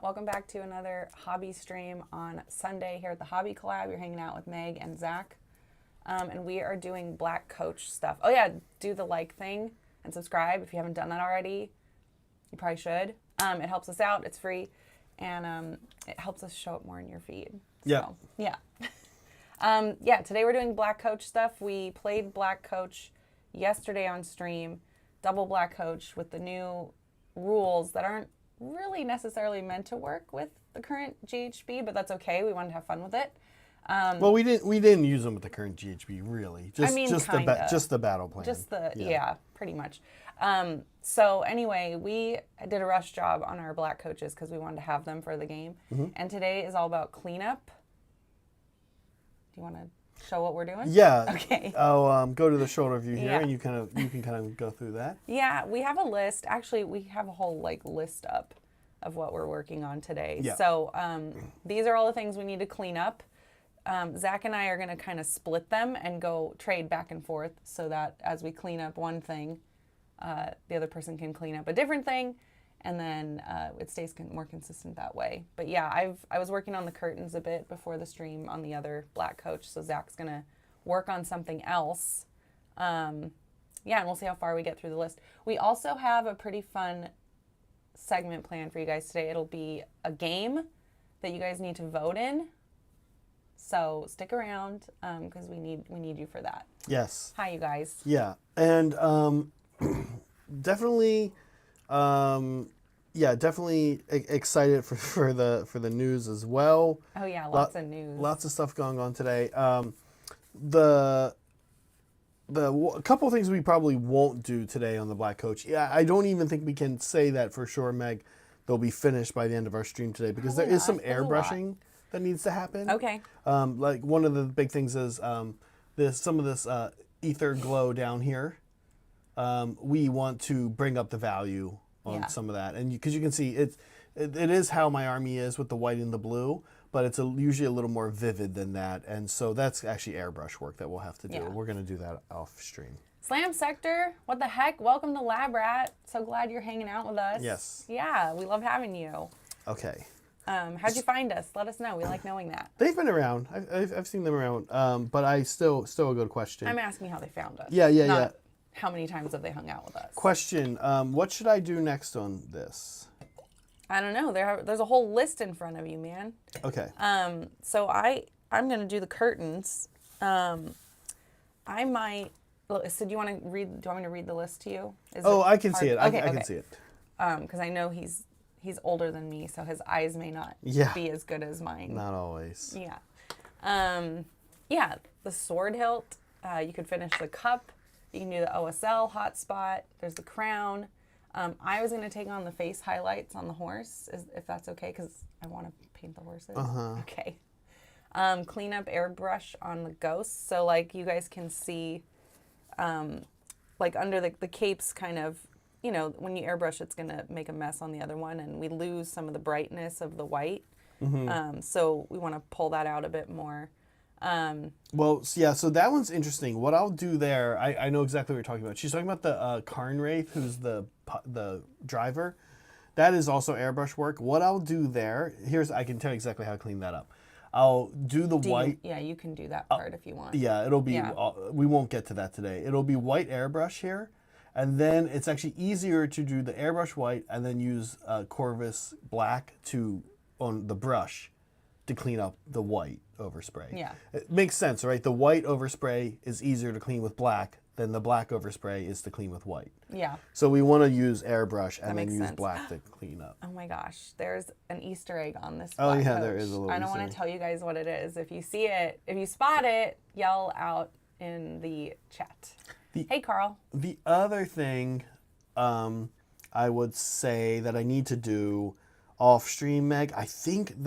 Welcome back to another hobby stream on Sunday here at the Hobby Collab. You're hanging out with Meg and Zach. And we are doing Black Coach stuff. Oh yeah, do the like thing and subscribe if you haven't done that already. You probably should. It helps us out. It's free. And it helps us show up more in your feed. Yeah. So, yeah. Today we're doing Black Coach stuff. We played Black Coach yesterday on stream. Double Black Coach with the new rules that aren't really necessarily meant to work with the current GHB, but that's okay. We wanted to have fun with it. Well, we didn't use them with the current GHB really. Just the battle plan. Yeah, pretty much. So anyway, we did a rush job on our Black Coaches because we wanted to have them for the game. Mm-hmm. And today is all about cleanup. Do you want to show what we're doing? Yeah. Okay. I'll go to the shoulder view here, and you can kind of go through that. Yeah, we have a list. Actually, we have a whole list up of what we're working on today. Yeah. So these are all the things we need to clean up. Zach and I are going to kind of split them and go trade back and forth so that as we clean up one thing, the other person can clean up a different thing, and then it stays more consistent that way. But yeah, I was working on the curtains a bit before the stream on the other Black Coach, so Zach's going to work on something else. And we'll see how far we get through the list. We also have a pretty fun segment planned for you guys today. It'll be a game that you guys need to vote in. So stick around because we need you for that. Yes. Hi, you guys. Yeah, and definitely excited for the news as well. Oh yeah, lots of news. Lots of stuff going on today. A couple of things we probably won't do today on the Black Coach. Yeah, I don't even think we can say that for sure, Meg. They'll be finished by the end of our stream today because there is some airbrushing that needs to happen. Okay. Like one of the big things is some of this ether glow down here. We want to bring up the value on some of that, and because you can see it is how my army is with the white and the blue, but it's usually a little more vivid than that, and so that's actually airbrush work that we'll have to do. We're going to do that off stream. Slam Sector, what the heck? Welcome to Lab Rat. So glad you're hanging out with us. Yes. Yeah, we love having you. Okay. How'd you find us? Let us know. We like knowing that. They've been around. I've seen them around, but I still a good question. I'm asking how they found us. Yeah. How many times have they hung out with us? Question, what should I do next on this? I don't know. There's a whole list in front of you, man. Okay. So I'm going to do the curtains. I might... So do you want me to read the list to you? I can see it. Okay, I can see it. Because I know he's older than me, so his eyes may not be as good as mine. Not always. Yeah. The sword hilt. You could finish the cup. You can do the OSL hotspot. There's the crown. I was going to take on the face highlights on the horse, if that's okay, because I want to paint the horses. Okay. Clean up airbrush on the ghosts. So, you guys can see, under the capes kind of, when you airbrush, it's going to make a mess on the other one, and we lose some of the brightness of the white. Mm-hmm. So we want to pull that out a bit more. So that one's interesting. What I'll do there, I know exactly what you're talking about. She's talking about the Karn Wraith, who's the driver. That is also airbrush work. What I'll do there, I can tell you exactly how to clean that up. I'll do the white. You can do that part if you want. Yeah, it'll be, we won't get to that today. It'll be white airbrush here. And then it's actually easier to do the airbrush white and then use Corvus black on the brush to clean up the white overspray. Yeah. It makes sense, right? The white overspray is easier to clean with black than the black overspray is to clean with white. Yeah. So we want to use airbrush and then use black to clean up. Oh my gosh, there's an Easter egg on this. Oh yeah, coach. There is a little. I don't want to tell you guys what it is. If you see it, if you spot it, yell out in the chat. Hey, Carl. The other thing I would say that I need to do off stream, Meg, I think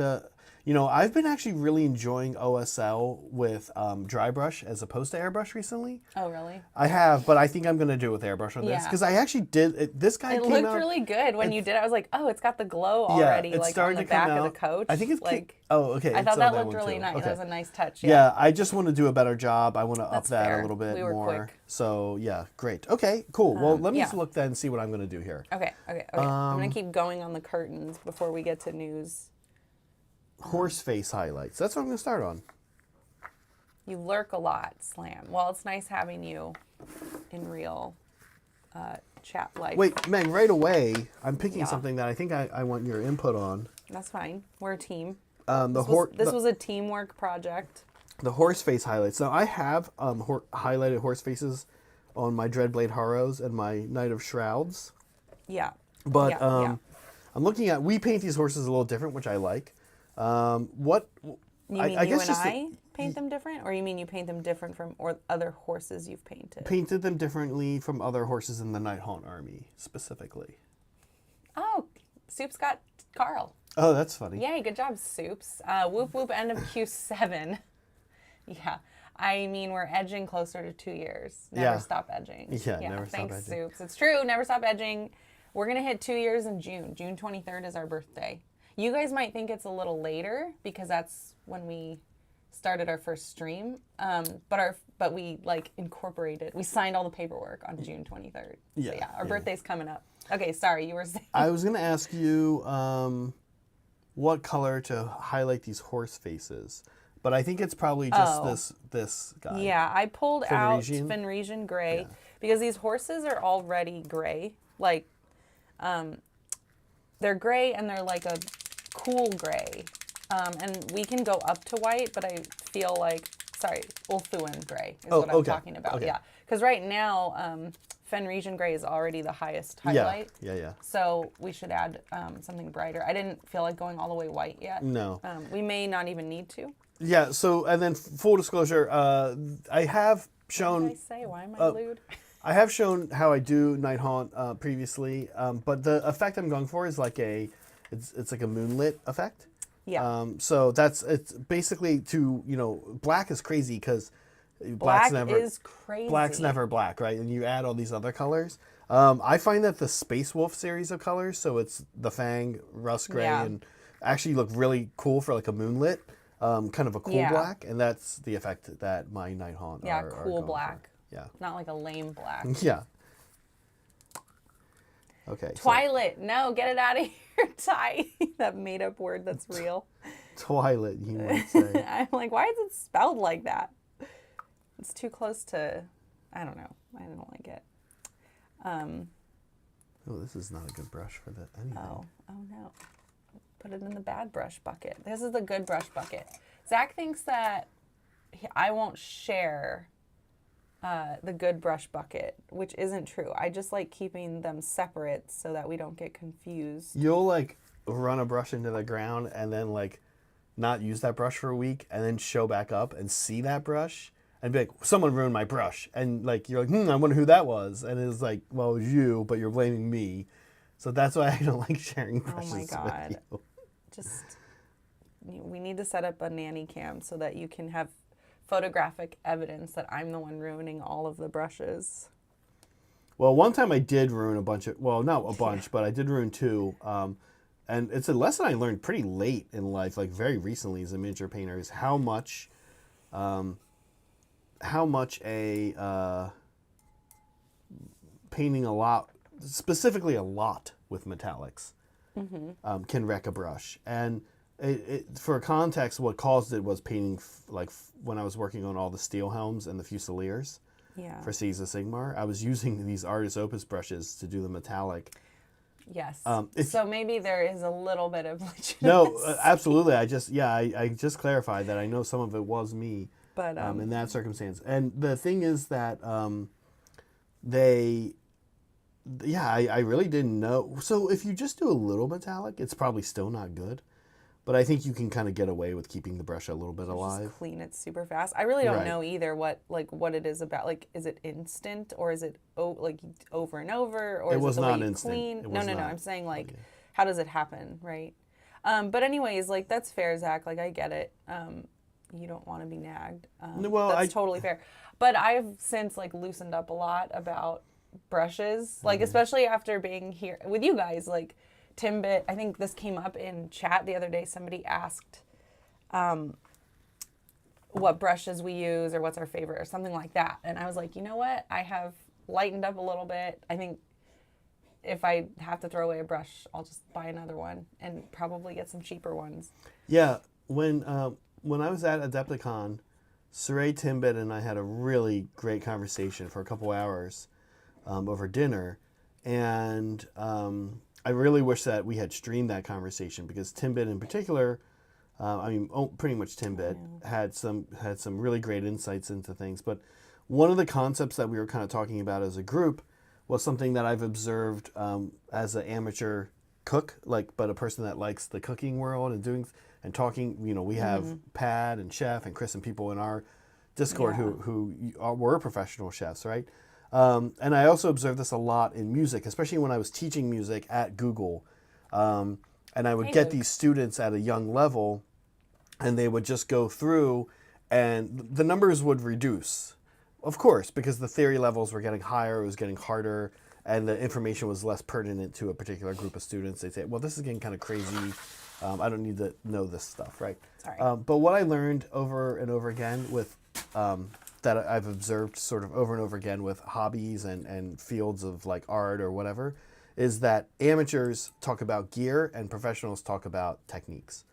You know, I've been actually really enjoying OSL with dry brush as opposed to airbrush recently. Oh, really? I have, but I think I'm going to do it with airbrush on this Yeah. because I actually did it. This guy It came looked out. really good when you did it. I was like, oh, it's got the glow Yeah, already, it's like on starting the to come back of the out. coach. I think it's like. oh, okay. I it's thought on that one looked really too. nice. Okay. That was a nice touch. Yeah, I just want to do a better job. I want to up That's that fair. a little bit We were more. quick. So yeah, great. Okay, cool. Well, let me yeah. just look then and see what I'm going to do here. Okay. I'm gonna keep going on the curtains before we get to news. Horse face highlights. That's what I'm going to start on. You lurk a lot, Slam. Well, it's nice having you in real chat life. Wait, Meg, right away, I'm picking Yeah. something that I think I want your input on. That's fine. We're a team. This was a teamwork project. The horse face highlights. Now, I have highlighted horse faces on my Dreadblade Harrows and my Knight of Shrouds. Yeah. But yeah. I'm looking at, we paint these horses a little different, which I like. What You mean I you guess and just I paint them different, or you mean you paint them different from or other horses you've painted? painted them differently from other horses in the Nighthaunt army, specifically. Oh, Soup's got Carl. Oh, that's funny. Yay, good job, Soups. Whoop whoop, end of Q7. Yeah, I mean, we're edging closer to 2 years. Never Yeah. stop edging. Yeah, never stop thanks, edging. Soups. It's true, never stop edging. We're going to hit 2 years in June. June 23rd is our birthday. You guys might think it's a little later because that's when we started our first stream. But we like incorporated, we signed all the paperwork on June 23rd. Yeah, So yeah, our yeah. birthday's coming up. Okay, sorry, you were saying. I was going to ask you what color to highlight these horse faces, but I think it's probably just this guy. Yeah, I pulled out Fenrisian? Fenrisian gray because these horses are already gray. Like, they're gray and they're like a cool gray. And we can go up to white, but I feel like, sorry, Ulthuan gray is what I'm okay, talking about. okay. Yeah, because right now, Fenrisian gray is already the highest highlight. Yeah. So we should add something brighter. I didn't feel like going all the way white yet. No. We may not even need to. Yeah, so, and then full disclosure, I have What shown... did I say? Why am I lewd? I have shown how I do Nighthaunt previously, but the effect I'm going for is like it's like a moonlit effect. Yeah. So it's basically black is crazy because Black is crazy. Black's never black, right? And you add all these other colors. I find that the Space Wolf series of colors, so it's the Fang, Rust Gray, Yeah. and actually look really cool for like a moonlit, kind of a cool black, and that's the effect that my Nighthaunt Yeah, are cool going black. For. Yeah. Not like a lame black. Yeah. Okay. Twilight. No, get it out of here, Ty. That made up word that's real. Twilight, you might say. I'm like, why is it spelled like that? It's too close to, I don't know. I don't like it. Oh, this is not a good brush for that anything. Oh no. Put it in the bad brush bucket. This is the good brush bucket. Zach thinks that I won't share the good brush bucket, which isn't true. I just like keeping them separate so that we don't get confused. You'll like run a brush into the ground and then like not use that brush for a week and then show back up and see that brush and be like, someone ruined my brush. And like, you're like, I wonder who that was. And it's like, well, it was you, but you're blaming me. So that's why I don't like sharing brushes with you. Just, we need to set up a nanny cam so that you can have photographic evidence that I'm the one ruining all of the brushes. Well, one time I did ruin a bunch of, well, not a bunch, but I did ruin two. And it's a lesson I learned pretty late in life, like very recently as a miniature painter, is how much painting a lot, specifically a lot with metallics, can wreck a brush. And for context, what caused it was painting, when I was working on all the steel helms and the fusiliers for Seas of Sigmar, I was using these Artist Opus brushes to do the metallic. Yes. So maybe there is a little bit of legitimacy. No, absolutely. I just clarified that I know some of it was me, but in that circumstance. And the thing is that I really didn't know. So if you just do a little metallic, it's probably still not good. But I think you can kind of get away with keeping the brush a little bit alive. Just clean it super fast. I really don't know either what it is about. Like, is it instant or is it like over and over, or It is was it the not way you instant. clean? It No. was not. I'm saying like, how does it happen, right? But anyways, like that's fair, Zach. Like I get it. You don't want to be nagged. Well, that's totally fair. But I've since like loosened up a lot about brushes, like especially after being here with you guys. Like Timbit, I think this came up in chat the other day. Somebody asked what brushes we use or what's our favorite or something like that. And I was like, you know what? I have lightened up a little bit. I think if I have to throw away a brush, I'll just buy another one and probably get some cheaper ones. Yeah, when I was at Adepticon, Saray Timbit and I had a really great conversation for a couple hours over dinner, and I really wish that we had streamed that conversation because Timbit in particular, pretty much Timbit had some really great insights into things. But one of the concepts that we were kind of talking about as a group was something that I've observed as an amateur cook, but a person that likes the cooking world and doing and talking. You know, we have Pat and Chef and Chris and people in our Discord were professional chefs, right? And I also observed this a lot in music, especially when I was teaching music at Google. And I would get these students at a young level, and they would just go through, and the numbers would reduce, of course, because the theory levels were getting higher, it was getting harder, and the information was less pertinent to a particular group of students. They'd say, well, this is getting kind of crazy. I don't need to know this stuff, right? Sorry. But what I learned over and over again with that I've observed sort of over and over again with hobbies and fields of like art or whatever, is that amateurs talk about gear and professionals talk about techniques.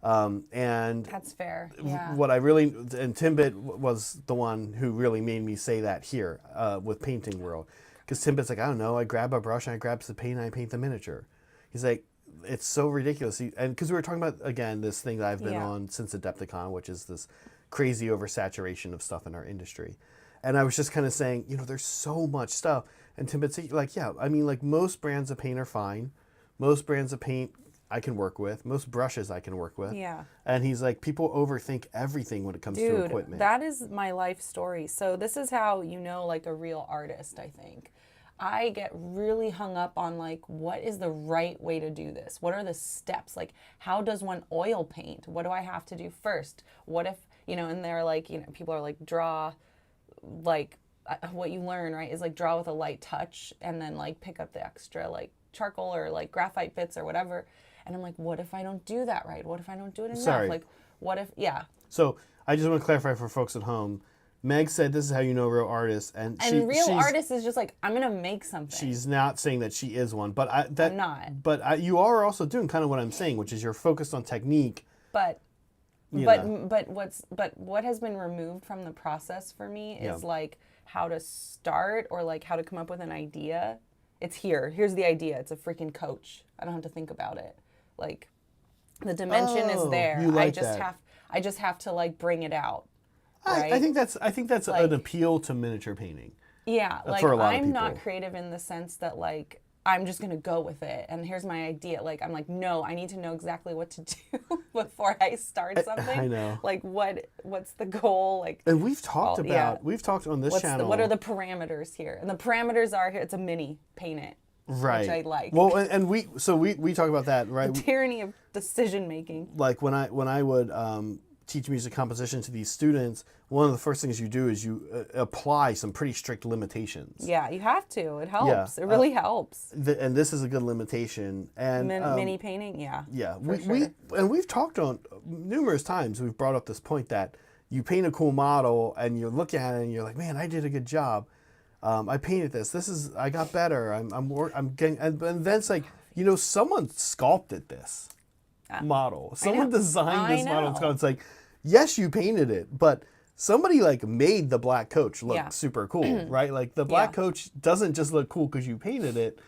And that's fair. Yeah. What I really, and Timbit was the one who really made me say that here with Painting World. Because Timbit's like, I don't know, I grab a brush and I grab the paint and I paint the miniature. He's like, it's so ridiculous. And because we were talking about, again, this thing that I've been on since Adepticon, which is this crazy oversaturation of stuff in our industry. And I was just kind of saying, you know, there's so much stuff. And Timbit's like, yeah, I mean, like most brands of paint are fine. Most brands of paint I can work with. Most brushes I can work with. Yeah. And he's like, people overthink everything when it comes to equipment. That is my life story. So this is how you know like a real artist, I think. I get really hung up on like, what is the right way to do this? What are the steps? Like, how does one oil paint? What do I have to do first? What if, you know, and they're like, you know, people are like, draw, like, what you learn, right, is like draw with a light touch and then like pick up the extra like charcoal or like graphite bits or whatever. And I'm like, what if I don't do that right? What if I don't do it enough? Sorry. Like, what if, yeah. So I just want to clarify for folks at home. Meg said this is how you know a real artist. And real artist is just like, I'm going to make something. She's not saying that she is one. But I'm not. But you are also doing kind of what I'm saying, which is you're focused on technique. But what has been removed from the process for me is like how to start or like how to come up with an idea. It's here. Here's the idea. It's a freaking coach. I don't have to think about it. Like the dimension is there. You like I just have to like bring it out. Right? I think that's like, an appeal to miniature painting. Yeah, like for a lot of I'm people. not creative in the sense that like I'm just gonna go with it and here's my idea. Like I'm like, no, I need to know exactly what to do before I start something. I know. Like what's the goal? Like, and we've talked on this channel. What are the parameters here? And the parameters are here. It's a mini paint it. Right. Which I like. Well, and we talk about that, right? The tyranny of decision making. Like when I would teach music composition to these students, one of the first things you do is you apply some pretty strict limitations. Yeah, you have to. It helps. It really helps. And this is a good limitation. And mini painting, yeah. Yeah, we've talked on numerous times. We've brought up this point that you paint a cool model and you look at it and you're like, man, I did a good job. I painted this. I got better. I'm getting, and then it's like, you know, someone sculpted this model. Someone designed this model. It's like, yes, you painted it, but somebody like made the black coach look super cool, right? Like the black coach doesn't just look cool because you painted it.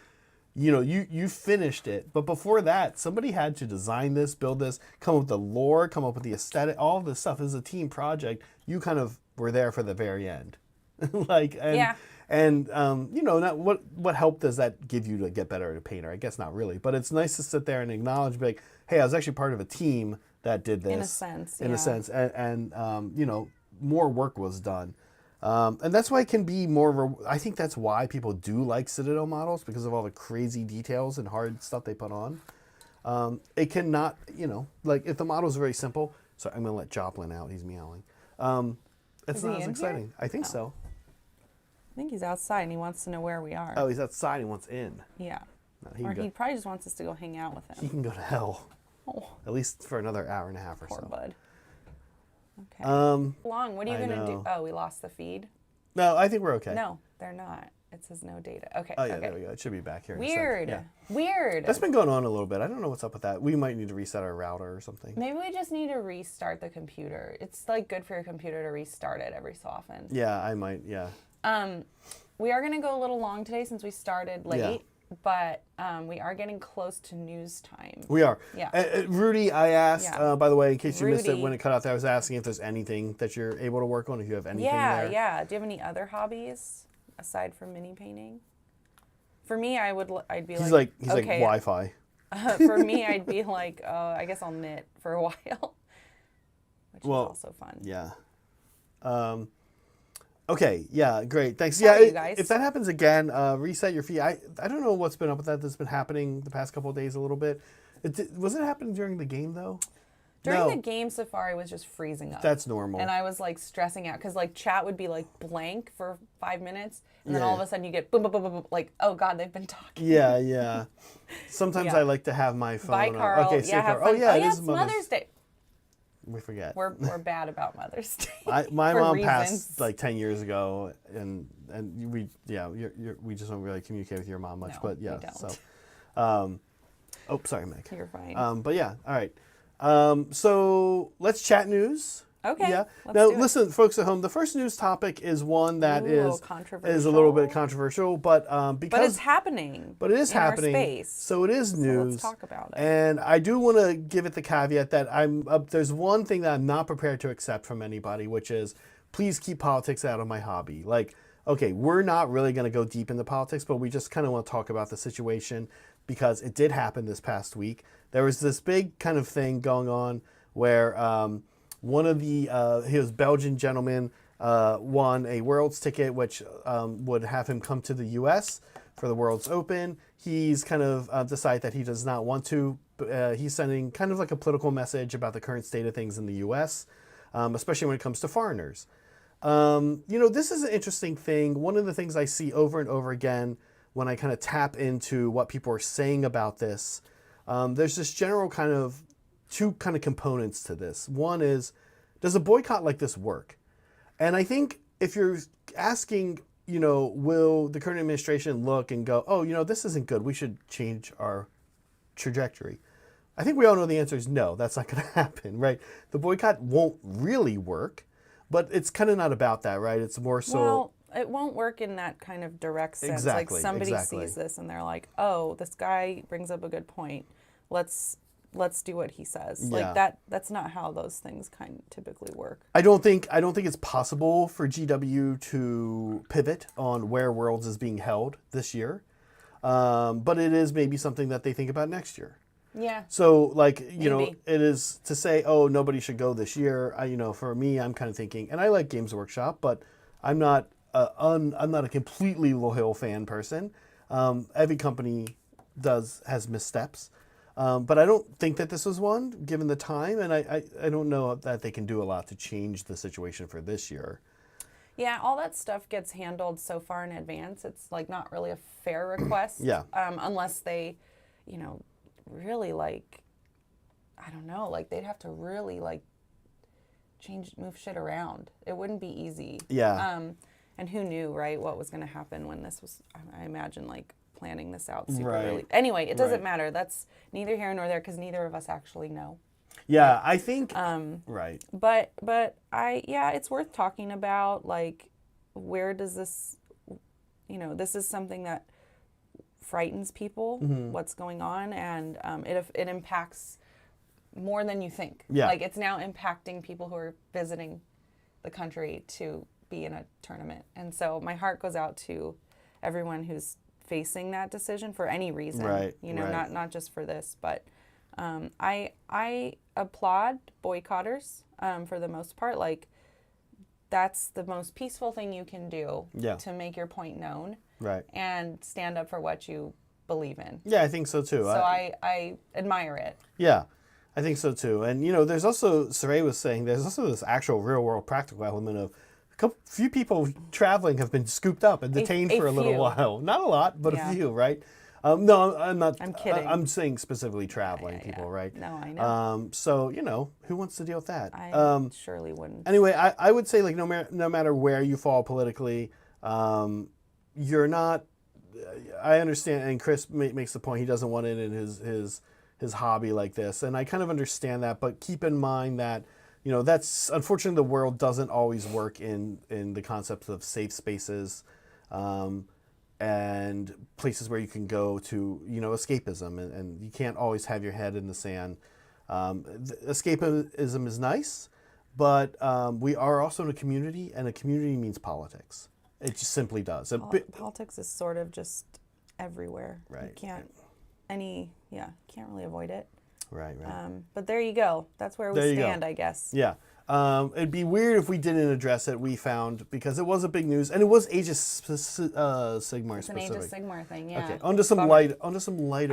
You know, you finished it. But before that, somebody had to design this, build this, come up with the lore, come up with the aesthetic, all of this stuff. It was a team project. You kind of were there for the very end. And you know, what help does that give you to get better as a painter? I guess not really, but it's nice to sit there and acknowledge, like, hey, I was actually part of a team that did this. In a sense, and you know, more work was done, and that's why it can be more. I think that's why people do like Citadel models, because of all the crazy details and hard stuff they put on. It cannot, like if the model is very simple. So I'm gonna let Joplin out. He's meowing. It's Is not he as in exciting. here? I think Oh. so. I think he's outside and he wants to know where we are. Oh, he's outside. He wants in. Yeah. No, Or he probably just wants us to go hang out with he him. can go to hell. Oh, At least for another hour and a half or poor so. bud. Okay. Um, What are you I going to do? know. Oh, we lost the feed? No, I think we're okay. No, they're not. It says no data. Okay. Oh yeah, okay. there we go. It should be back here. in a sec. Weird. Yeah. Weird. That's been going on a little bit. I don't know what's up with that. We might need to reset our router or something. Maybe we just need to restart the computer. It's like good for your computer to restart it every so often. Yeah, I might. Yeah. We are going to go a little long today since we started late, but we are getting close to news time. We are. Yeah. Rudy, I asked, Yeah. by the way, in case you missed it Rudy. when it cut out there, I was asking if there's anything that you're able to work on, if you have anything there. Yeah. Do you have any other hobbies aside from mini painting? For me, I'd be He's like okay. Wi-Fi. For me, I'd be like, I guess I'll knit for a while, which is also fun. Yeah. Okay. Yeah. Great. Thanks. Sorry, Yeah. you guys. If that happens again, reset your feed. I don't know what's been up with that. That's been happening the past couple of days a little bit. Was it happening during the game though? During No. the game, Safari was just freezing up. That's normal. And I was like stressing out because like chat would be like blank for 5 minutes, and then Yeah. all of a sudden you get boom, boom, boom, boom, boom, like, oh God, they've been talking. Yeah. Yeah. Sometimes Yeah. I like to have my phone. Bye, on. Carl. Okay. Yeah, Say have Carl. fun. Oh yeah. It It's is Mother's Day. We forget. We're bad about Mother's Day. My for mom reasons. passed like 10 years ago, and we we just don't really communicate with your mom much, No, but yeah. we don't. So, oh sorry, Meg. You're fine. But yeah, all right. So let's chat news. Okay, Yeah. let's Now do it. listen, folks at home. The first news topic is one that Ooh, is a little bit controversial, but because But it's happening. But it is in our happening. space. So it is news. let's talk about it. And I do want to give it the caveat that there's one thing that I'm not prepared to accept from anybody, which is please keep politics out of my hobby. Like, okay, we're not really going to go deep into politics, but we just kind of want to talk about the situation because it did happen this past week. There was this big kind of thing going on where one of the his Belgian gentleman won a Worlds ticket, which would have him come to the U.S. for the Worlds Open. He's kind of decided that he does not want to. He's sending kind of like a political message about the current state of things in the U.S., especially when it comes to foreigners. This is an interesting thing. One of the things I see over and over again when I kind of tap into what people are saying about this, there's this general kind of two kind of components to this. One is, does a boycott like this work? And I think if you're asking, will the current administration look and go, oh, this isn't good, we should change our trajectory. I think we all know the answer is no, that's not going to happen, right? The boycott won't really work, but it's kind of not about that, right? It's more so... Well, it won't work in that kind of direct sense. Exactly, like somebody exactly. sees this and they're like, oh, this guy brings up a good point. Let's do what he says. Yeah. Like that's not how those things kind of typically work. I don't think it's possible for GW to pivot on where Worlds is being held this year. But it is maybe something that they think about next year. Yeah. So Maybe. it is to say, oh, nobody should go this year. For me, I'm kind of thinking, and I like Games Workshop, but I'm not I'm not a completely loyal fan person. Every company has missteps. But I don't think that this was one, given the time, and I don't know that they can do a lot to change the situation for this year. Yeah, all that stuff gets handled so far in advance. It's like not really a fair request. Yeah. Unless they, really I don't know, they'd have to really move shit around. It wouldn't be easy. Yeah. And who knew, right, what was going to happen when this was, I imagine, planning this out super Right. early. Anyway, it doesn't Right. matter. That's neither here nor there because neither of us actually know. Yeah, I think right. But it's worth talking about. Where does this, this is something that frightens people. Mm-hmm. What's going on, and it impacts more than you think. Yeah. It's now impacting people who are visiting the country to be in a tournament, and so my heart goes out to everyone who's facing that decision for any reason. Right. Right. Not just for this, but. I applaud boycotters for the most part. That's the most peaceful thing you can do Yeah. to make your point known Right. and stand up for what you believe in. Yeah, I think so too. So I admire it. Yeah, I think so too. And there's also, Saray was saying, there's also this actual real world practical element of few people traveling have been scooped up and detained for a little few. while. Not a lot, but Yeah. a few, right? No, I'm not. I'm kidding. I'm saying specifically traveling people, right? No, I know. So who wants to deal with that? I surely wouldn't. Anyway, I would say, like, no matter where you fall politically, you're not. I understand, and Chris makes the point, he doesn't want it in his hobby like this, and I kind of understand that. But keep in mind that that's, unfortunately, the world doesn't always work in the concepts of safe spaces, and places where you can go to escapism, and you can't always have your head in the sand. Escapism is nice, but we are also in a community, and a community means politics. It just simply does. Politics is sort of just everywhere. Right. You can't can't really avoid it. Right. But there you go. That's where we stand, I guess. Yeah. It'd be weird if we didn't address it, we found, because it was a big news, and it was Age of Sigmar specific. It's an Age of Sigmar thing, yeah. Okay, onto some lighter stuff. All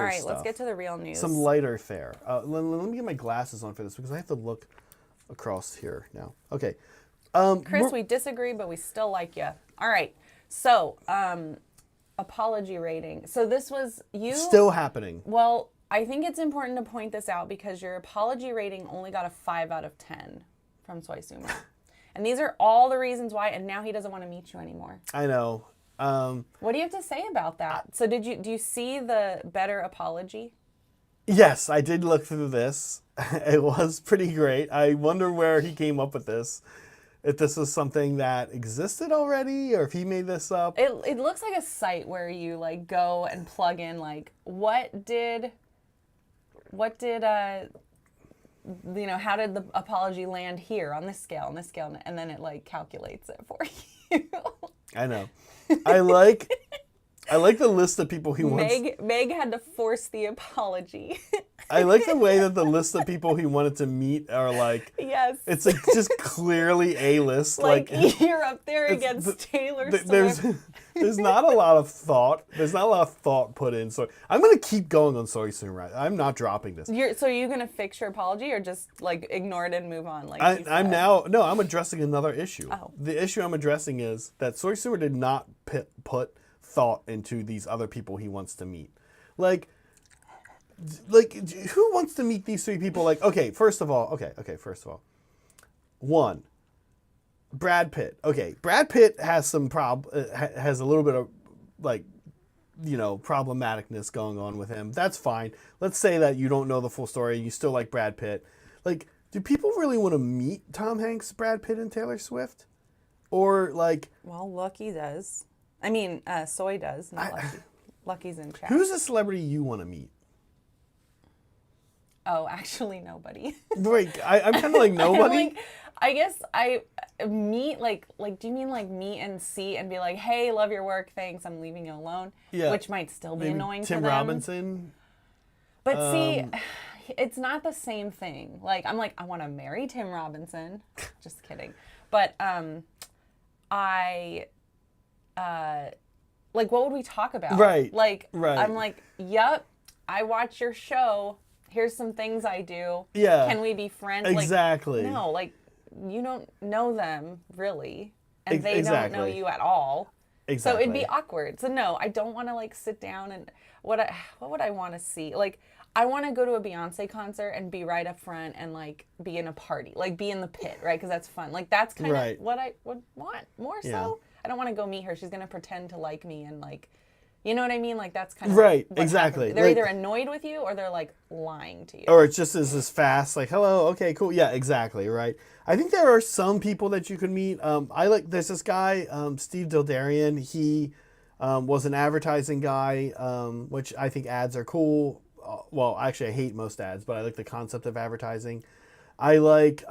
right, let's get to the real news. Some lighter fare. Let me get my glasses on for this, because I have to look across here now. Okay. Chris, we disagree, but we still like you. All right. So, apology rating. So this was you. Still happening. Well, I think it's important to point this out because your apology rating only got a 5 out of 10 from Soy Sumo. And these are all the reasons why, and now he doesn't want to meet you anymore. I know. What do you have to say about that? So do you see the better apology? Yes, I did look through this. It was pretty great. I wonder where he came up with this. If this was something that existed already, or if he made this up. It looks like a site where you like go and plug in like how did how did the apology land here on this scale, and then it like calculates it for you. I know. I like the list of people he wants. Meg had to force the apology. I like the way that the list of people he wanted to meet are like, yes, it's like just clearly A list. Like you're up there against Taylor Swift. There's not a lot of thought. There's not a lot of thought put in. So I'm gonna keep going on Soy Sumo. I'm not dropping this. So are you gonna fix your apology or just like ignore it and move on? Like I'm addressing another issue. Oh. The issue I'm addressing is that Soy Sumo did not put thought into these other people he wants to meet. Like who wants to meet these three people? Like, first of all, one, Brad Pitt. Okay, Brad Pitt has some has a little bit of like, problematicness going on with him. That's fine. Let's say that you don't know the full story. You still like Brad Pitt. Like, do people really want to meet Tom Hanks, Brad Pitt, and Taylor Swift? Or like... Well, Lucky does. I mean, Soy does, not Lucky. Lucky's in chat. Who's a celebrity you want to meet? Oh, actually nobody. Right. I'm kind of like nobody. I guess I meet like do you mean like meet and see and be like, hey, love your work, thanks, I'm leaving you alone? Yeah. Which might still be Maybe annoying Tim for them. Robinson. But see, it's not the same thing. Like I'm like, I want to marry Tim Robinson. Just kidding. But like what would we talk about? Right. Like right. I'm like, yep, I watch your show. Here's some things I do. Yeah. Can we be friends? Exactly. Like, no, like you don't know them really, and they exactly. don't know you at all. Exactly. So it'd be awkward. So no, I don't want to like sit down and what would I want to see? Like I want to go to a Beyonce concert and be right up front and like be in a party, like be in the pit, right? Because that's fun. Like that's kind of what I would want more so. I don't want to go meet her. She's gonna pretend to like me and like. You know what I mean? Like that's kind of right. Exactly. They're either annoyed with you or they're like lying to you. Or it just is this fast, like, hello, okay, cool. Yeah, exactly. Right. I think there are some people that you could meet. There's this guy, Steve Dildarian. He was an advertising guy, which I think ads are cool. Well, actually, I hate most ads, but I like the concept of advertising. I like,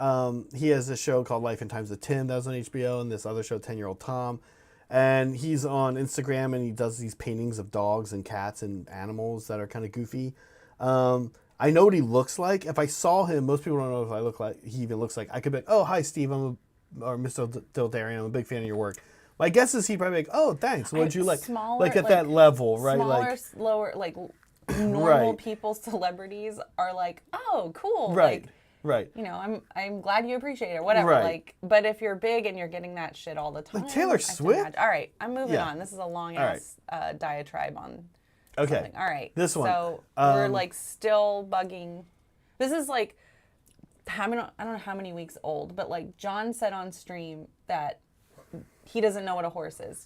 he has a show called Life and Times of Tim that was on HBO, and this other show, 10-Year-Old Tom. And he's on Instagram, and he does these paintings of dogs and cats and animals that are kind of goofy. I know what he looks like. If I saw him, most people don't know if I look like he even looks like. I could be like, oh, hi, Steve, or Mr. Dildarian, I'm a big fan of your work. My guess is he probably like, oh, thanks. What'd you like? Smaller, like at that level, right? Smaller, Like lower, like normal people, celebrities are like, oh, cool. Right. Like, Right. you know, I'm glad you appreciate it, or whatever. Right. Like, but if you're big and you're getting that shit all the time, Like Taylor I can Swift? imagine. All right, I'm moving Yeah. on. This is a long ass diatribe on. Okay. Something. All right. This one. So we're like still bugging. This is like, I don't know how many weeks old, but like John said on stream that he doesn't know what a horse is.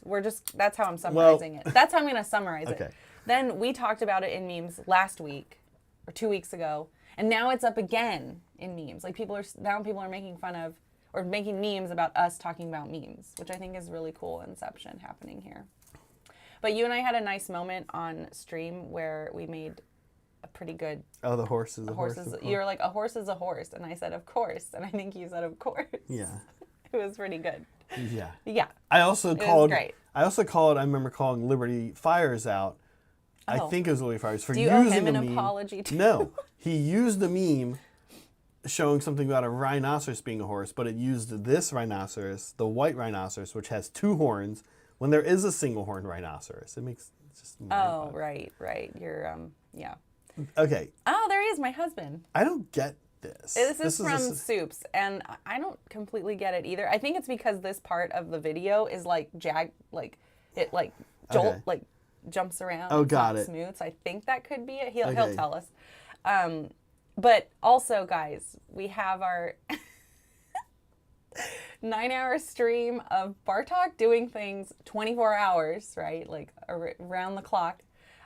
That's how I'm summarizing it. That's how I'm going to summarize Okay. it. Then we talked about it in memes last week or 2 weeks ago. And now it's up again in memes. Like people are making fun of or making memes about us talking about memes, which I think is really cool inception happening here. But you and I had a nice moment on stream where we made a pretty good. Oh, the horse is a horse. You're like, a horse is a horse. And I said, of course. And I think you said, of course. Yeah. It was pretty good. Yeah. Yeah. I also great. I remember calling Liberty Fires out. I think it was Liberty Fires for Do you using owe him an a meme. apology too? No. He used the meme showing something about a rhinoceros being a horse, but it used this rhinoceros, the white rhinoceros, which has 2 horns, when there is a single horned rhinoceros. It's just Oh, right. You're yeah. Okay. Oh, there he is, my husband. I don't get this. This is from Soups, and I don't completely get it either. I think it's because this part of the video is like jumps around. Oh, it's got not it. Smooth. So I think that could be it. He'll Okay. tell us. But also, guys, we have our 9-hour stream of Bartok doing things 24 hours, right? Like around the clock.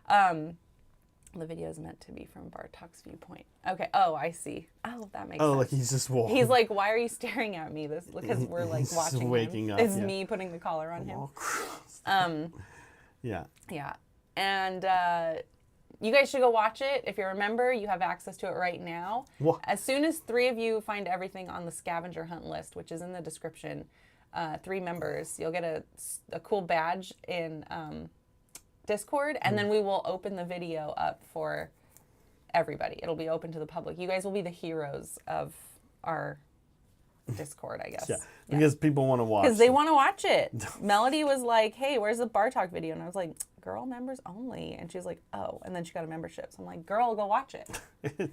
The video is meant to be from Bartok's viewpoint. Okay. Oh, I see. Oh, that makes sense. Oh, like he's just walking. He's like, why are you staring at me? Because we're like He's watching waking him. up, It's yeah. me putting the collar on him. Yeah. Yeah. And you guys should go watch it. If you're a member, you have access to it right now. What? As soon as 3 of you find everything on the scavenger hunt list, which is in the description, 3 members, you'll get a cool badge in Discord, and then we will open the video up for everybody. It'll be open to the public. You guys will be the heroes of our Discord, I guess. Yeah. Because people want to watch. Because they want to watch it. Melody was like, hey, where's the Bartok video? And I was like, girl, members only. And she was like, oh. And then she got a membership. So I'm like, girl, go watch it.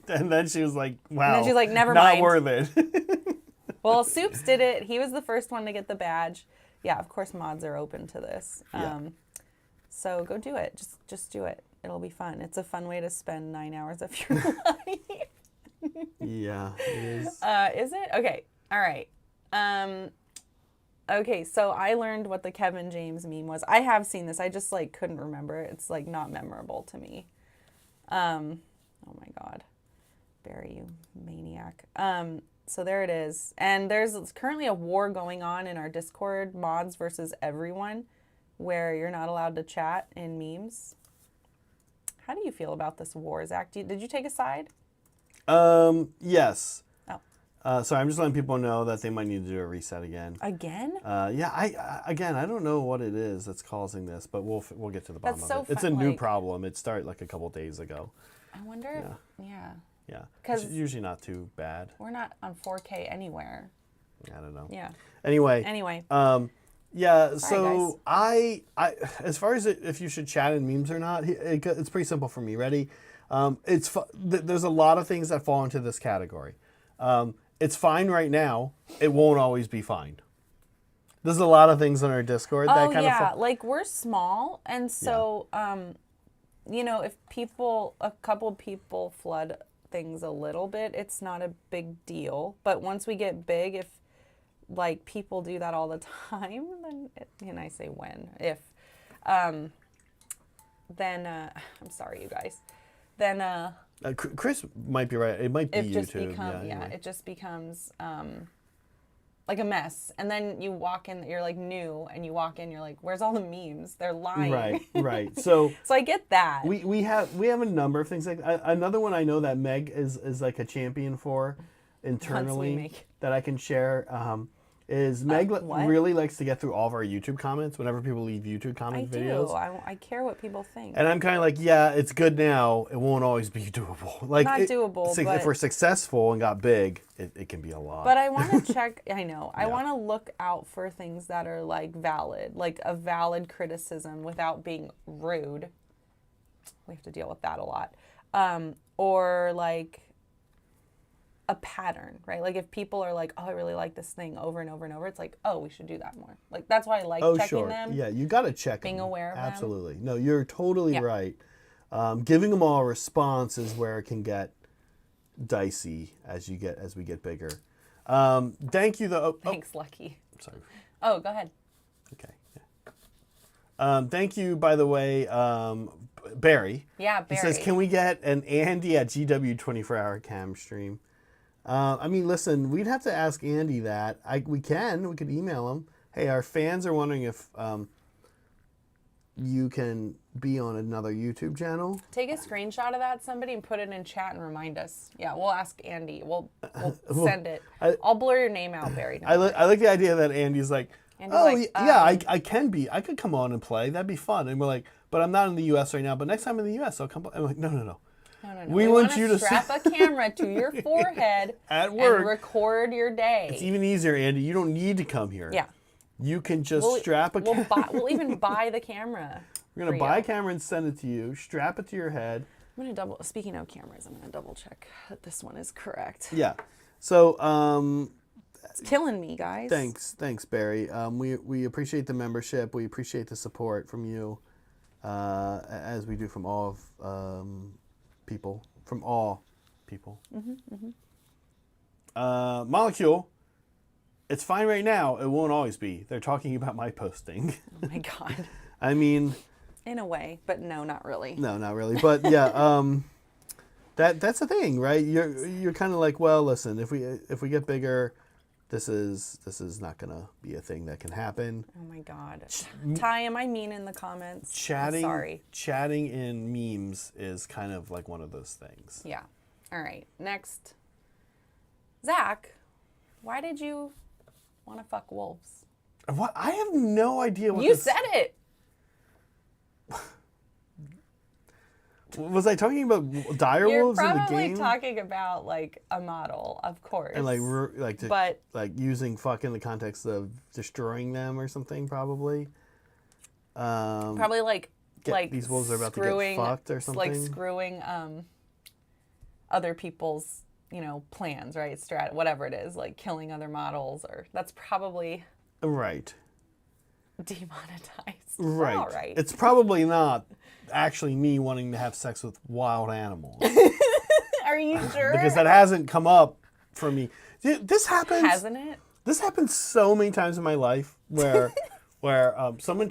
And then she was like, wow. And then she's like, never not mind. worth it. Well, Soups did it. He was the first one to get the badge. Yeah, of course, mods are open to this. Yeah. So go do it. Just do it. It'll be fun. It's a fun way to spend 9 hours of your life. Yeah, it is. Is it? Okay. All right. Okay, so I learned what the Kevin James meme was. I have seen this. I just like couldn't remember it. It's like not memorable to me. Oh my God. Barry, you maniac. So there it is. And there's currently a war going on in our Discord, mods versus everyone, where you're not allowed to chat in memes. How do you feel about this war, Zach? Did you take a side? Yes. Oh. So I'm just letting people know that they might need to do a reset again. Again? Yeah. I don't know what it is that's causing this, but we'll get to the bottom That's of so it. It's a fun, new like- problem. It started like a couple days ago. I wonder if, yeah. Yeah. 'Cause- It's usually not too bad. We're not on 4K anywhere. I don't know. Yeah. Anyway. Yeah. Sorry, So I as far as if you should chat in memes or not, it's pretty simple for me. Ready? There's a lot of things that fall into this category. It's fine right now. It won't always be fine. There's a lot of things on our Discord that kind of. Oh yeah, like we're small, and so you know, if a couple people flood things a little bit, it's not a big deal. But once we get big, if like people do that all the time, then and I say when, if, then I'm sorry, you guys. Then Chris might be right. It might be YouTube. Anyway. It just becomes like a mess. And then you walk in, you're like new, and you walk in, you're like, where's all the memes? They're lying. Right. So so I get that. We have a number of things like another one I know that Meg is like a champion for internally that I can share. is Meg what? really likes to get through all of our YouTube comments whenever people leave YouTube I comment do. videos. I care what people think. And I'm kind of like, yeah, it's good now. It won't always be doable. Like Not doable, if but we're successful and got big, it can be a lot. But I want to check. I know. I want to look out for things that are like valid, like a valid criticism without being rude. We have to deal with that a lot. Or like a pattern, right? Like if people are like, oh, I really like this thing over and over and over, it's like, oh, we should do that more. Like that's why I like checking them. Yeah, you got to check being them. aware of them. Absolutely. No, you're totally right. Giving them all a response is where it can get dicey as we get bigger. Thank you though. Thanks, Lucky. Sorry. Oh, go ahead. Okay. Yeah. Thank you, by the way, Barry. Yeah, Barry. He says, can we get an Andy at GW 24-hour cam stream? I mean, listen, we'd have to ask Andy that. We could email him. Hey, our fans are wondering if you can be on another YouTube channel. Take a screenshot of that, somebody, and put it in chat and remind us. Yeah, we'll ask Andy. We'll send it. I'll blur your name out, Barry. I like the idea that Andy's like, I could come on and play. That'd be fun. And we're like, but I'm not in the U.S. right now. But next time in the U.S., I'll come. I'm like, no. No. We want you to strap a camera to your forehead at work and record your day. It's even easier, Andy. You don't need to come here. Yeah. You can just strap a camera. We'll even buy the camera. We're going to buy a camera and send it to you, strap it to your head. Speaking of cameras, I'm going to double check that this one is correct. Yeah. So, it's killing me, guys. Thanks, Barry. We appreciate the membership. We appreciate the support from you, as we do from all of people. From all people. Molecule. It's fine right now. It won't always be. They're talking about my posting. Oh my God. I mean, in a way, but no, not really. No, not really. But yeah, that's the thing, right? You're kind of like, well, listen, if we get bigger, this is not gonna be a thing that can happen. Oh my God. Ty, am I mean in the comments? Sorry. Chatting in memes is kind of like one of those things. Yeah. All right. Next, Zach, why did you want to fuck wolves? What? I have no idea what you said it. Was I talking about dire wolves in the game? You're probably talking about like a model, of course. And like using fuck in the context of destroying them or something, probably. Probably like these wolves are about to get fucked or something. Like screwing other people's plans, right? Whatever it is, like killing other models, or that's probably right. Demonetized. Right. All right. It's probably not actually me wanting to have sex with wild animals. Are you sure? Because that hasn't come up for me. This happens. Hasn't it? This happens so many times in my life where someone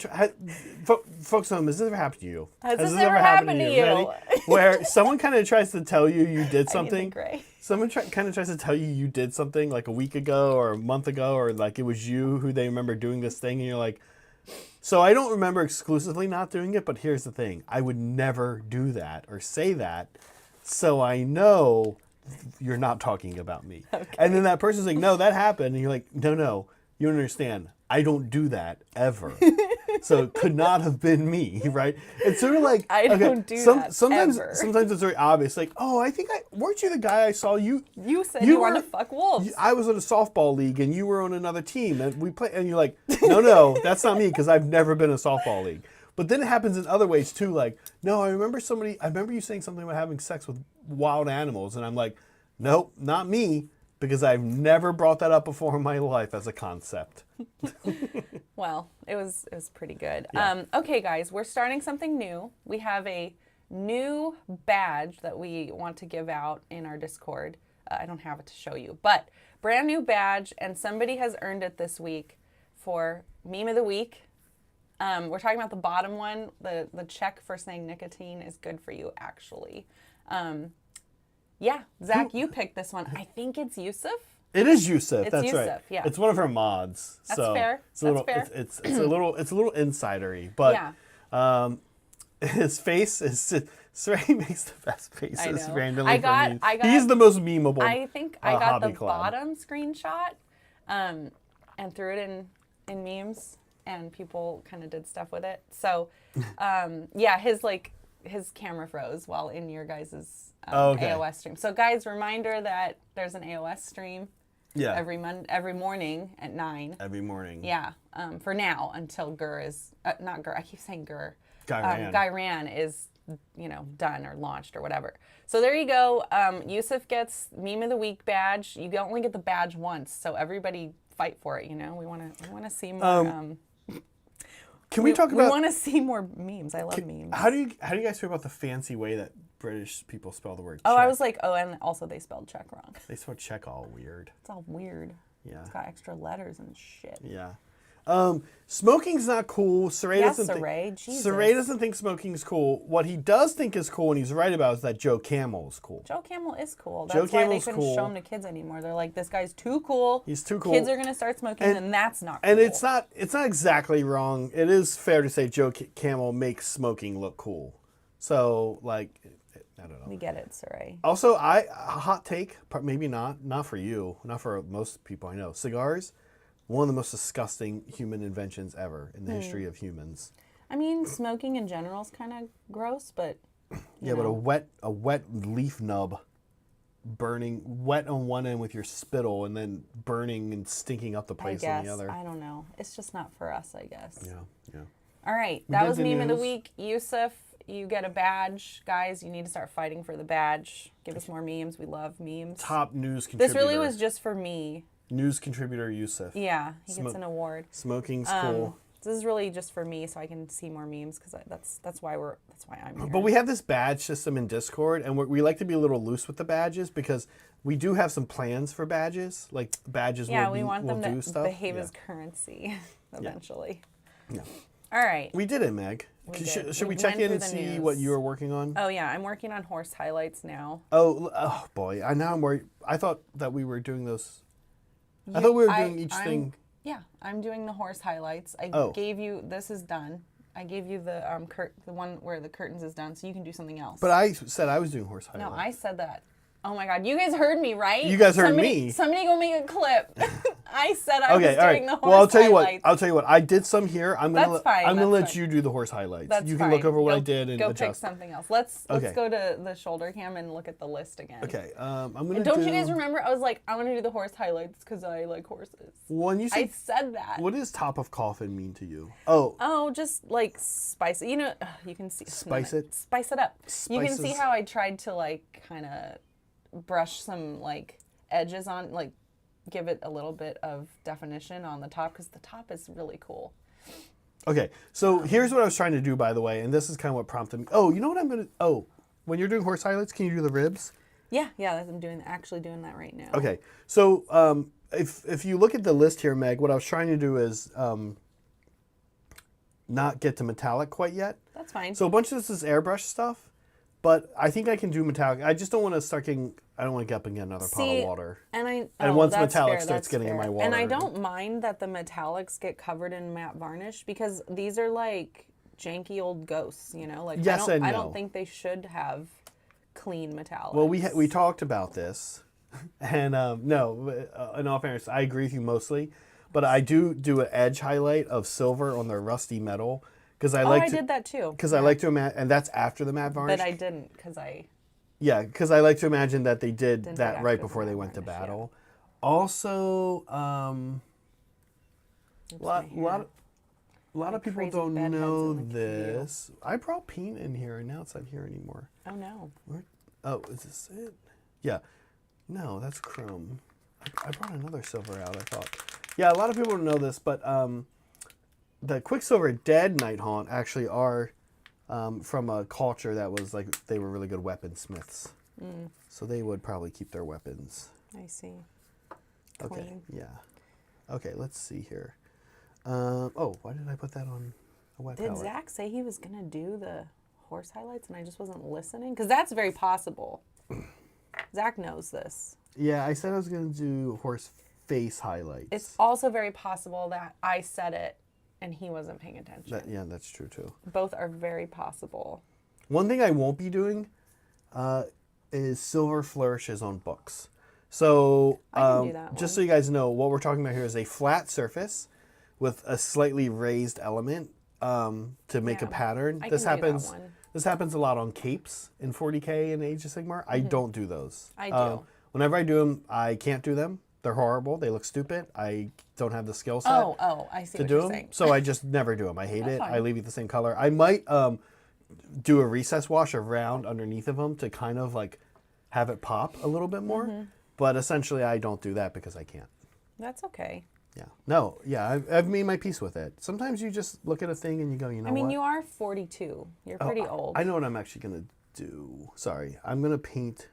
folks at home, has this ever happened to you? Has this ever happened to you? Ready? Where someone kind of tries to tell you did something. Someone kind of tries to tell you did something like a week ago or a month ago, or like it was you who they remember doing this thing, and you're like, so I don't remember exclusively not doing it, but here's the thing. I would never do that or say that, so I know you're not talking about me. Okay. And then that person's like, no, that happened. And you're like, no, you don't understand. I don't do that ever. So it could not have been me, right? It's sort of like I don't do that sometimes ever. Sometimes it's very obvious. Like, oh, I think weren't you the guy I saw you? You said you wanted to fuck wolves. I was on a softball league and you were on another team and we play. And you're like, no, that's not me because I've never been in a softball league. But then it happens in other ways too. Like, no, I remember you saying something about having sex with wild animals, and I'm like, nope, not me, because I've never brought that up before in my life as a concept. Well, it was pretty good. Yeah. Okay, guys, we're starting something new. We have a new badge that we want to give out in our Discord. I don't have it to show you, but brand new badge, and somebody has earned it this week for Meme of the Week. We're talking about the bottom one. The check for saying nicotine is good for you, actually. Yeah, Zach, you picked this one. I think it's Yusuf. It is Yusuf. It's that's Yusuf, right. Yeah. It's one of her mods. That's so fair. It's a little insidery, but yeah. His face is Sray makes the best faces randomly. I got He's the most memeable. I think I got the hobby club. bottom screenshot. and threw it in memes, and people kind of did stuff with it. So, yeah, his camera froze while in your guys' AOS stream. So, guys, reminder that there's an AOS stream. Yeah. Every morning at 9. Every morning. Yeah. For now, until Gur is not Gur. I keep saying Gur. Guy Ran is done or launched or whatever. So there you go. Yusuf gets meme of the week badge. You only get the badge once, so everybody fight for it. We want to see more. Can we talk about? We want to see more memes. I love memes. How do you guys feel about the fancy way that British people spell the word? Oh, check? I was like, and also they spelled check wrong. They spell check all weird. It's all weird. Yeah. It's got extra letters and shit. Yeah. Smoking's not cool. Saray doesn't think smoking's cool. What he does think is cool, and he's right about, is that Joe Camel is cool. Joe Camel is cool. That's why they couldn't show him to kids anymore. They're like, this guy's too cool. He's too cool. Kids are gonna start smoking, and that's not cool. And it's not exactly wrong. It is fair to say Joe Camel makes smoking look cool. So, like, I don't know. We get it, Saray. Also, a hot take, maybe not for you, not for most people I know. Cigars, one of the most disgusting human inventions ever in the history of humans. I mean, smoking in general is kind of gross, but yeah, but a wet leaf nub, burning wet on one end with your spittle, and then burning and stinking up the place on the other. I don't know. It's just not for us, I guess. Yeah. All right, that was meme of the week. Yusuf, you get a badge, guys. You need to start fighting for the badge. Give us more memes. We love memes. Top news contributor. This really was just for me. News contributor Yusuf. Yeah, he gets an award. Smoking's cool. This is really just for me, so I can see more memes, because that's why I'm here. But we have this badge system in Discord, and we like to be a little loose with the badges, because we do have some plans for badges. Like badges, we want them to behave as currency eventually. Yeah. All right. We did it, Meg. Should we check in and see what you were working on? Oh yeah, I'm working on horse highlights now. Oh boy, now I'm worried. I thought that we were doing those. I thought we were doing each thing. Yeah, I'm doing the horse highlights. I gave you, this is done. I gave you the the one where the curtains is done, so you can do something else. But I said I was doing horse highlights. No, I said that. Oh my God, you guys heard me, right? You guys heard me. Somebody go make a clip. I said I was doing the horse highlights. Well, I'll tell you what. I did some here. I'm gonna let you do the horse highlights. You can look over what I did and go adjust. Pick something else. Let's go to the shoulder cam and look at the list again. Okay. I'm gonna. Don't you guys remember? I was like, I want to do the horse highlights because I like horses. When you say, I said that. What does top of coffin mean to you? Oh, just like spice it. You can see. Spice it. Spice it up. Spices. You can see how I tried to like kind of brush some like edges on, like give it a little bit of definition on the top, because the top is really cool. Okay, so here's what I was trying to do, by the way, and this is kind of what prompted me. Oh, you know what I'm gonna? Oh, when you're doing horse highlights, can you do the ribs? Yeah, I'm actually doing that right now. Okay, so if you look at the list here, Meg, what I was trying to do is not get to metallic quite yet. That's fine. So a bunch of this is airbrush stuff. But I think I can do metallic. I just don't want to start getting. I don't want to get up and get another pot of water. And once metallic starts getting in my water. And I don't mind that the metallics get covered in matte varnish, because these are like janky old ghosts, Like yes and no. I don't think they should have clean metallics. Well, we talked about this, and no, in all fairness, I agree with you mostly, but I do an edge highlight of silver on the rusty metal. I did that too. Because I like to imagine, and that's after the matte varnish. But I didn't, because I... Yeah, because I like to imagine that they did that right before they went to battle. Yeah. Also, a lot of people don't know this. I brought paint in here, and now it's not here anymore. Oh, no. Is this it? Yeah. No, that's chrome. I brought another silver out, I thought. Yeah, a lot of people don't know this, but... the Quicksilver Dead Nighthaunt actually are from a culture that was like, they were really good weaponsmiths. So they would probably keep their weapons. I see. Okay, Clean. yeah. Okay, let's see here. Why did I put that on a wet palette? Did Zach say he was going to do the horse highlights and I just wasn't listening? Because that's very possible. Zach knows this. Yeah, I said I was going to do horse face highlights. It's also very possible that I said it and he wasn't paying attention. That's true too. Both are very possible. One thing I won't be doing is silver flourishes on books. So I can do that just one. so you guys know, what we're talking about here is a flat surface with a slightly raised element to make a Yeah, pattern. I This can do that happens. one. This happens a lot on capes in 40K and Age of Sigmar. I don't do those. I do. Whenever I do them, I can't do them. They're horrible. They look stupid. I don't have the skill set I see to what do you're them, saying. so I just never do them. I hate That's it. I fine. leave it the same color. I might do a recess wash around underneath of them to kind of like have it pop a little bit more. But essentially, I don't do that because I can't. That's okay. Yeah. No. Yeah. I've made my peace with it. Sometimes you just look at a thing and you go, you know I mean, what? you are 42. You're pretty old. I know what I'm actually gonna do. Sorry, I'm gonna paint.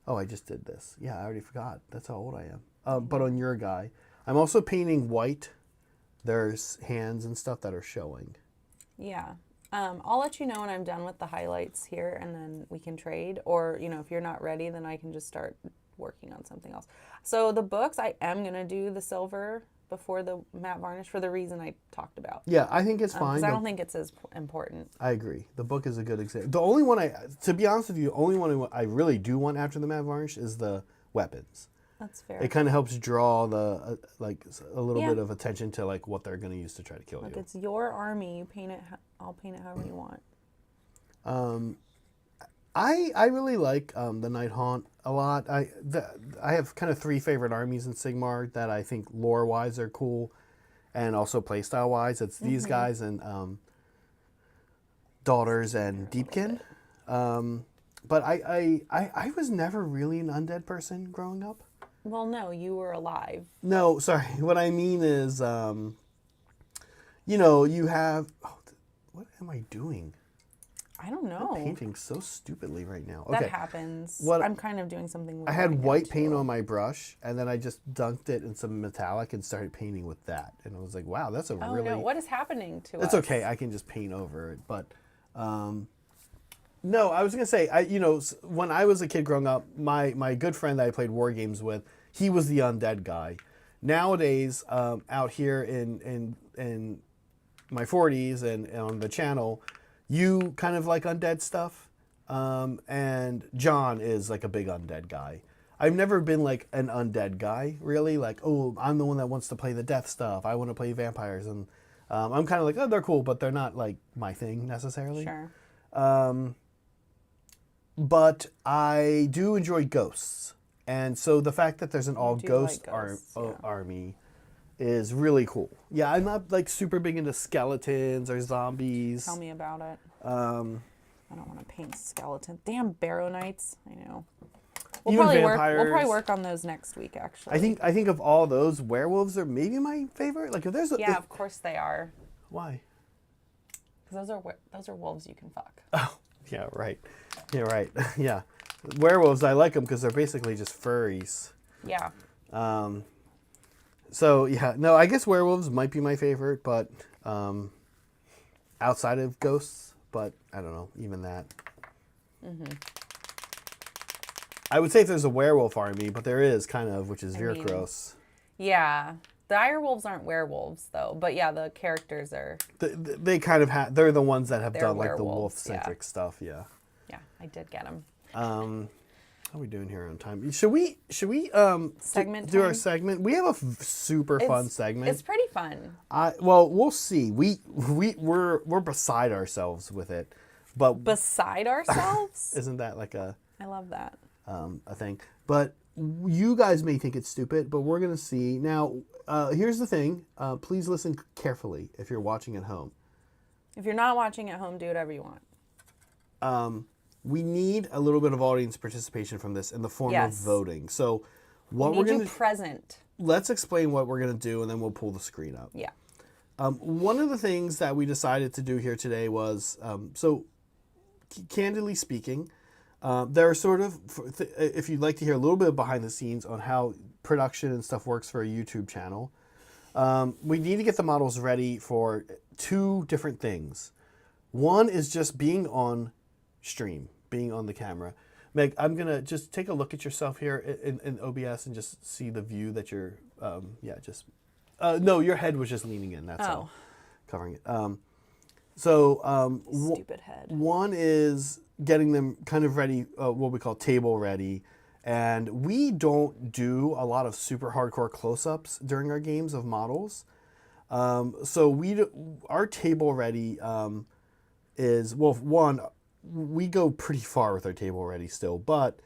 Oh, I just did this. Yeah, I already forgot. That's how old I am. But on your guy, I'm also painting white. There's hands and stuff that are showing. Yeah. I'll let you know when I'm done with the highlights here, and then we can trade. Or, if you're not ready, then I can just start working on something else. So the books, I am going to do the silver before the matte varnish for the reason I talked about. Yeah, I think it's fine. Because I don't think it's as important. I agree. The book is a good example. The only one to be honest with you, the only one I really do want after the matte varnish is the weapons. That's fair. It kind of helps draw the a little Yeah. bit of attention to like what they're going to use to try to kill Look, you. it's your army. You paint it. I'll paint it however you want. I really like the Nighthaunt a lot. I have kind of three favorite armies in Sigmar that I think lore wise are cool, and also playstyle wise. It's these guys and Daughters and Deepkin. But I was never really an undead person growing up. Well, no, you were alive. No, sorry. What I mean is, you have. Oh, what am I doing? I don't know. I'm painting so stupidly right now. That Okay. happens. What- I'm kind of doing something. I had white paint on my brush, and then I just dunked it in some metallic and started painting with that. And I was like, wow, that's a Oh really... no! What is happening to us? It's okay. I can just paint over it. But no, I was going to say, when I was a kid growing up, my good friend that I played war games with, he was the undead guy. Nowadays, out here in my 40s and on the channel, you kind of like undead stuff. And John is like a big undead guy. I've never been like an undead guy, really. Like, oh, I'm the one that wants to play the death stuff. I want to play vampires. And I'm kind of like, oh, they're cool, but they're not like my thing necessarily. Sure. But I do enjoy ghosts. And so the fact that there's an all do ghost like ghosts, yeah. army is really cool. Yeah, I'm not like super big into skeletons or zombies. Tell me about it. I don't want to paint skeleton. Damn Barrow Knights. I know. We'll Even probably vampires. work on those next week. Actually. I think of all those, werewolves are maybe my favorite. Like if there's Yeah, of course they are. why? Because those are wolves you can fuck. Oh, yeah, right. Yeah, right. Yeah, werewolves. I like them because they're basically just furries. Yeah. So yeah, no, I guess werewolves might be my favorite, but outside of ghosts, but I don't know, even that. I would say if there's a werewolf army, but there is kind of, which is Virkros. Yeah. The direwolves aren't werewolves though, but yeah, the characters are. They kind of have. They're the ones that have They're done like the werewolves, wolf-centric stuff. Yeah. Yeah, I did get them. How are we doing here on time? Should we Segment do our time? segment? We have a super fun segment. It's pretty fun. Well, we'll see. We're beside ourselves with it, but Beside ourselves? isn't that like I love that. a thing? But you guys may think it's stupid, but we're gonna see. Now, here's the thing. Please listen carefully if you're watching at home. If you're not watching at home, do whatever you want. We need a little bit of audience participation from this in the form of Yes. voting. So, what Need we're you gonna present. let's explain what we're gonna do, and then we'll pull the screen up. Yeah. One of the things that we decided to do here today was, candidly speaking, there are sort of, if you'd like to hear a little bit behind the scenes on how production and stuff works for a YouTube channel, we need to get the models ready for two different things. One is just being on stream, being on the camera. Meg, I'm going to just take a look at yourself here in OBS and just see the view that you're, no, your head was just leaning in, that's all, covering it. Stupid head. One is getting them kind of ready, what we call table ready, And we don't do a lot of super hardcore close-ups during our games of models. So our table ready is, well, one, we go pretty far with our table ready still, but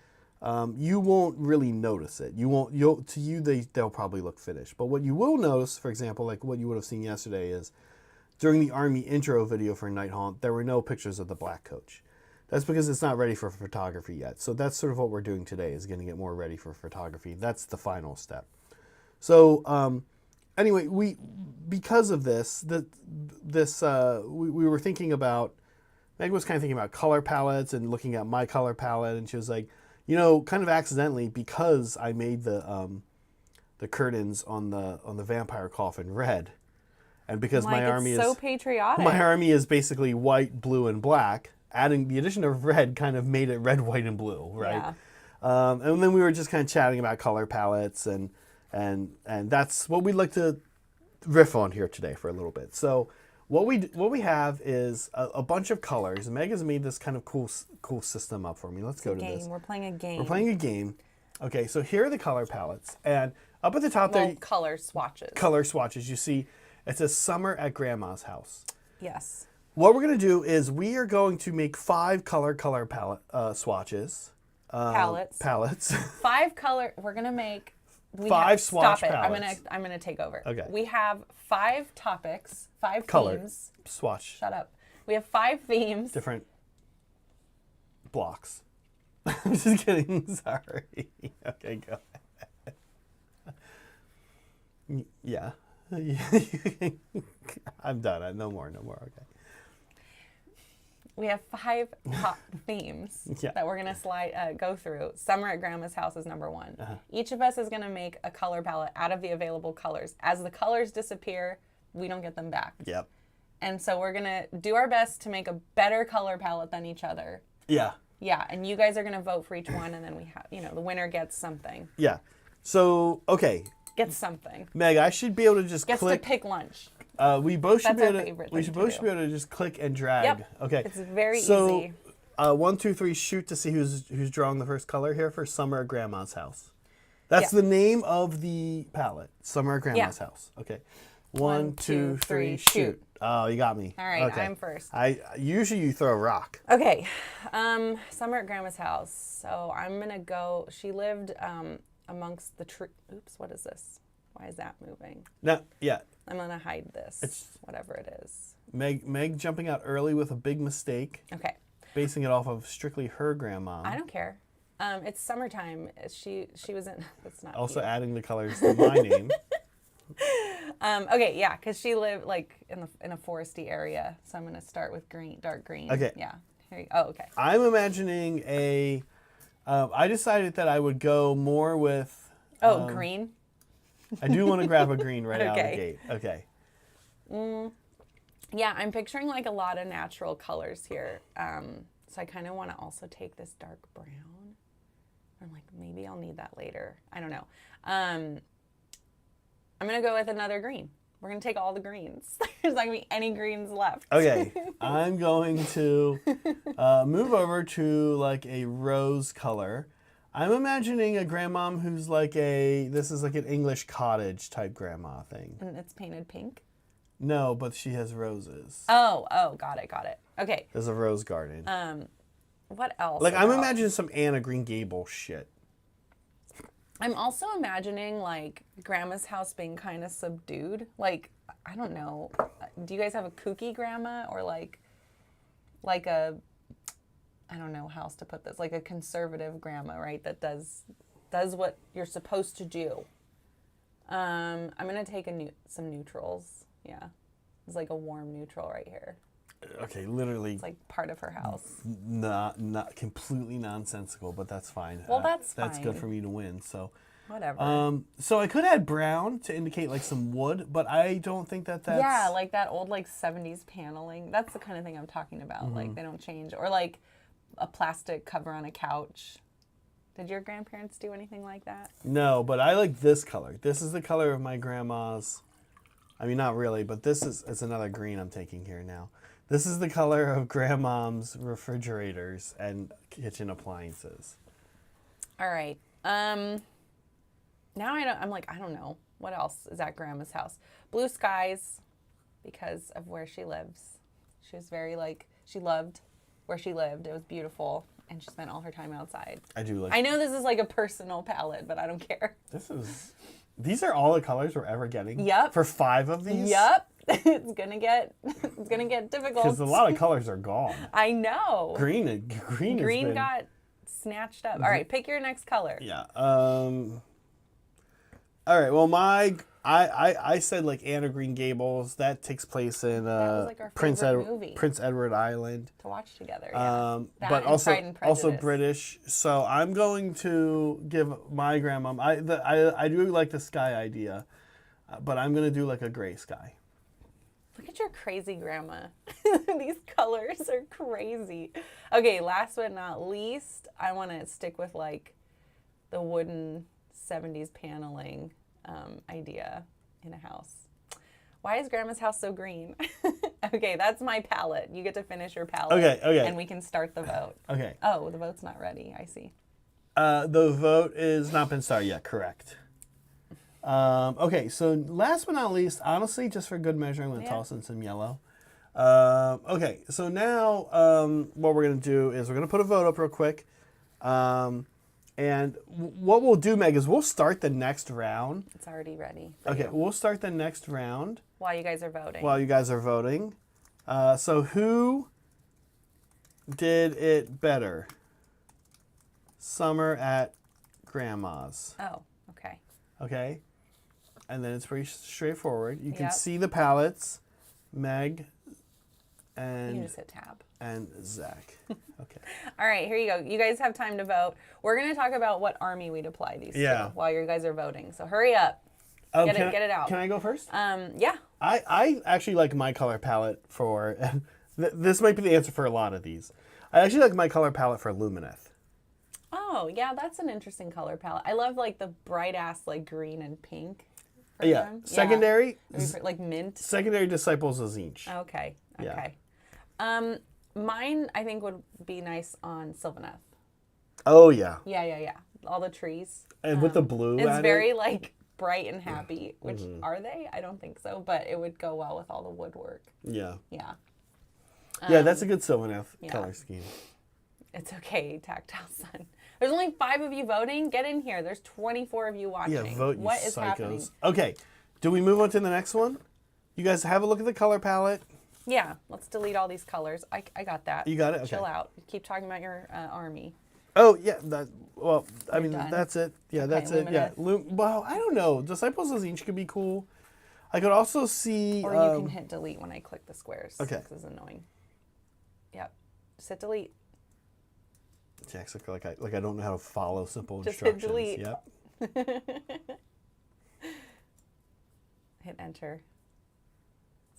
you won't really notice it. They'll probably look finished. But what you will notice, for example, like what you would have seen yesterday, is during the Army intro video for Nighthaunt, there were no pictures of the black coach. That's because it's not ready for photography yet. So that's sort of what we're doing today, is getting it more ready for photography. That's the final step. So anyway, because of this, we were thinking about, Meg was kind of thinking about color palettes and looking at my color palette, and she was like, kind of accidentally, because I made the curtains on the vampire coffin red, and because my army is so patriotic. My army is basically white, blue, and black. Adding the addition of red kind of made it red, white, and blue, right? Yeah. And then we were just kind of chatting about color palettes, and that's what we'd like to riff on here today for a little bit. So what we have is a bunch of colors. Meg has made this kind of cool system up for me. Let's go to this. We're playing a game. We're playing a game. Okay, so here are the color palettes, and up at the top there, color swatches. Color swatches. You see, it says Summer at Grandma's House. Yes. What we're going to do is we are going to make 5 color palette swatches. Palettes. 5 color. We're going to make 5 swatch stop it. palettes. I'm gonna take over. Okay. We have 5 topics, 5 color themes. Swatch. Shut up. We have 5 themes. Different blocks. I'm just kidding. Sorry. Okay, go ahead. Yeah. I'm done. No more. Okay. We have 5 top themes that we're going to go through. Summer at Grandma's House is number 1. Uh-huh. Each of us is going to make a color palette out of the available colors. As the colors disappear, we don't get them back. Yep. And so we're going to do our best to make a better color palette than each other. Yeah. Yeah, and you guys are going to vote for each one, and then we have, the winner gets something. Yeah. So, okay. Gets something. Meg, I should be able to just gets click. to pick lunch. We both should That's be our able favorite to. We should both be able to just click and drag. Yep. Okay. It's very so, easy. 1, 2, 3, shoot to see who's drawing the first color here for Summer at Grandma's House. That's the name of the palette. Summer at Grandma's House. Okay. 1, 2, 3, shoot. Oh, you got me. All right, okay. I'm first. Usually you throw a rock. Okay. Summer at Grandma's House. So I'm gonna go. She lived amongst the tree. Oops. What is this? Why is that moving? No. Yeah. I'm gonna hide this. Whatever it is. Meg jumping out early with a big mistake. Okay. Basing it off of strictly her grandma. I don't care. It's summertime. She was in. That's not. Also cute. adding the colors to my name. Okay, yeah, because she lived like in a foresty area, so I'm gonna start with green, dark green. Okay. Yeah. Here you, oh, okay. I'm imagining I decided that I would go more with. Green. I do want to grab a green right out of the gate. Okay. Yeah, I'm picturing like a lot of natural colors here. So I kind of want to also take this dark brown. I'm like, maybe I'll need that later. I don't know. I'm going to go with another green. We're going to take all the greens. There's not going to be any greens left. Okay. I'm going to move over to like a rose color. I'm imagining a grandmom who's this is like an English cottage type grandma thing. And it's painted pink? No, but she has roses. Oh, got it. Okay. There's a rose garden. What else? Like, I'm imagining some Anna Green Gable shit. I'm also imagining, like, Grandma's house being kind of subdued. Like, I don't know. Do you guys have a kooky grandma or, like a, I don't know how else to put this, like a conservative grandma, right, that does what you're supposed to do? I'm going to take some neutrals. Yeah. It's like a warm neutral right here. Okay, literally. It's like part of her house. Not completely nonsensical, but that's fine. Well, that's fine. That's good for me to win. So whatever. So I could add brown to indicate like some wood, but I don't think that's. Yeah, like that old like 70s paneling. That's the kind of thing I'm talking about. Mm-hmm. Like they don't change, or like a plastic cover on a couch. Did your grandparents do anything like that? No, but I like this color. This is the color of my grandma's. I mean, not really, but it's another green I'm taking here now. This is the color of grandmom's refrigerators and kitchen appliances. All right. Now I don't know. What else is at Grandma's house? Blue skies, because of where she lives. She was very she loved where she lived. It was beautiful, and she spent all her time outside. I do like. I know this is like a personal palette, but I don't care. These are all the colors we're ever getting. Yep. For 5 of these. Yep. It's gonna get difficult. Because a lot of colors are gone. I know. Green Got snatched up. All right, pick your next color. Yeah. All right. Well, I said like Anne of Green Gables. That takes place in was like our favorite movie Prince Edward Island. To watch together. Yeah. But also British. So I'm going to give my grandma. I do like the sky idea, but I'm gonna do like a gray sky. Look at your crazy grandma. These colors are crazy. Okay, last but not least, I want to stick with like the wooden 70s paneling idea in a house. Why is Grandma's house so green? Okay, that's my palette. You get to finish your palette. Okay. And we can start the vote. Okay. Oh, the vote's not ready. I see. The vote is not been started yet. Correct. Okay, so last but not least, honestly, just for good measure, I'm going to toss in some yellow. Okay, so now what we're going to do is we're going to put a vote up real quick. And what we'll do, Meg, is we'll start the next round. It's already ready. Okay, we'll start the next round. While you guys are voting. So who did it better? Summer at Grandma's. Oh, okay. Okay. And then it's pretty straightforward. You can see the palettes. Meg and... You just hit tab. And Zach. Okay. All right, here you go. You guys have time to vote. We're going to talk about what army we'd apply these to while you guys are voting. So hurry up. Get it out. Can I go first? Yeah. I actually like my color palette for... this might be the answer for a lot of these. I actually like my color palette for Lumineth. Oh, yeah, that's an interesting color palette. I love like the bright ass like green and pink. Yeah. Secondary. Like mint. Secondary Disciples of Zinch. Okay. Yeah. Mine, I think, would be nice on Sylvaneth. Oh, yeah. Yeah. All the trees. And with the blue it's at very, like, bright and happy, which, are they? I don't think so, but it would go well with all the woodwork. Yeah. Yeah. Yeah, that's a good Sylvaneth color scheme. It's okay, Tactile Sun. There's only 5 of you voting. Get in here. There's 24 of you watching. Yeah, vote, What you is psychos. happening? Okay, do we move on to the next one? You guys have a look at the color palette. Yeah, let's delete all these colors. I got that. You got it? Okay. Chill out. Keep talking about your army. Oh, yeah. I mean, done? that's it. Yeah, Okay, that's it. Yeah. Well, I don't know. Disciples of Zinch could be cool. I could also see... Or you can hit delete when I click the squares. Okay. This is annoying. Yep. Just hit delete. Yeah, except like I don't know how to follow simple Just instructions. hit delete. Yep. Hit enter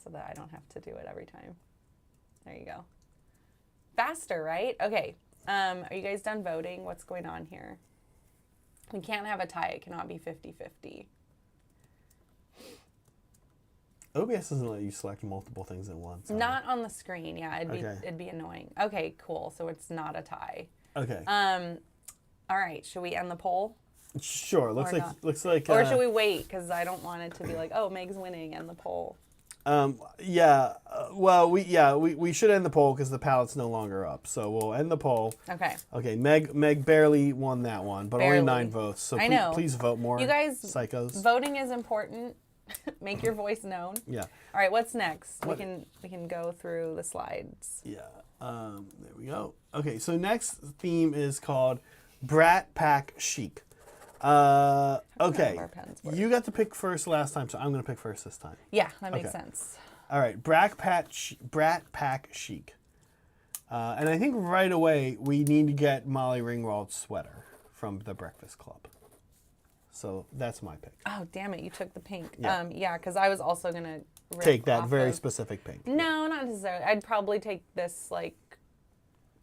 so that I don't have to do it every time. There you go. Faster, right? Okay. Are you guys done voting? What's going on here? We can't have a tie. It cannot be 50-50. OBS doesn't let you select multiple things at once. Not on the screen. Yeah, it'd be annoying. Okay, cool. So it's not a tie. Okay. All right. Should we end the poll? Sure. Looks like. Or should we wait? Because I don't want it to be like, oh, Meg's winning, end the poll. Yeah. Well, we should end the poll because the pallette's no longer up. So we'll end the poll. Okay. Okay. Meg barely won that one, but only 9 votes. So please vote more. You guys, psychos. Voting is important. Make your voice known. Yeah. All right. What's next? We can go through the slides. Yeah. There we go. Okay. So next theme is called Brat Pack Chic. Okay. You got to pick first last time, so I'm going to pick first this time. Yeah, that makes sense. All right. Brat Pack Chic. And I think right away we need to get Molly Ringwald's sweater from the Breakfast Club. So that's my pick. Oh, damn it. You took the pink. Yeah. Yeah, because I was also going to take that very specific pink. No, not necessarily. I'd probably take this, like,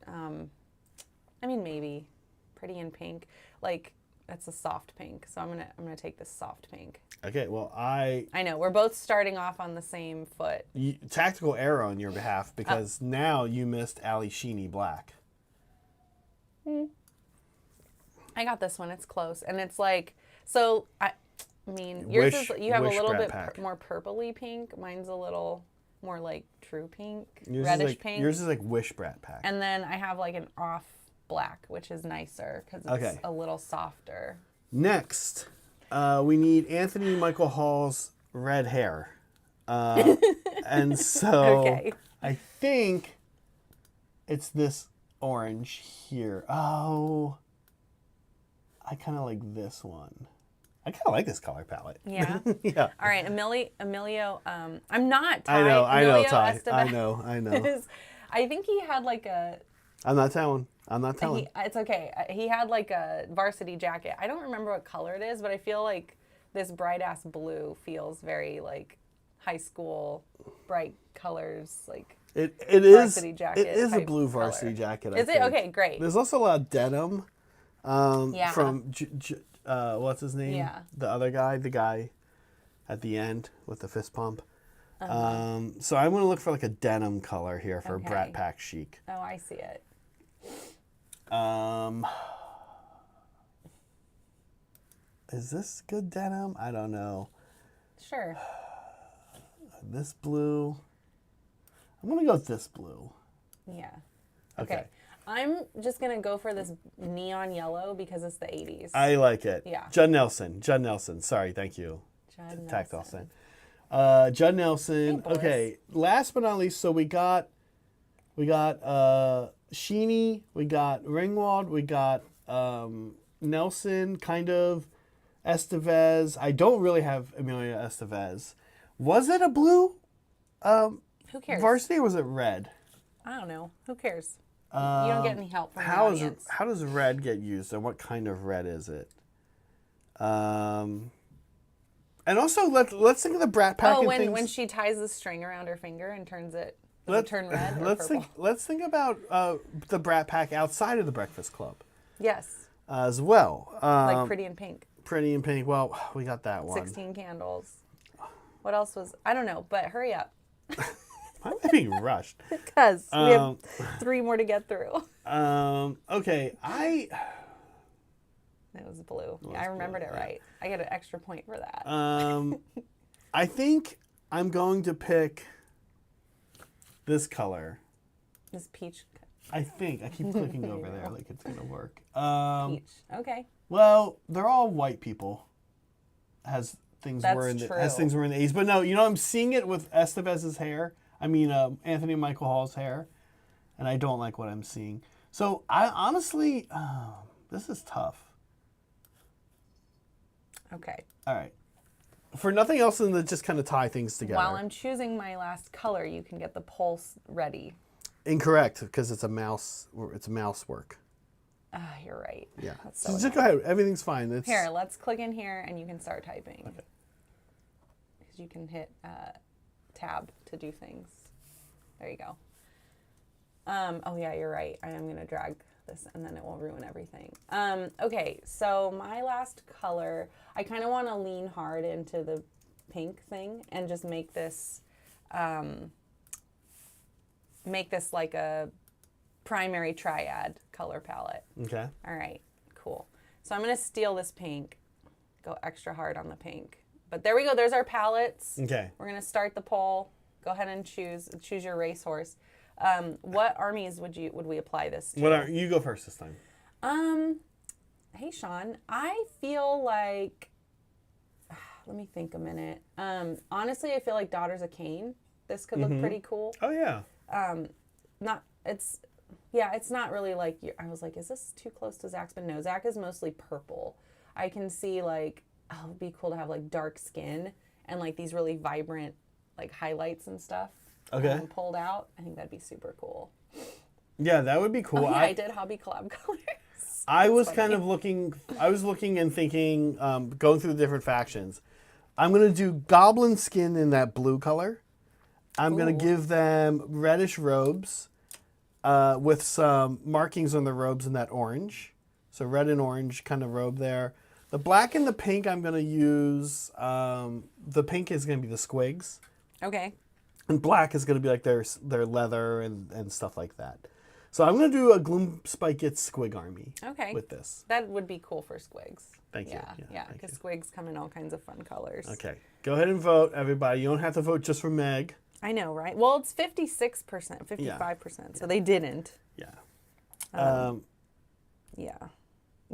I mean, maybe Pretty in Pink. Like, that's a soft pink. So I'm gonna take this soft pink. Okay, well, I know. We're both starting off on the same foot. Tactical error on your behalf because now you missed Ali Sheeny Black. I got this one. It's close, and it's like so. I mean, yours is you have a Wish little Brat bit Pack. more purpley pink. Mine's a little more like true pink, Yours reddish is like, pink. Yours is like Wish Brat Pack. And then I have like an off black, which is nicer because it's a little softer. Next, we need Anthony Michael Hall's red hair. And so I think it's this orange here. Oh, I kind of like this one. I kind of like this color palette. Yeah. Yeah. All right, Emilio. I'm not Ty. I know, Emilio Ty. Estevez I know. I think he had like a. I'm not telling. It's okay. He had like a varsity jacket. I don't remember what color it is, but I feel like this bright ass blue feels very like high school, bright colors. Like it varsity is. jacket It is a type blue varsity color. jacket. Is I it? think. Okay, great. There's also a lot of denim. Yeah. From what's his name? Yeah. The other guy, the guy at the end with the fist pump. Uh-huh. So I'm going to look for like a denim color here for Okay. Brat Pack chic. Oh, I see it. Is this good denim? I don't know. Sure. This blue. I'm going to go with this blue. Yeah. Okay. I'm just going to go for this neon yellow because it's the 80s. I like it. Yeah. Judd Nelson. Sorry, thank you. Judd Tactile Nelson. sign. Judd Nelson. Hey, boys. Okay. Last but not least, so we got Sheeny, we got Ringwald, we got Nelson, kind of Estevez. I don't really have Emilio Estevez. Was it a blue Who cares? varsity or was it red? I don't know. Who cares? You don't get any help from the audience. How does red get used and what kind of red is it? And also let's think of the Brat Pack. Oh, and when she ties the string around her finger and turns it, does it let's turn red or let's purple? let's think about the Brat Pack outside of the Breakfast Club Yes, as well. like Pretty in Pink. Pretty in Pink. Well, we got that one. 16 Candles. What else was? I don't know, but hurry up. Why am I being rushed? Because we have 3 more to get through. Okay, It was blue. Yeah, I remembered it right. I get an extra point for that. I think I'm going to pick this color. This peach. I think. I keep clicking over there like it's going to work. Peach. Okay. Well, they're all white people. Has things That's were in the true. as things were in the 80s. But no, you know, I'm seeing it with Estevez's hair. I mean, Anthony Michael Hall's hair. And I don't like what I'm seeing. So I honestly, this is tough. Okay. All right. For nothing else than to just kind of tie things together. While I'm choosing my last color, you can get the pulse ready. Incorrect, because it's a mouse. It's mouse work. Ah, you're right. Yeah. That's So so just go ahead. Everything's fine. It's, Here, let's click in here and you can start typing. Okay. Because you can hit tab to do things. There you go. Oh yeah, you're right. I am gonna drag this and then it will ruin everything. Okay, so my last color, I kind of want to lean hard into the pink thing and just make this like a primary triad color palette. Okay. All right, cool. So I'm gonna steal this pink, go extra hard on the pink. But there we go, there's our palettes. Okay. We're gonna start the poll. Go ahead and choose your racehorse. What armies would we apply this to? You go first this time. Hey Sean, I feel like, let me think a minute. Honestly, I feel like Daughters of Cain. This could look pretty cool. Oh yeah. It's not really like, I was like, is this too close to Zach's? But no, Zach is mostly purple. I can see like, oh, it'd be cool to have like dark skin and like these really vibrant like highlights and stuff. Okay. Pulled out. I think that'd be super cool. Yeah, that would be cool. Oh, yeah, I did hobby collab colors. I was kind of looking. I was looking and thinking, going through the different factions. I'm gonna do goblin skin in that blue color. I'm gonna give them reddish robes, with some markings on the robes in that orange. So red and orange kind of robe there. The black and the pink, I'm gonna use. The pink is gonna be the squigs. Okay. And black is going to be like their leather and stuff like that. So I'm going to do a Gloom Spike Gets Squig army Okay. with this. That would be cool for squigs. Thank you. Yeah, thank because you. squigs come in all kinds of fun colors. Okay. Go ahead and vote, everybody. You don't have to vote just for Meg. I know, right? Well, it's 56%, 55%, so they didn't. Yeah. Yeah.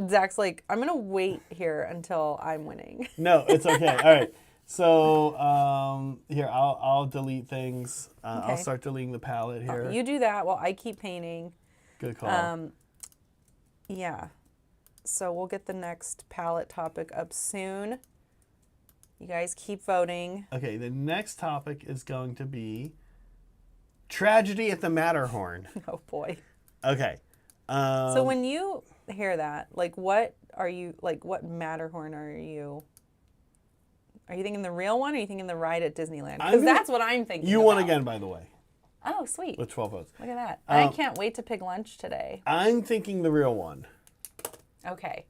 Zach's like, I'm going to wait here until I'm winning. No, it's okay. All right. So here, I'll delete things. I'll Okay. start deleting the palette here. You do that while I keep painting. Good call. Yeah. So we'll get the next palette topic up soon. You guys keep voting. Okay, the next topic is going to be tragedy at the Matterhorn. Oh boy. Okay. So when you hear that, like what Matterhorn are you? Are you thinking the real one or are you thinking the ride at Disneyland? Because that's what I'm thinking You about. won again, by the way, Oh, sweet. with 12 votes. Look at that. I can't wait to pick lunch today. I'm thinking the real one. Okay.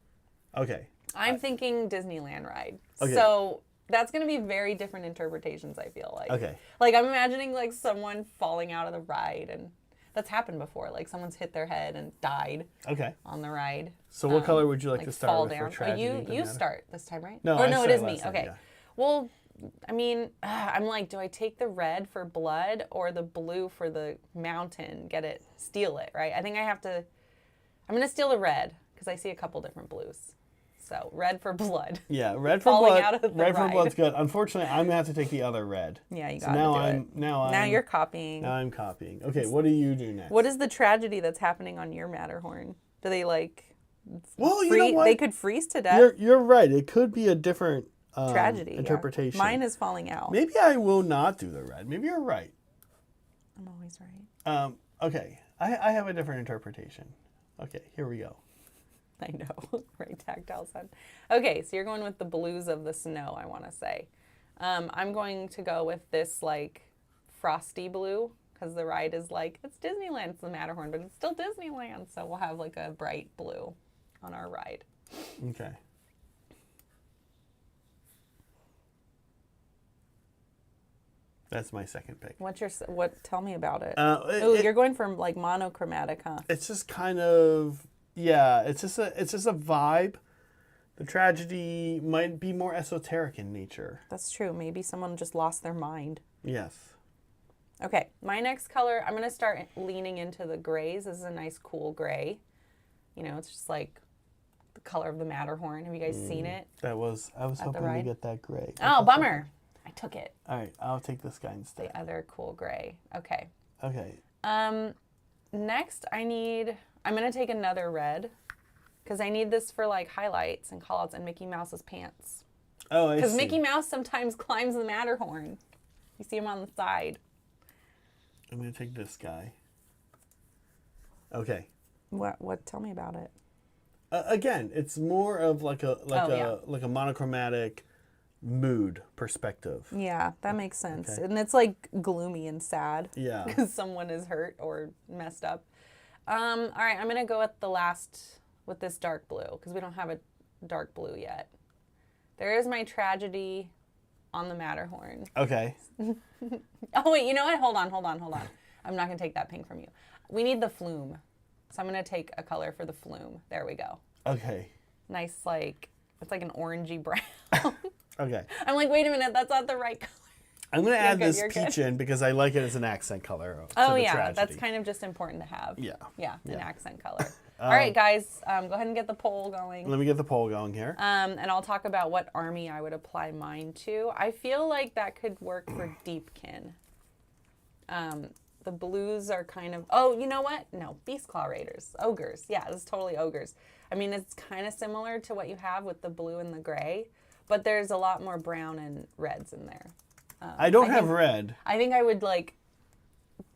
Okay. I'm thinking Disneyland ride. Okay. So that's going to be very different interpretations, I feel like. Okay. Like I'm imagining like someone falling out of the ride, and that's happened before. Like someone's hit their head and died Okay. on the ride. So what color would you like Like to start fall with down. for tragedy? at the You Matter- start this time, right? No, Or I no, it started is me. last time, Okay. yeah. Well, I mean, I'm like, do I take the red for blood or the blue for the mountain? Steal it, right? I think I'm going to steal the red because I see a couple different blues. So red for blood. Yeah, red for Falling blood. out of the Red for ride. blood's good. Unfortunately, I'm gonna have to take the other red. Yeah, you So got to now do I'm it. now Now I'm you're copying. now I'm copying. Okay, what do you do next? What is the tragedy that's happening on your Matterhorn? Do they like Well, you know what? They could freeze to death? You're right. It could be a different Tragedy. yeah. interpretation. Mine is falling out. Maybe I will not do the red. Maybe you're right. I'm always right. Okay, I have a different interpretation. Okay, here we go. I know, right? Tactile sun. Okay, so you're going with the blues of the snow, I want to say. I'm going to go with this like frosty blue because the ride is like, it's Disneyland, it's the Matterhorn, but it's still Disneyland. So we'll have like a bright blue on our ride. Okay. That's my second pick. Tell me about it. It- You're going for like monochromatic, huh? It's just kind of it's just a vibe. The tragedy might be more esoteric in nature. That's true. Maybe someone just lost their mind. Yes. Okay, my next color, I'm going to start leaning into the grays. This is a nice cool gray. You know, it's just like the color of the Matterhorn. Have you guys seen it? I was hoping to ride? get that gray. Oh, bummer. I took it. All right, I'll take this guy instead. The other cool gray. Okay. Okay. Next, I'm going to take another red because I need this for like highlights and callouts and Mickey Mouse's pants. Oh, I see. Because Mickey Mouse sometimes climbs the Matterhorn. You see him on the side. I'm gonna take this guy. Okay. What? Tell me about it. Again, it's more of like a yeah. monochromatic mood perspective. Yeah, that makes sense. Okay. And it's like gloomy and sad. Yeah. Because someone is hurt or messed up. All right, I'm going to go with this dark blue because we don't have a dark blue yet. There is my tragedy on the Matterhorn. Okay. Oh, wait, you know what? Hold on. I'm not going to take that pink from you. We need the flume. So I'm going to take a color for the flume. There we go. Okay. Nice, it's like an orangey brown. Okay. I'm like, wait a minute, that's not the right color. I'm gonna add good, this you're peach in because I like it as an accent color. Oh, the yeah, tragedy. that's kind of just important to have. Yeah. Yeah, an Yeah. accent color. All right, guys, go ahead and get the poll going. Let me get the poll going here. And I'll talk about what army I would apply mine to. I feel like that could work for Deepkin. The blues are kind of, oh, you know what? No, Beast Claw Raiders, ogres. Yeah, this is totally ogres. I mean, it's kind of similar to what you have with the blue and the gray, but there's a lot more brown and reds in there. I don't have red. I think I would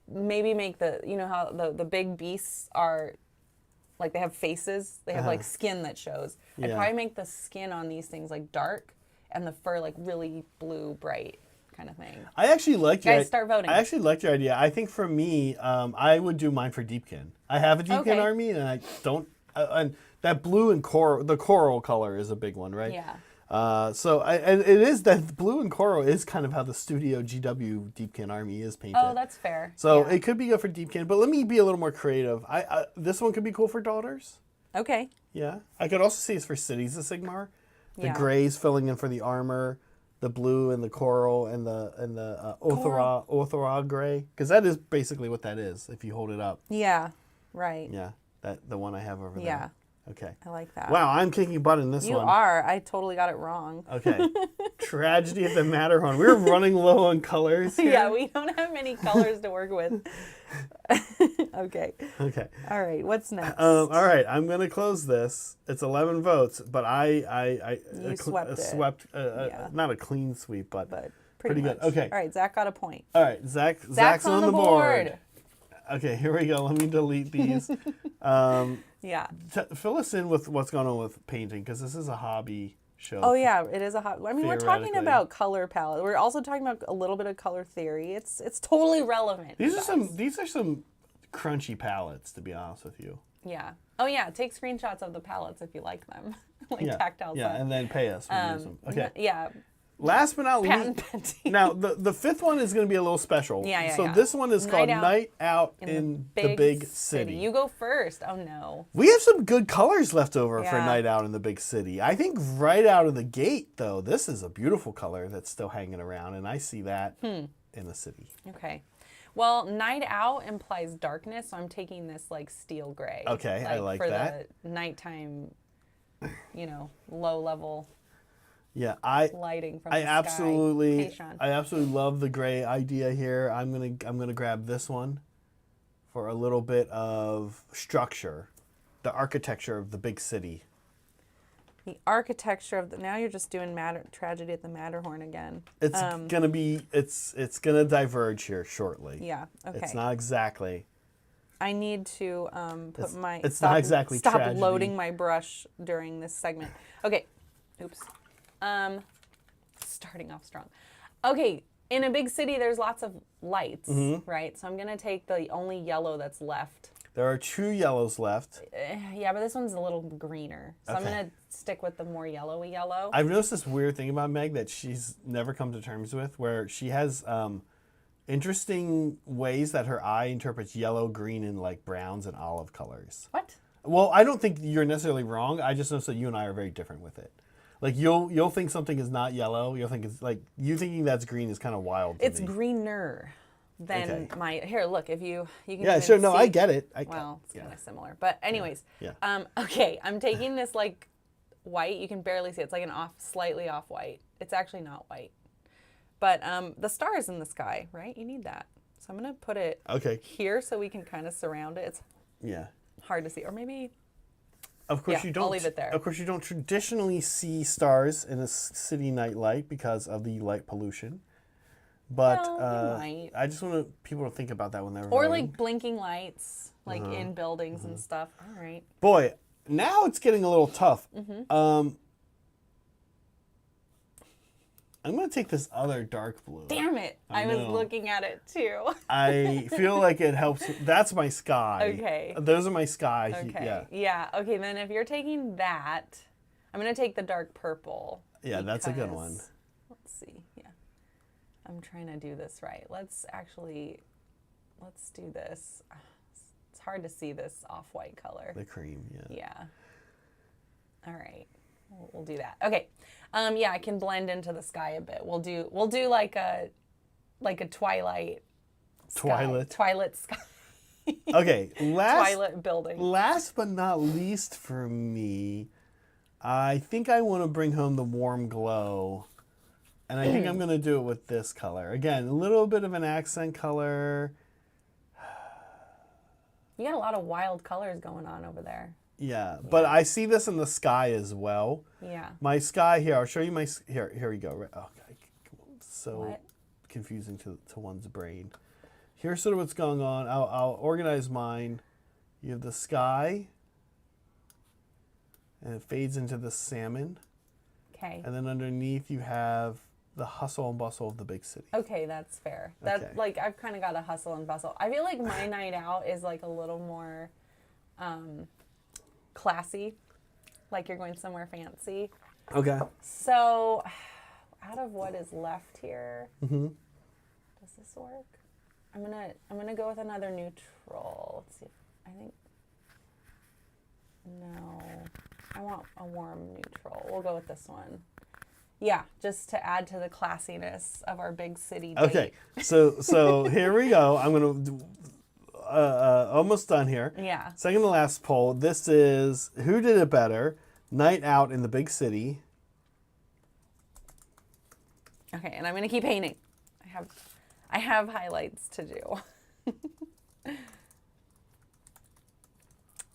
maybe make you know how the big beasts are, like they have faces, they have like skin that shows. I'd Yeah. probably make the skin on these things like dark and the fur like really blue, bright kind of thing. I actually like your Guys, start voting. I actually like your idea. I think for me, I would do mine for Deepkin. I have a Deepkin Okay. army, and I don't. And that blue and the coral color is a big one, right? Yeah. And it is that blue and coral is kind of how the Studio GW Deepkin Army is painted. Oh, that's fair. So yeah. it could be good for Deepkin, but let me be a little more creative. This one could be cool for daughters. Okay. Yeah. I could also see it's for cities of Sigmar. The Yeah. grays filling in for the armor, the blue and the coral and the Othara gray, because that is basically what that is if you hold it up. Yeah. Right. Yeah. The one I have over there. Yeah. Okay. I like that. Wow, I'm kicking butt in this You one. are. I totally got it wrong. Okay. Tragedy at the Matterhorn. We're running low on colors here. Yeah, we don't have many colors to work with. Okay. Okay. All right. What's next? All right. I'm going to close this. It's 11 votes, but You swept it. swept Yeah. not a clean sweep, but pretty good. much. Okay. All right. Zach got a point. All right. Zach's on the board. board. Okay. Here we go. Let me delete these. Yeah. Fill us in with what's going on with painting, because this is a hobby show. Oh yeah, it is a hot. I mean, we're talking Theoretically. about color palette. We're also talking about a little bit of color theory. It's totally relevant. These guys. are some crunchy palettes, to be honest with you. Yeah. Oh yeah. Take screenshots of the palettes if you like them, like tactile. Yeah, stuff. and then pay us when we use them. Okay. Yeah. Last but not Patent least, pending. now the fifth one is going to be a little special. Yeah. So this one is called Night Out Night Out in the Big City. You go first. Oh no. We have some good colors left over for Yeah. Night Out in the Big City. I think right out of the gate, though, this is a beautiful color that's still hanging around, and I see that in the city. Okay. Well, night out implies darkness, so I'm taking this like steel gray. Okay, I like for that. the nighttime, low level Yeah, lighting from I the absolutely, sky. Hey, Sean. I absolutely love the gray idea here. I'm gonna grab this one for a little bit of structure, the architecture of the big city. The architecture of the now you're just doing tragedy at the Matterhorn again. It's gonna be it's gonna diverge here shortly. Yeah. Okay. It's not exactly. I need to put it's not exactly stop tragedy. loading my brush during this segment. Okay. Oops. Starting off strong. Okay. In a big city, there's lots of lights, right? So I'm gonna take the only yellow that's left. There are 2 yellows left. Yeah, but this one's a little greener. So I'm Okay. going to stick with the more yellowy yellow. I've noticed this weird thing about Meg that she's never come to terms with, where she has interesting ways that her eye interprets yellow, green, and like browns and olive colors. What? Well, I don't think you're necessarily wrong. I just noticed that you and I are very different with it. Like you'll think something is not yellow. You'll think it's like you thinking that's green is kind of wild to It's me. greener than Okay. my... Here, look, if you can Yeah, even sure. No, see. I get it. Well, it's kind of similar. But anyways, Yeah. okay, I'm taking this like white. You can barely see it. It's like slightly off white. It's actually not white. But the stars in the sky, right? You need that. So I'm going to put it Okay. here so we can kind of surround it. It's Yeah. hard to see. Or maybe... Of course Yeah, you don't. I'll leave it there. Of course you don't traditionally see stars in a city night light because of the light pollution. But Well, you might. I just want people to think about that when they're Or voting. like blinking lights, like in buildings and stuff. All right. Boy, now it's getting a little tough. I'm going to take this other dark blue. Damn it. I was looking at it too. I feel like it helps. That's my sky. Okay. Those are my sky. Okay. Yeah. Yeah. Okay. Then if you're taking that, I'm going to take the dark purple. Yeah, that's a good one. because- Let's see. Yeah. I'm trying to do this right. Let's do this. It's hard to see this off-white color. The cream, yeah. Yeah. All right. We'll do that. Okay. Yeah, I can blend into the sky a bit. We'll do like a twilight sky. Twilight sky. Okay, Twilight building. last but not least for me, I think I want to bring home the warm glow. And I think I'm going to do it with this color. Again, a little bit of an accent color. You got a lot of wild colors going on over there. Yeah, but I see this in the sky as well. Yeah. My sky here, I'll show you my, here we go. Oh, God, so What? confusing to one's brain. Here's sort of what's going on. I'll organize mine. You have the sky, and it fades into the salmon. Okay. And then underneath you have the hustle and bustle of the big city. Okay, that's fair. Okay. Like I've kind of got a hustle and bustle. I feel like my night out is like a little more classy, like you're going somewhere fancy. Okay. So, out of what is left here, does this work? I'm gonna go with another neutral. Let's see. I think no. I want a warm neutral. We'll go with this one. Yeah, just to add to the classiness of our big city date. Okay. So here we go. I'm gonna almost done here. Yeah. Second to last poll. This is who did it better? Night out in the big city. Okay, and I'm gonna keep painting. I have highlights to do.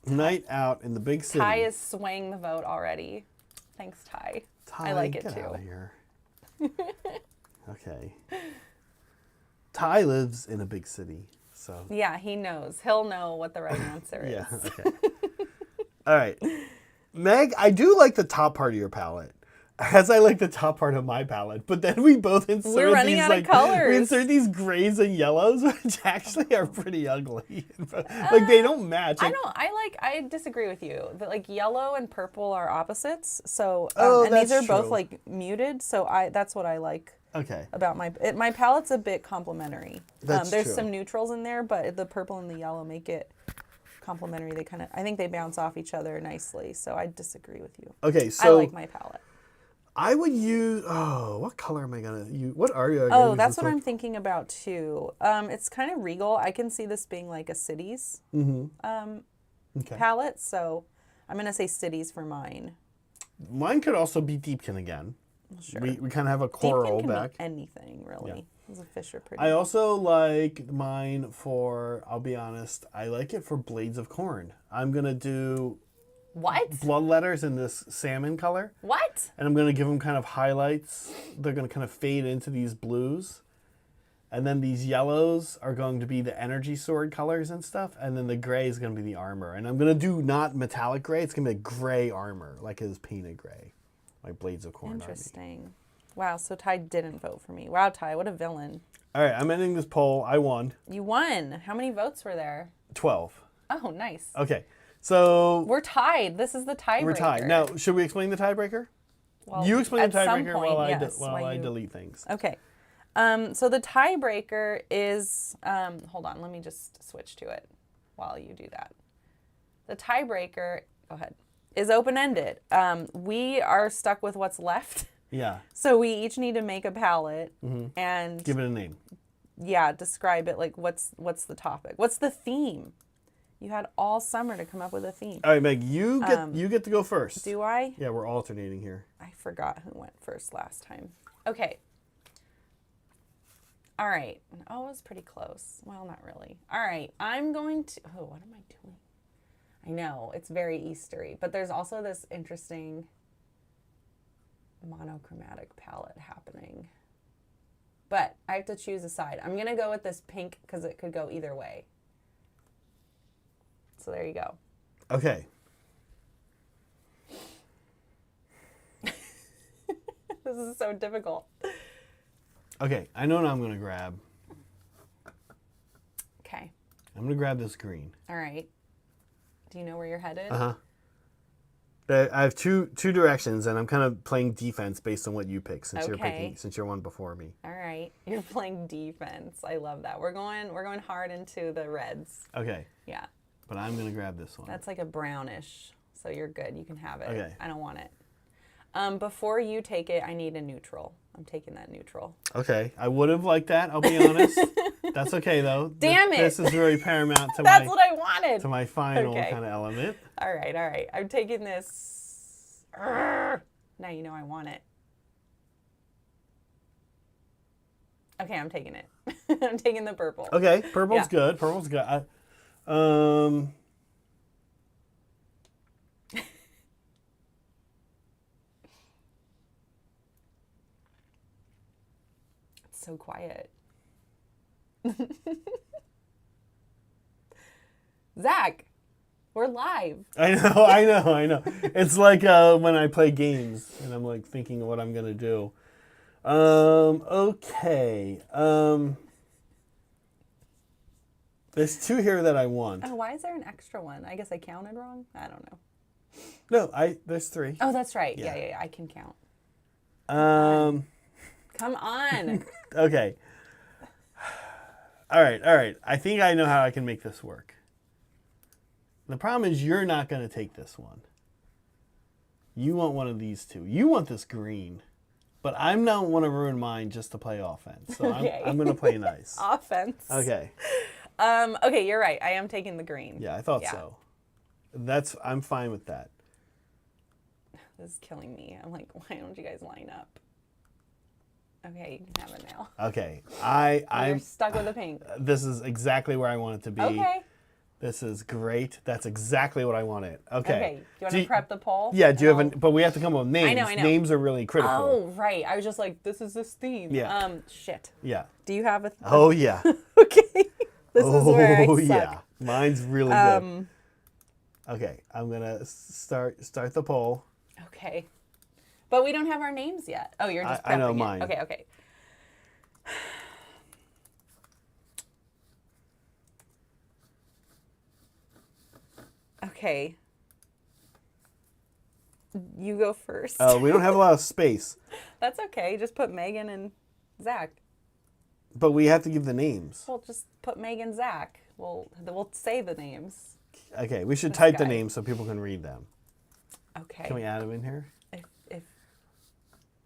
Night out in the big city. Ty is swaying the vote already. Thanks, Ty. I like it get too. Out of here. Okay. Ty lives in a big city, so. Yeah, he knows. He'll know what the right answer is. Yeah. Okay. All right, Meg. I do like the top part of your palette, as I like the top part of my palette. But then we both insert We're running these out of like colors. we insert these grays and yellows, which actually are pretty ugly. Like they don't match. Like, I disagree with you. Like yellow and purple are opposites. So and that's these are both true. like muted. So that's what I like. Okay. About my palette's a bit complementary. That's there's true. some neutrals in there, but the purple and the yellow make it complementary. They I think they bounce off each other nicely. So I disagree with you. Okay. I So like my palette. I would use. Oh, what color am I gonna use? What are you? Oh, that's what I'm thinking about too. It's kind of regal. I can see this being like a cities palette. So I'm gonna say cities for mine. Mine could also be Deepkin again. Sure. We kind of have a coral Deepkin can back. be anything really. Those fish are pretty. I also like mine for. I'll be honest. I like it for blades of corn. I'm gonna do What? blood letters in this salmon color. What? And I'm going to give them kind of highlights. They're going to kind of fade into these blues. And then these yellows are going to be the energy sword colors and stuff. And then the gray is going to be the armor. And I'm going to do not metallic gray. It's going to be a gray armor, like it is painted gray. Like Blades of Corn. Interesting. Wow, so Ty didn't vote for me. Wow, Ty, what a villain. All right, I'm ending this poll. I won. You won. How many votes were there? 12. Oh, nice. Okay, so... We're tied. This is the tiebreaker. We're tied. Now, should we explain the tiebreaker? Well, you explain the at some tiebreaker point, while yes, I delete things. Okay. So the tiebreaker is... hold on, let me just switch to it while you do that. The tiebreaker... Go ahead. Is open-ended. We are stuck with what's left. Yeah. So we each need to make a palette and give it a name. Yeah, describe it. Like, what's the topic? What's the theme? You had all summer to come up with a theme. All right, Meg, you get to go first. Do I? Yeah, we're alternating here. I forgot who went first last time. Okay. All right. Oh, it was pretty close. Well, not really. All right. I'm going to... Oh, what am I doing? I know. It's very Eastery. But there's also this interesting monochromatic palette happening. But I have to choose a side. I'm going to go with this pink because it could go either way. So there you go. Okay. This is so difficult. Okay, I know what I'm going to grab. Okay. I'm going to grab this green. All right. Do you know where you're headed? Uh-huh. I have two directions, and I'm kind of playing defense based on what you pick since you're one before me. All right. You're playing defense. I love that. We're going hard into the reds. Okay. Yeah. But I'm going to grab this one. That's like a brownish, so you're good. You can have it. Okay. I don't want it. Before you take it, I need a neutral. I'm taking that neutral. Okay. I would have liked that, I'll be honest. That's okay, though. Damn it. This is very paramount to That's what I wanted. to my final Okay. kind of element. All right. I'm taking this. Now you know I want it. Okay, I'm taking it. I'm taking the purple. Okay, purple's good. Purple's good. It's so quiet. Zach, we're live. I know. It's like when I play games and I'm like thinking of what I'm gonna do. Okay. There's two here that I want. Oh, why is there an extra one? I guess I counted wrong. I don't know. No, there's 3. Oh, that's right. Yeah. Yeah. I can count. Come on. Okay. All right. I think I know how I can make this work. The problem is you're not going to take this one. You want one of these 2. You want this green. But I don't want to ruin mine just to play offense. So Okay. I'm going to play nice. Offense. Okay. Okay, you're right. I am taking the green. Yeah, I thought so. I'm fine with that. This is killing me. I'm like, why don't you guys line up? Okay, you can have it now. Okay. I'm stuck with the pink. This is exactly where I want it to be. Okay. This is great. That's exactly what I wanted. Okay. Okay. Do you want to prep the poll? Yeah, do you have but we have to come up with names. I know. Names are really critical. Oh, right. I was just like, this is this theme. Yeah. Shit. Yeah. Do you have a Oh yeah. Okay. This is where I suck. Yeah. Mine's really good. Okay, I'm gonna start the poll. Okay. But we don't have our names yet. Oh, you're just prepping I know it. mine. Okay. Okay. You go first. Oh, we don't have a lot of space. That's okay. Just put Megan and Zach. But we have to give the names. Well, just put Meg and Zach. We'll say the names. Okay, we should type the guy. names so people can read them. Okay. Can we add them in here?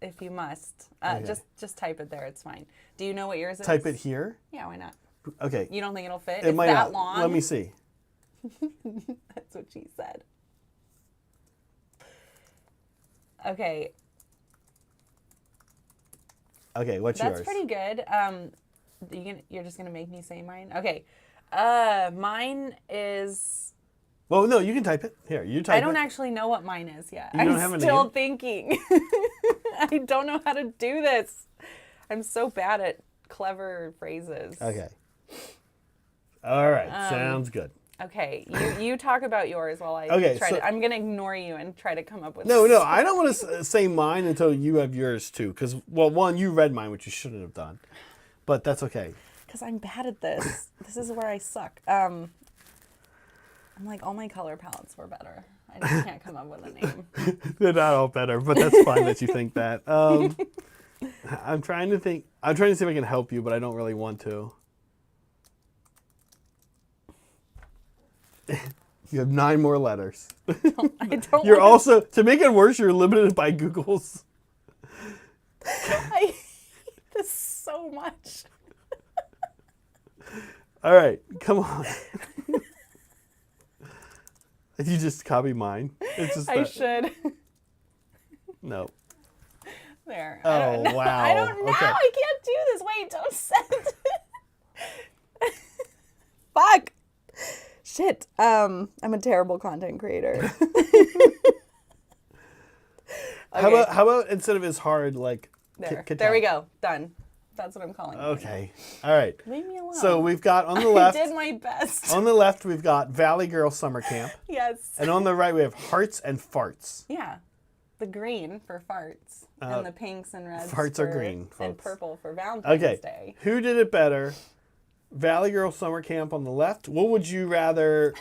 If you must, Okay. just type it there. It's fine. Do you know what yours is? Type it here? Yeah, why not? Okay. You don't think it'll fit? It It's might that not. long. Let me see. That's what she said. Okay. Okay, what's yours? That's pretty good. You're just gonna make me say mine? Okay. Mine is. Well, no, you can type it. Here, you type it. I don't actually know what mine is yet. You don't have a still name? thinking. I don't know how to do this. I'm so bad at clever phrases. Okay. All right, sounds good. Okay, you talk about yours while I try to. I'm gonna ignore you and try to come up with. No, I don't want to say mine until you have yours too. Because, well, one, you read mine, which you shouldn't have done. But that's okay. Because I'm bad at this. This is where I suck. I'm like, all my color palettes were better. I just can't come up with a name. They're not all better, but that's fine that you think that. I'm trying to see if I can help you, but I don't really want to. You have 9 more letters. I don't. You're also, to make it worse, you're limited by Google's. I hate this so much. All right, come on. Did you just copy mine? It's just I should. No. There. Oh, wow. I don't know. Okay. I can't do this. Wait, don't send it. Fuck. Shit. I'm a terrible content creator. Okay. How about instead of as hard, like there we go. Done. That's what I'm calling it. Okay. All right. Leave me alone. So we've got on the left. I did my best. On the left, we've got Valley Girl Summer Camp. Yes. And on the right, we have Hearts and Farts. Yeah. The green for farts. And the pinks and reds. Farts are green, And folks. purple for Valentine's Day. Who did it better? Valley Girl Summer Camp on the left. What would you rather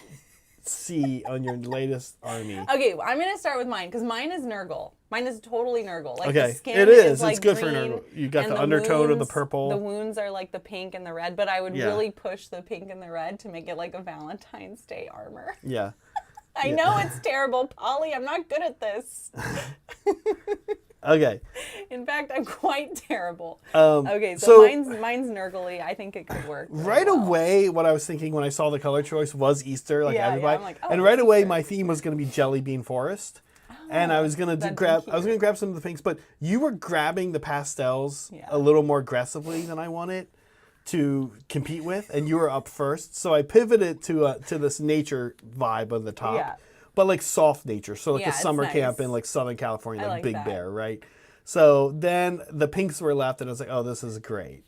see on your latest army? Okay, well, I'm going to start with mine because mine is Nurgle. Mine is totally Nurgle. Like Okay, the skin it is. like It's good for green, Nurgle. You got and the undertone of the wounds- purple. The wounds are like the pink and the red, but I would Yeah. really push the pink and the red to make it like a Valentine's Day armor. Yeah. I know it's terrible, Polly. I'm not good at this. Okay. In fact, I'm quite terrible. So mine's Nurgle-y. I think it could work. really Right well. away, what I was thinking when I saw the color choice was Easter, like Yeah, everybody. I'm like, oh, and right it's away, Easter. my theme was going to be Jelly Bean Forest. And I was gonna grab some of the pinks, but you were grabbing the pastels a little more aggressively than I wanted to compete with, and you were up first. So I pivoted to this nature vibe on the top, Yeah. but like soft nature, so like Yeah, a summer it's camp nice. in like Southern California, I like like Big that. Bear, right? So then the pinks were left, and I was like, oh, this is great.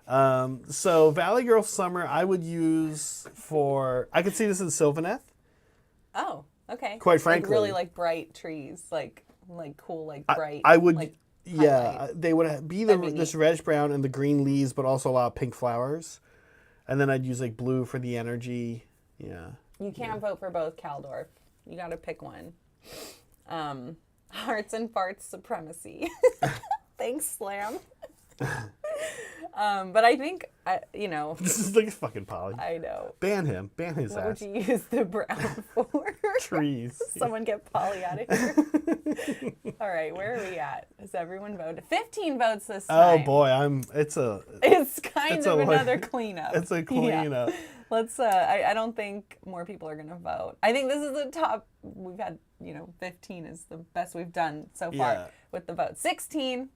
So Valley Girl Summer, I would use for. I could see this in Sylvaneth. Oh, okay. Quite frankly. Like really like bright trees, like cool, like bright. I would, like, yeah, highlight. they would be That'd be neat. this reddish brown and the green leaves, but also a lot of pink flowers. And then I'd use like blue for the energy. Yeah. You can't vote for both Caldorf. You got to pick one. Hearts and farts supremacy. Thanks, Slam. But I think, This is like fucking Polly. I know. Ban him. Ban his What ass. would you use the brown for? Trees. Someone get Polly out of here. All right, where are we at? Has everyone voted? 15 votes this Oh time. boy, it's kind a of like- another cleanup. It's a cleanup. Yeah. Let's. I don't think more people are gonna vote. I think this is the top. We've had 15 is the best we've done so far Yeah. with the vote. 16.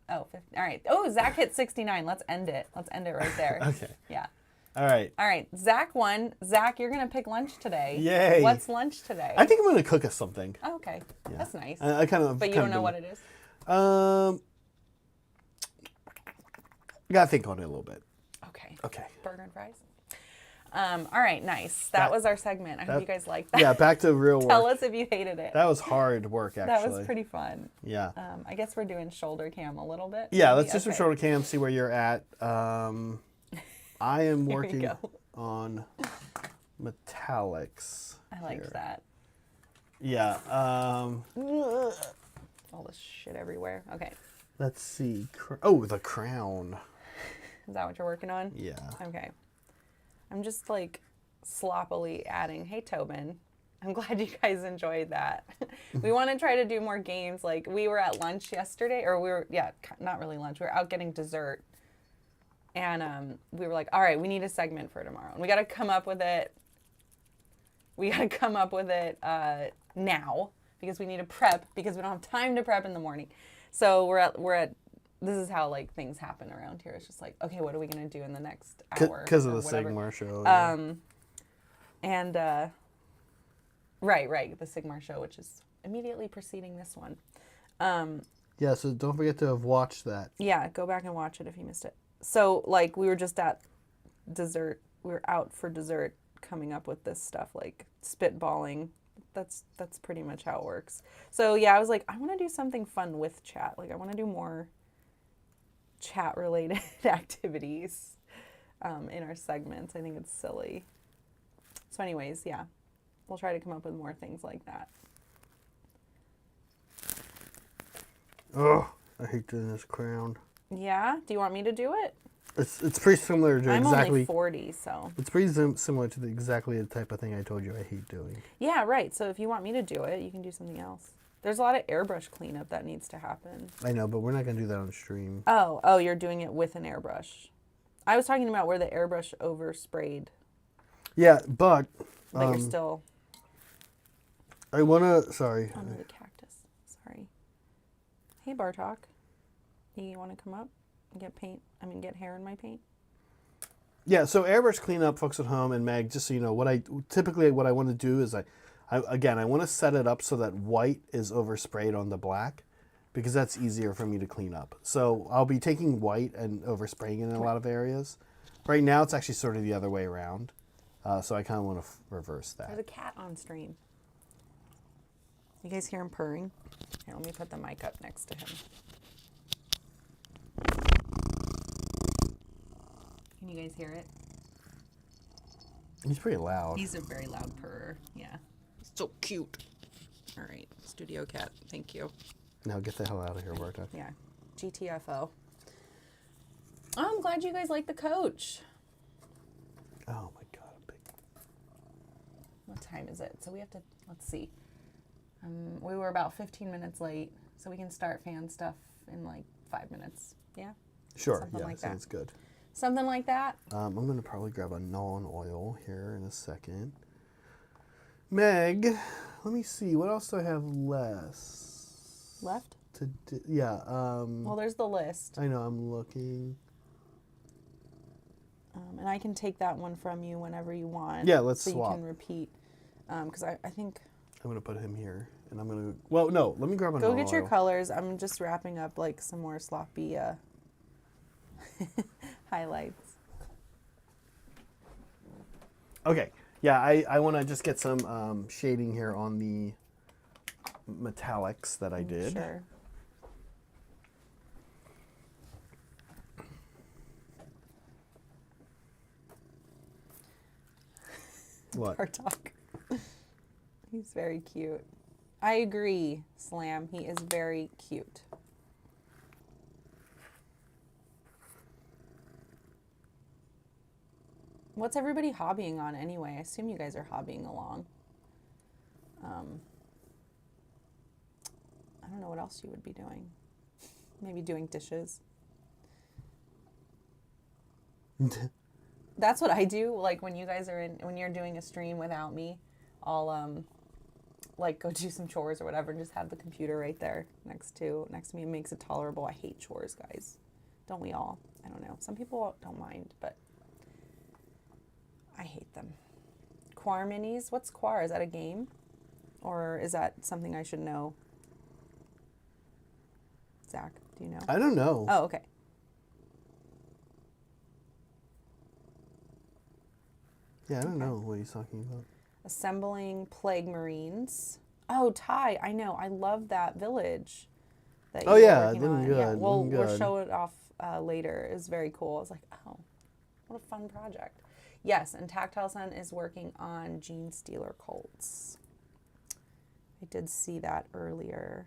Oh, 15. All right. Oh, Zach hit 69. Let's end it. Let's end it right there. Okay. Yeah. All right. All right. Zach won. Zach, you're gonna pick lunch today. Yay. What's lunch today? I think I'm gonna cook us something. Oh, okay. That's nice. I kind of. But you don't know what it is. Gotta think on it a little bit. Okay. Okay. Burger and fries. All right, nice. That was our segment. I hope you guys liked that. Yeah, back to real work. Tell us if you hated it. That was hard work, actually. That was pretty fun. Yeah. I guess we're doing shoulder cam a little bit. Yeah, maybe? let's do some Okay. shoulder cam, see where you're at. I am There we working go. on metallics. I liked here. that. Yeah. All this shit everywhere. Okay. Let's see. The crown. Is that what you're working on? Yeah. Okay. I'm just like sloppily adding. Hey, Tobin. I'm glad you guys enjoyed that. We want to try to do more games. Like we were at lunch yesterday, or not really lunch. We were out getting dessert. And we were like, all right, we need a segment for tomorrow. And we got to come up with it. Now because we need to prep because we don't have time to prep in the morning. So we're at this is how like things happen around here. It's just like, okay, what are we going to do in the next hour? Because of or the whatever. Sigmar show. Right, the Sigmar show, which is immediately preceding this one. Yeah, so don't forget to have watched that. Yeah, go back and watch it if you missed it. So, like, we were just at dessert. We were out for dessert coming up with this stuff, like spitballing. That's pretty much how it works. So, yeah, I was like, I want to do something fun with chat. Like, I want to do more chat-related activities in our segments. I think it's silly. So, anyways, yeah, we'll try to come up with more things like that. Oh, I hate doing this crown. Yeah? Do you want me to do it? It's pretty similar to I'm exactly. only 40, so. It's pretty similar to exactly the type of thing I told you I hate doing. Yeah, right. So if you want me to do it, you can do something else. There's a lot of airbrush cleanup that needs to happen. I know, but we're not gonna do that on stream. Oh, you're doing it with an airbrush. I was talking about where the airbrush oversprayed, Yeah, but but you're still I wanna. Sorry. under the cactus. Sorry. Hey, Bartok. You want to come up and get paint? Get hair in my paint? Yeah, so airbrush cleanup, folks at home, and Meg, just so you know, what I want to do is I want to set it up so that white is oversprayed on the black, because that's easier for me to clean up. So I'll be taking white and overspraying it in a lot of areas. Right now, it's actually sort of the other way around. So I kind of want to reverse There's that. a cat on stream. You guys hear him purring? Here, let me put the mic up next to him. Can you guys hear it? He's pretty loud. He's a very loud purrer. Yeah. He's so cute. All right. Studio cat. Thank you. Now get the hell out of here, Bartek. Yeah. GTFO. Oh, I'm glad you guys like the coach. Oh my god, big. What time is it? So we have to, let's see. We were about 15 minutes late, so we can start fan stuff in like 5 minutes. Yeah? Sure. Something Yeah, like that. sounds good. Something like that? I'm going to probably grab a non-oil here in a second. Meg, let me see. What else do I have less? Left? Yeah. Well, there's the list. I know, I'm looking. And I can take that one from you whenever you want. Yeah, let's so swap. So you can repeat. Because I think... I'm going to put him here. And I'm going to... Well, no. Let me grab a Go non-oil. get your colors. I'm just wrapping up like some more sloppy highlights. Okay. Yeah, I want to just get some shading here on the metallics that I did. Sure. What? Bartok. He's very cute. I agree, Slam. He is very cute. What's everybody hobbying on anyway? I assume you guys are hobbying along. I don't know what else you would be doing. Maybe doing dishes. That's what I do. Like when you guys are when you're doing a stream without me, I'll like go do some chores or whatever and just have the computer right there next to me. It makes it tolerable. I hate chores, guys. Don't we all? I don't know. Some people don't mind, but I hate them. Quar minis? What's Quar? Is that a game? Or is that something I should know? Zach, do you know? I don't know. Oh, okay. Yeah, I don't know what he's talking about. Assembling Plague Marines. Oh, Ty, I know. I love that village. That Oh, you were yeah, working looking on. good, Yeah, we'll good. show it off later. It's very cool. I was like, oh, what a fun project. Yes, and Tactile Sun is working on Gene Stealer Colts. I did see that earlier.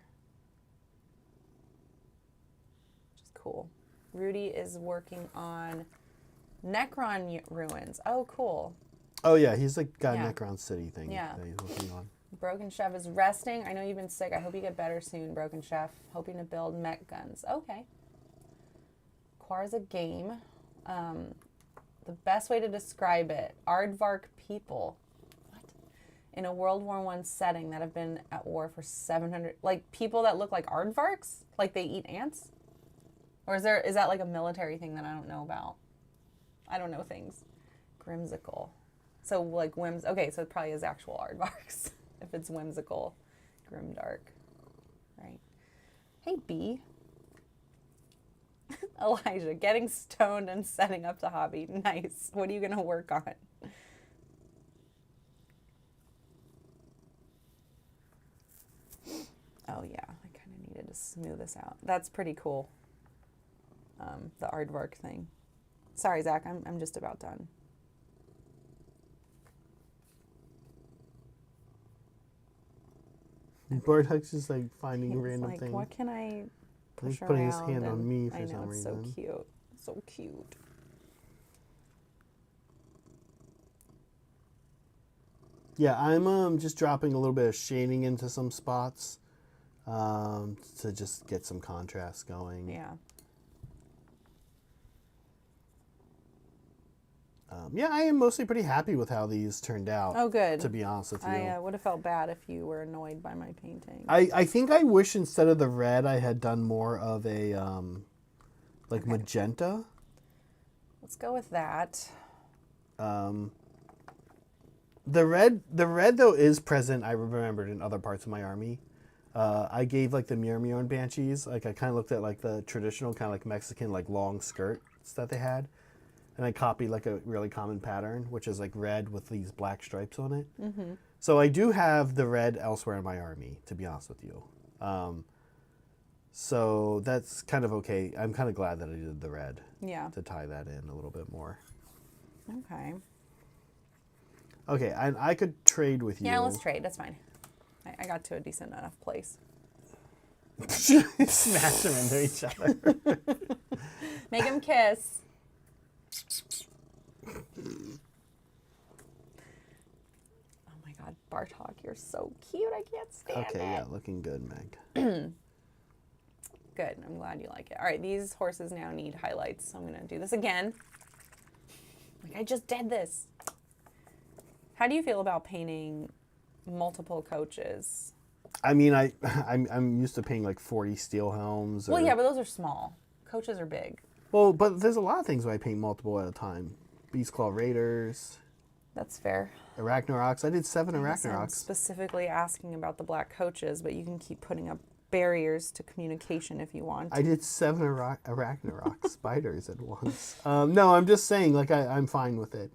Which is cool. Rudy is working on Necron ruins. Oh, cool. Oh, yeah, he's like got Yeah. a Necron City thing Yeah. that he's working on. Broken Chef is resting. I know you've been sick. I hope you get better soon, Broken Chef. Hoping to build mech guns. Okay. Quar is a game. The best way to describe it, aardvark people. What? In a World War I setting that have been at war for 700... Like, people that look like aardvarks? Like they eat ants? Or is that like a military thing that I don't know about? I don't know things. Grimsicle. So, like, okay, so it probably is actual aardvarks. If it's whimsical. Grimdark. Right. Hey, B. Elijah, getting stoned and setting up the hobby. Nice. What are you going to work on? Oh, yeah. I kind of needed to smooth this out. That's pretty cool. The aardvark thing. Sorry, Zach. I'm just about done. Bartek's just like finding He's random like, things. what can I push He's putting his around? hand on And me for I know, some it's reason. so cute. So cute. Yeah, I'm just dropping a little bit of shading into some spots to just get some contrast going. Yeah. Yeah, I am mostly pretty happy with how these turned out. Oh, good. To be honest with you. I would have felt bad if you were annoyed by my painting. I think I wish instead of the red I had done more of a like magenta. Let's go with that. The red though is present. I remembered in other parts of my army. I gave like the Myrmidon Banshees. Like I kind of looked at like the traditional kind of like Mexican like long skirts that they had, and I copied like a really common pattern, which is like red with these black stripes on it. Mm-hmm. So I do have the red elsewhere in my army, to be honest with you. So that's kind of okay. I'm kind of glad that I did the red. Yeah. To tie that in a little bit more. Okay. Okay, I could trade with you. Yeah, let's trade. That's fine. I got to a decent enough place. Smash them into each other. Make him kiss. Oh my God, Bartok, you're so cute. I can't stand it. Okay, yeah, looking good, Meg. Good. I'm glad you like it. All right, these horses now need highlights, so I'm going to do this again. Like, I just did this. How do you feel about painting multiple coaches? I mean, I'm used to painting like 40 steel helms. Well, yeah, but those are small. Coaches are big. Well, but there's a lot of things where I paint multiple at a time. Beastclaw Raiders. That's fair. Arachnaroks. I did 7 I'm Arachnaroks. specifically asking about the black coaches, but you can keep putting up barriers to communication if you want. I did 7 Arachnarok spiders at once. No, I'm just saying, like, I'm fine with it.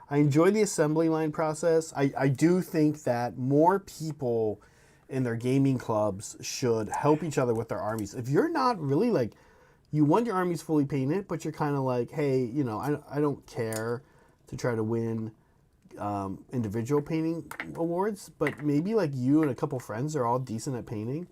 I enjoy the assembly line process. I do think that more people in their gaming clubs should help each other with their armies. If you're not really, like, you want your armies fully painted, but you're kind of like, hey, you know, I don't care to try to win individual painting awards, but maybe like you and a couple friends are all decent at painting,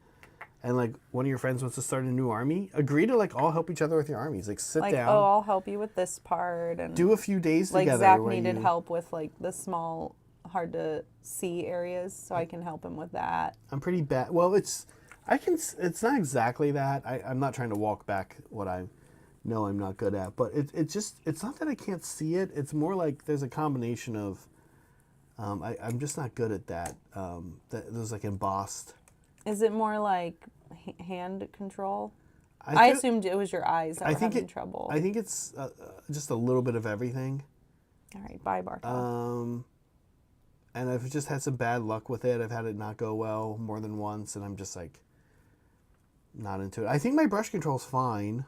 and like one of your friends wants to start a new army, agree to like all help each other with your armies. Like sit like, down. oh, I'll help you with this part, and Do a few days like together. Zach where needed you- help with like the small, hard to see areas, so I can help him with that. I'm pretty bad. Well, it's not exactly that. I'm not trying to walk back what I know I'm not good at, but it's not that I can't see it. It's more like there's a combination of I'm just not good at that. That there's like embossed. Is it more like hand control? I I feel- assumed it was your eyes that were having trouble. I think it's just a little bit of everything. All right, bye, Bartok. And I've just had some bad luck with it. I've had it not go well more than once, and I'm just like not into it. I think my brush control's fine.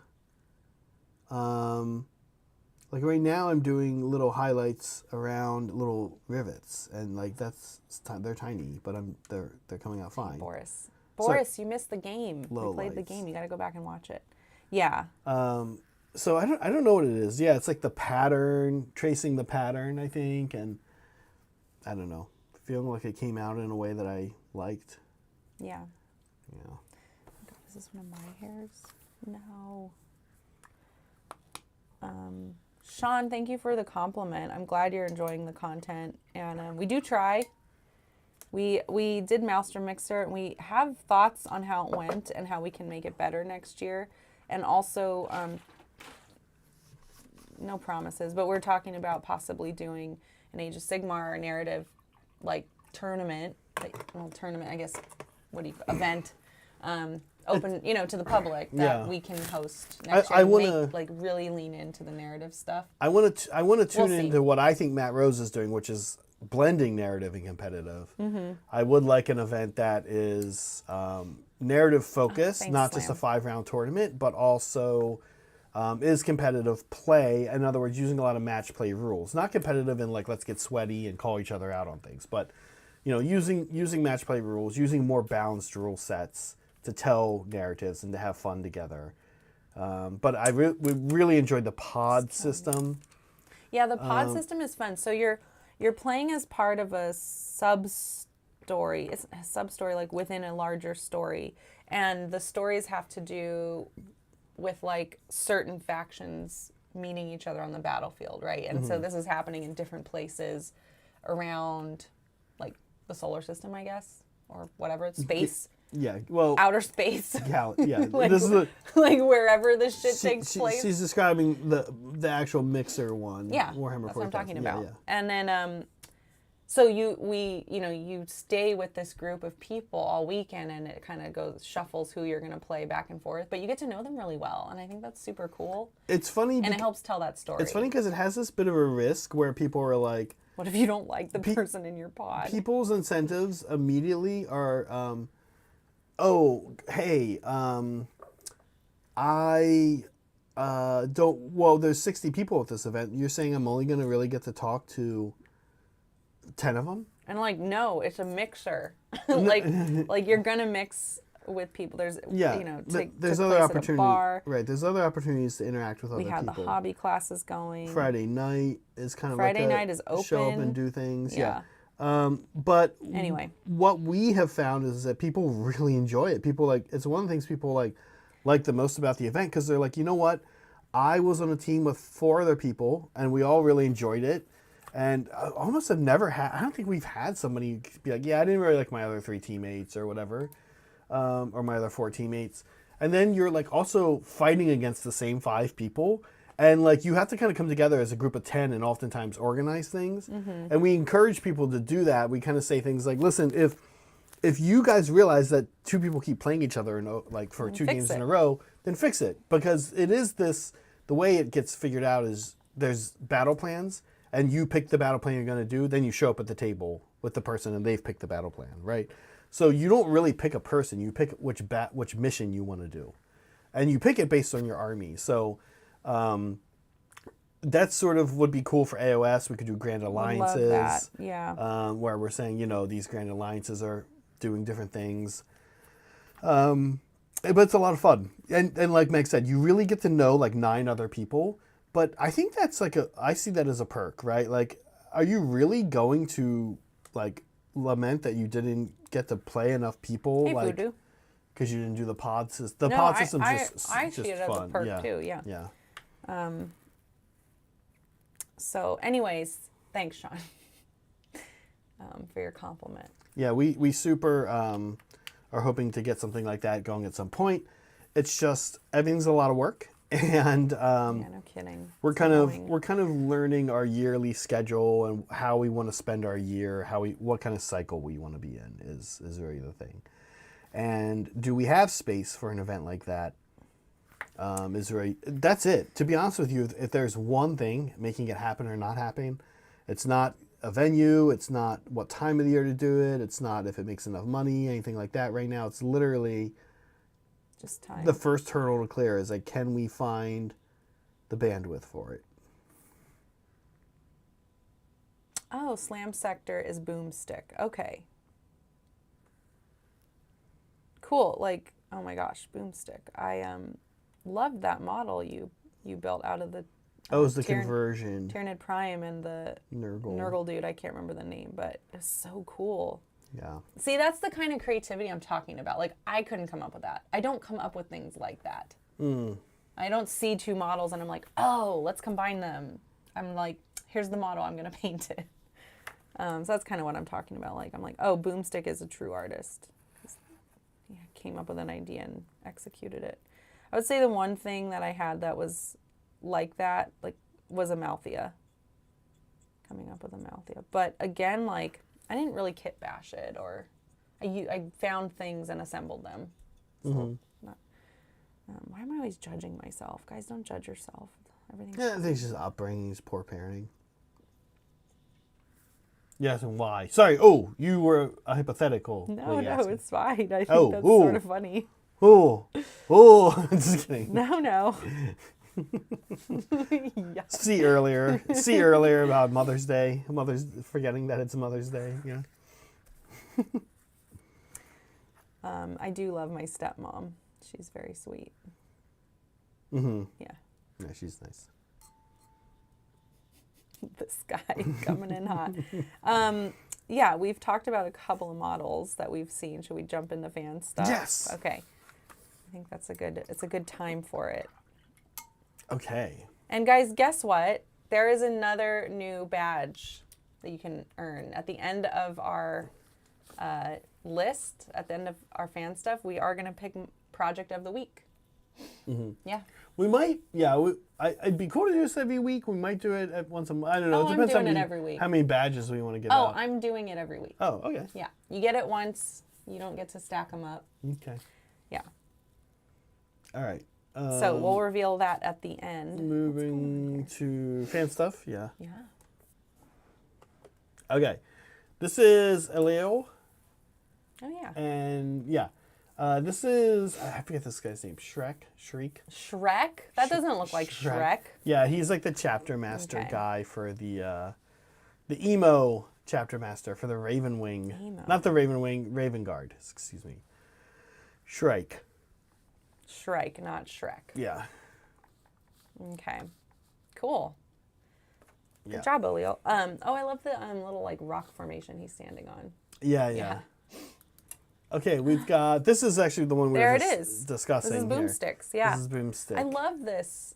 Like right now, I'm doing little highlights around little rivets, and like they're tiny, but they're coming out fine. Boris, you missed the game. Low We played the lights. game. You got to go back and watch it. Yeah. So I don't know what it is. Yeah, it's like the pattern, tracing the pattern, I think, and I don't know, feeling like it came out in a way that I liked. Yeah. Yeah. Is this one of my hairs? No. Sean, thank you for the compliment. I'm glad you're enjoying the content, and we do try. We did Master Mixer, and we have thoughts on how it went and how we can make it better next year, and also no promises, but we're talking about possibly doing an Age of Sigmar narrative like tournament, I guess. What do you event? Open, to the public that Yeah. we can host next year. I and wanna- make, like really lean into the narrative stuff. I want to tune see. into what I think Matt Rose is doing, which is blending narrative and competitive. Mm-hmm. I would like an event that is narrative focused, Thanks, not just a Slam. 5-round tournament, but also is competitive play. In other words, using a lot of match play rules. Not competitive in like let's get sweaty and call each other out on things, but using match play rules, using more balanced rule sets to tell narratives and to have fun together. But we really enjoyed the pod system. Yeah, the pod system is fun. So you're playing as part of a sub story. It's a sub story like within a larger story, and the stories have to do with like certain factions meeting each other on the battlefield, right? And so this is happening in different places around like the solar system, I guess, or whatever, it's space. Yeah, well, Outer space. yeah. like, This is like wherever this shit takes place. She's describing the actual mixer one. Yeah, Warhammer that's what I'm 40,000. talking Yeah, about. yeah. And then, so you stay with this group of people all weekend, and it kind of shuffles who you're going to play back and forth, but you get to know them really well, and I think that's super cool. It's funny. And it helps tell that story. It's funny because it has this bit of a risk where people are like, What if you don't like the person in your pod? people's incentives immediately are, oh, hey, I don't, well, there's 60 people at this event. You're saying I'm only going to really get to talk to 10 of them? And like, no, it's a mixer. like you're gonna mix with people. There's Yeah. take There's took other place at a opportunities. bar. Right. There's other opportunities to interact with other We people. had the hobby classes going. Friday night is kind of Friday like night is show up open. and do things. Yeah. But Anyway. what we have found is that people really enjoy it. People it's one of the things people like the most about the event, because they're like, you know what, I was on a team with 4 other people and we all really enjoyed it. And I almost have never had, I don't think we've had somebody be like, yeah, I didn't really like my other 3 teammates or whatever, or my other 4 teammates. And then you're like also fighting against the same 5 people. And like you have to kind of come together as a group of 10 and oftentimes organize things. Mm-hmm. And we encourage people to do that. We kind of say things like, listen, if you guys realize that 2 people keep playing each other like for 2 games in a row, then fix it. Because it is the way it gets figured out is there's battle plans, and you pick the battle plan you're going to do, then you show up at the table with the person and they've picked the battle plan, right? So you don't really pick a person, you pick which mission you want to do. And you pick it based on your army. So that sort of would be cool for AOS. We could do grand alliances. Love that. Yeah. Where we're saying, these grand alliances are doing different things. But it's a lot of fun. And like Meg said, you really get to know like 9 other people. But I think that's I see that as a perk, right? Like are you really going to like lament that you didn't get to play enough people? Hey, like, Voodoo. because you didn't do the pod system. The No, pod system's I just see it as fun. a perk yeah. too. Yeah. Yeah. So, anyways, thanks, Sean, for your compliment. Yeah, we super are hoping to get something like that going at some point. It's just everything's a lot of work, and Yeah, no kidding. we're It's kind annoying. of learning our yearly schedule and how we want to spend our year, what kind of cycle we want to be in is really the thing. And do we have space for an event like that? That's it. To be honest with you, if there's one thing making it happen or not happening, it's not a venue, it's not what time of the year to do it, it's not if it makes enough money, anything like that. Right now, it's literally Just time. the first hurdle to clear is like, can we find the bandwidth for it? Oh, Slam Sector is Boomstick. Okay. Cool. Like, oh my gosh, Boomstick. I loved that model you built out of the Oh, it was the conversion. Tyranid Prime and the Nurgle dude. I can't remember the name, but it's so cool. Yeah. See, that's the kind of creativity I'm talking about. Like, I couldn't come up with that. I don't come up with things like that. I don't see two models and I'm like, oh, let's combine them. I'm like, here's the model, I'm going to paint it. So that's kind of what I'm talking about. Like, I'm like, oh, Boomstick is a true artist. Yeah, came up with an idea and executed it. I would say the one thing that I had that was like that, like, was a Malthea. Coming up with a Malthea. But again, like, I didn't really kit bash it, or I found things and assembled them. So why am I always judging myself? Guys, don't judge yourself. Everything's Yeah, I think it's just upbringing, it's poor parenting. Yes, and why? Sorry. Oh, you were a hypothetical. No, it's fine. I think Oh, that's ooh. sort of funny. Oh, just kidding. No. Yeah. See earlier about Mother's Day. Forgetting that it's Mother's Day. Yeah. I do love my stepmom. She's very sweet. Mm-hmm. Yeah. Yeah, she's nice. This guy coming in hot. Yeah, we've talked about a couple of models that we've seen. Should we jump into fan stuff? Yes. Okay. I think it's a good time for it. Okay. And guys, guess what? There is another new badge that you can earn. At the end of our list, at the end of our fan stuff, we are going to pick Project of the Week. Mm-hmm. Yeah. We might, it'd be cool to do this every week. We might do it at once a month. I don't know. Oh, It depends I'm doing it every week. how many badges we want to give Oh, out. I'm doing it every week. Oh, okay. Yeah. You get it once. You don't get to stack them up. Okay. Yeah. All right. So we'll reveal that at the end. Moving to fan stuff. Yeah. Yeah. Okay. This is Elio. Oh, yeah. And yeah. This is, I forget this guy's name. Shriek? Shrek? That doesn't look like Shrek. Yeah, he's like the chapter master Okay. guy for the emo chapter master for the Ravenwing. Emo. Not the Ravenwing, Raven Guard, excuse me. Shrike. Shrike, not Shrek. Yeah. Okay. Cool. Good Yeah. job, Olio. Oh, I love the little like rock formation he's standing on. Yeah. Okay, we've got, this is actually the one we There were it is. discussing This is here. Boomsticks, yeah. This is Boomstick. I love this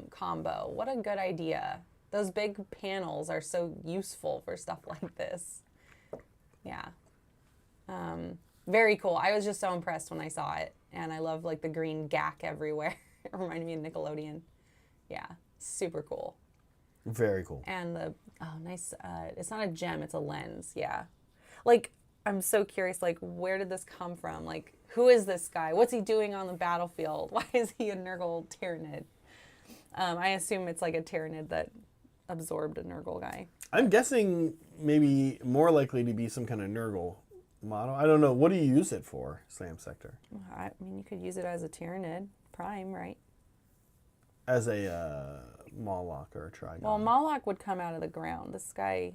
combo. What a good idea. Those big panels are so useful for stuff like this. Yeah. Very cool. I was just so impressed when I saw it. And I love like the green gack everywhere. It reminded me of Nickelodeon. Yeah, super cool. Very cool. And nice, it's not a gem, it's a lens, yeah. Like, I'm so curious, like, where did this come from? Like, who is this guy? What's he doing on the battlefield? Why is he a Nurgle Tyranid? I assume it's like a Tyranid that absorbed a Nurgle guy. I'm guessing maybe more likely to be some kind of Nurgle model. I don't know. What do you use it for, Slam Sector? I mean, you could use it as a Tyranid Prime, right? As a Mawloc or a Trigon. Well, Mawloc would come out of the ground. This guy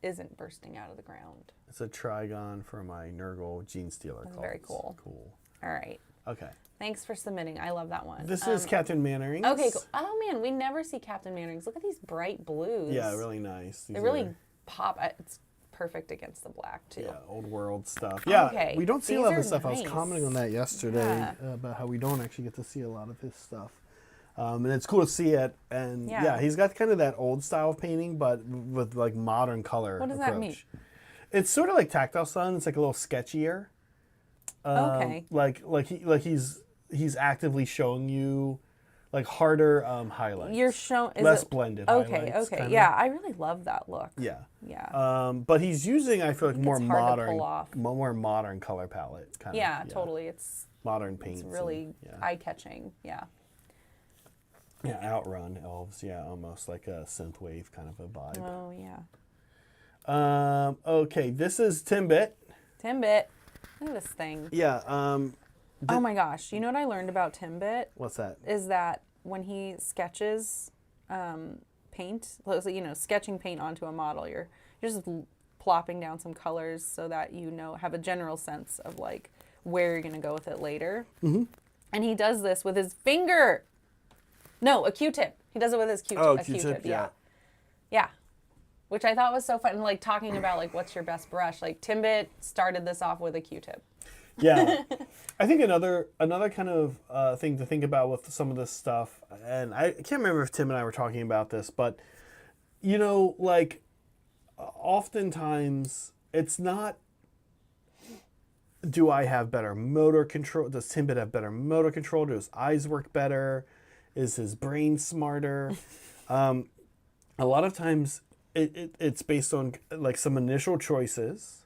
isn't bursting out of the ground. It's a Trigon for my Nurgle Gene Stealer That's calls. very cool. Cool. All right. Okay. Thanks for submitting. I love that one. This is Captain Mannerings. Okay, cool. Oh man, we never see Captain Mannerings. Look at these bright blues. Yeah, really nice. They really pop. It's perfect against the black too. Yeah, old world stuff. Yeah, Okay, we don't see a these lot of are this stuff. I was nice. commenting on that yesterday Yeah. about how we don't actually get to see a lot of his stuff. And it's cool to see it. And Yeah. he's got kind of that old style of painting, but with like modern color What does approach. that mean? It's sort of like Tactile Sun. It's like a little sketchier. Okay. He's actively showing you like harder highlights. You're showing less blended. Okay, highlights, okay, kinda. yeah. I really love that look. Yeah. Yeah. But he's using, I feel like, more it's hard to modern, pull off. more modern color palette. Kind Yeah, of. totally. It's Modern paints. really and, eye catching. Yeah. yeah, Outrun elves. Yeah, almost like a synthwave kind of a vibe. Oh yeah. Okay, this is Timbit. Timbit. Look at this thing. Yeah. Oh my gosh. You know what I learned about Timbit? What's that? Is that when he sketches paint, so, you know, sketching paint onto a model, you're just plopping down some colors so that you know, have a general sense of like where you're going to go with it later. Mm-hmm. And he does this with his finger. No, a Q-tip. He does it with his Q-tip. Oh, a Q-tip, yeah. Yeah. Which I thought was so fun. Like talking about like, what's your best brush? Like Timbit started this off with a Q-tip. Yeah. I think another kind of thing to think about with some of this stuff, and I can't remember if Tim and I were talking about this, but, you know, like, oftentimes it's not, do I have better motor control? Does Timbit have better motor control? Do his eyes work better? Is his brain smarter? A lot of times it's based on like some initial choices.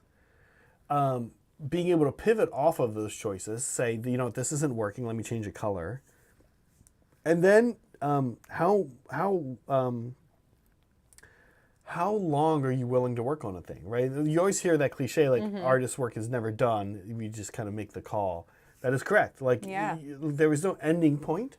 Being able to pivot off of those choices, say, you know, this isn't working, let me change the color. And then how long are you willing to work on a thing, right? You always hear that cliche, like, artist work is never done. You just kind of make the call. That is correct. Like, Yeah. there is no ending point.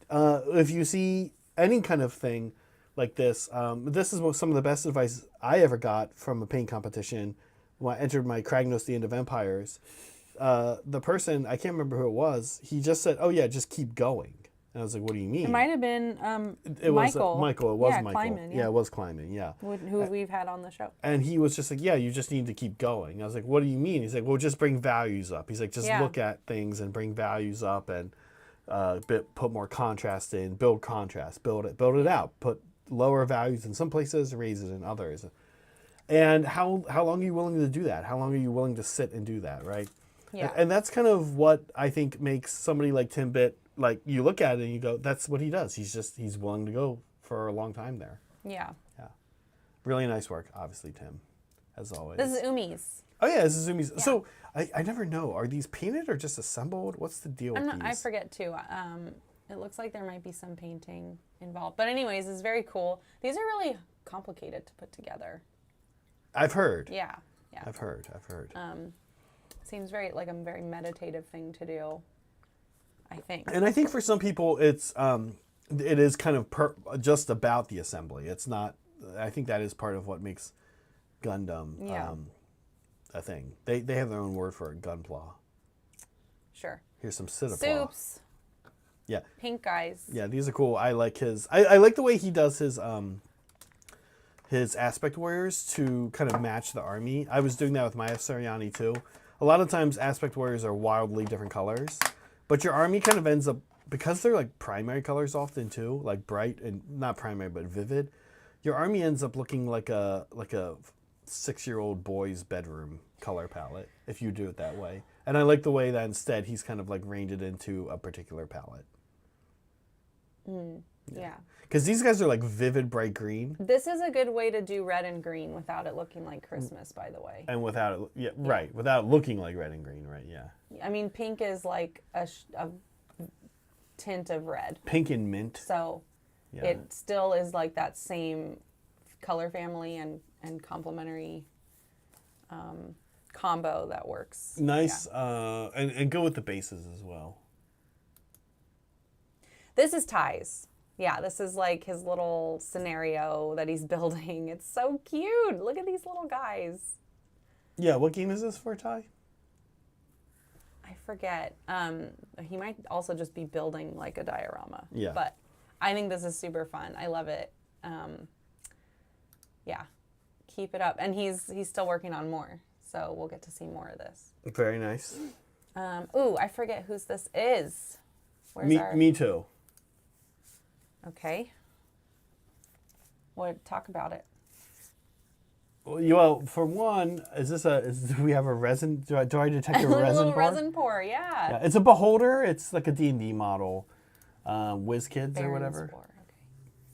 If you see any kind of thing like this, this is some of the best advice I ever got from a paint competition when I entered my Kragnos, the End of Empires. The person, I can't remember who it was, he just said, oh yeah, just keep going. And I was like, what do you mean? It might have been It Michael. was Michael. It was Yeah, Michael. Kleiman, Yeah, it was Kleiman. Yeah. who we've had on the show. And he was just like, yeah, you just need to keep going. I was like, what do you mean? He's like, well, just bring values up. He's like, just Yeah. look at things and bring values up and put more contrast in, build contrast, build it out, put lower values in some places, raise it in others. And how long are you willing to do that? How long are you willing to sit and do that, right? Yeah. And that's kind of what I think makes somebody like Timbit, like you look at it and you go, that's what he does. He's willing to go for a long time there. Yeah. Yeah. Really nice work, obviously, Tim, as always. This is Umi's. Oh yeah, this is Umi's. Yeah. So I never know. Are these painted or just assembled? What's the deal with these? I forget too. It looks like there might be some painting involved. But anyways, it's very cool. These are really complicated to put together. I've heard. Yeah. Yeah. I've heard. Seems very like a very meditative thing to do, I think. And I think for some people, it is kind of just about the assembly. It's not. I think that is part of what makes Gundam a thing. They have their own word for it, gunpla. Sure. Here's some Citapla. Soups. Yeah. Pink guys. Yeah, these are cool. I like his. I like the way he does his aspect warriors to kind of match the army. I was doing that with my Sariani too. A lot of times aspect warriors are wildly different colors, but your army kind of ends up, because they're like primary colors often too, like bright and not primary but vivid. Your army ends up looking like a 6-year-old boy's bedroom color palette if you do it that way. And I like the way that instead he's kind of like reined it into a particular palette. Yeah. Because these guys are like vivid bright green. This is a good way to do red and green without it looking like Christmas, by the way. And without it, right, without looking like red and green, right, yeah. I mean, pink is like a tint of red. Pink and mint. So it still is like that same color family and complementary combo that works. Nice, and go with the bases as well. This is Ty's. Yeah, this is like his little scenario that he's building. It's so cute. Look at these little guys. Yeah, what game is this for, Ty? I forget. He might also just be building like a diorama. Yeah. But I think this is super fun. I love it. Yeah, keep it up. And he's still working on more, so we'll get to see more of this. Very nice. Ooh, I forget whose this is. Where's Me too. Okay. Talk about it. Well, for one, do we have a resin? Do I detect a A resin little bar? resin pour, yeah. Yeah, it's a beholder. It's like a D&D model, WizKids or Baron's whatever. pour,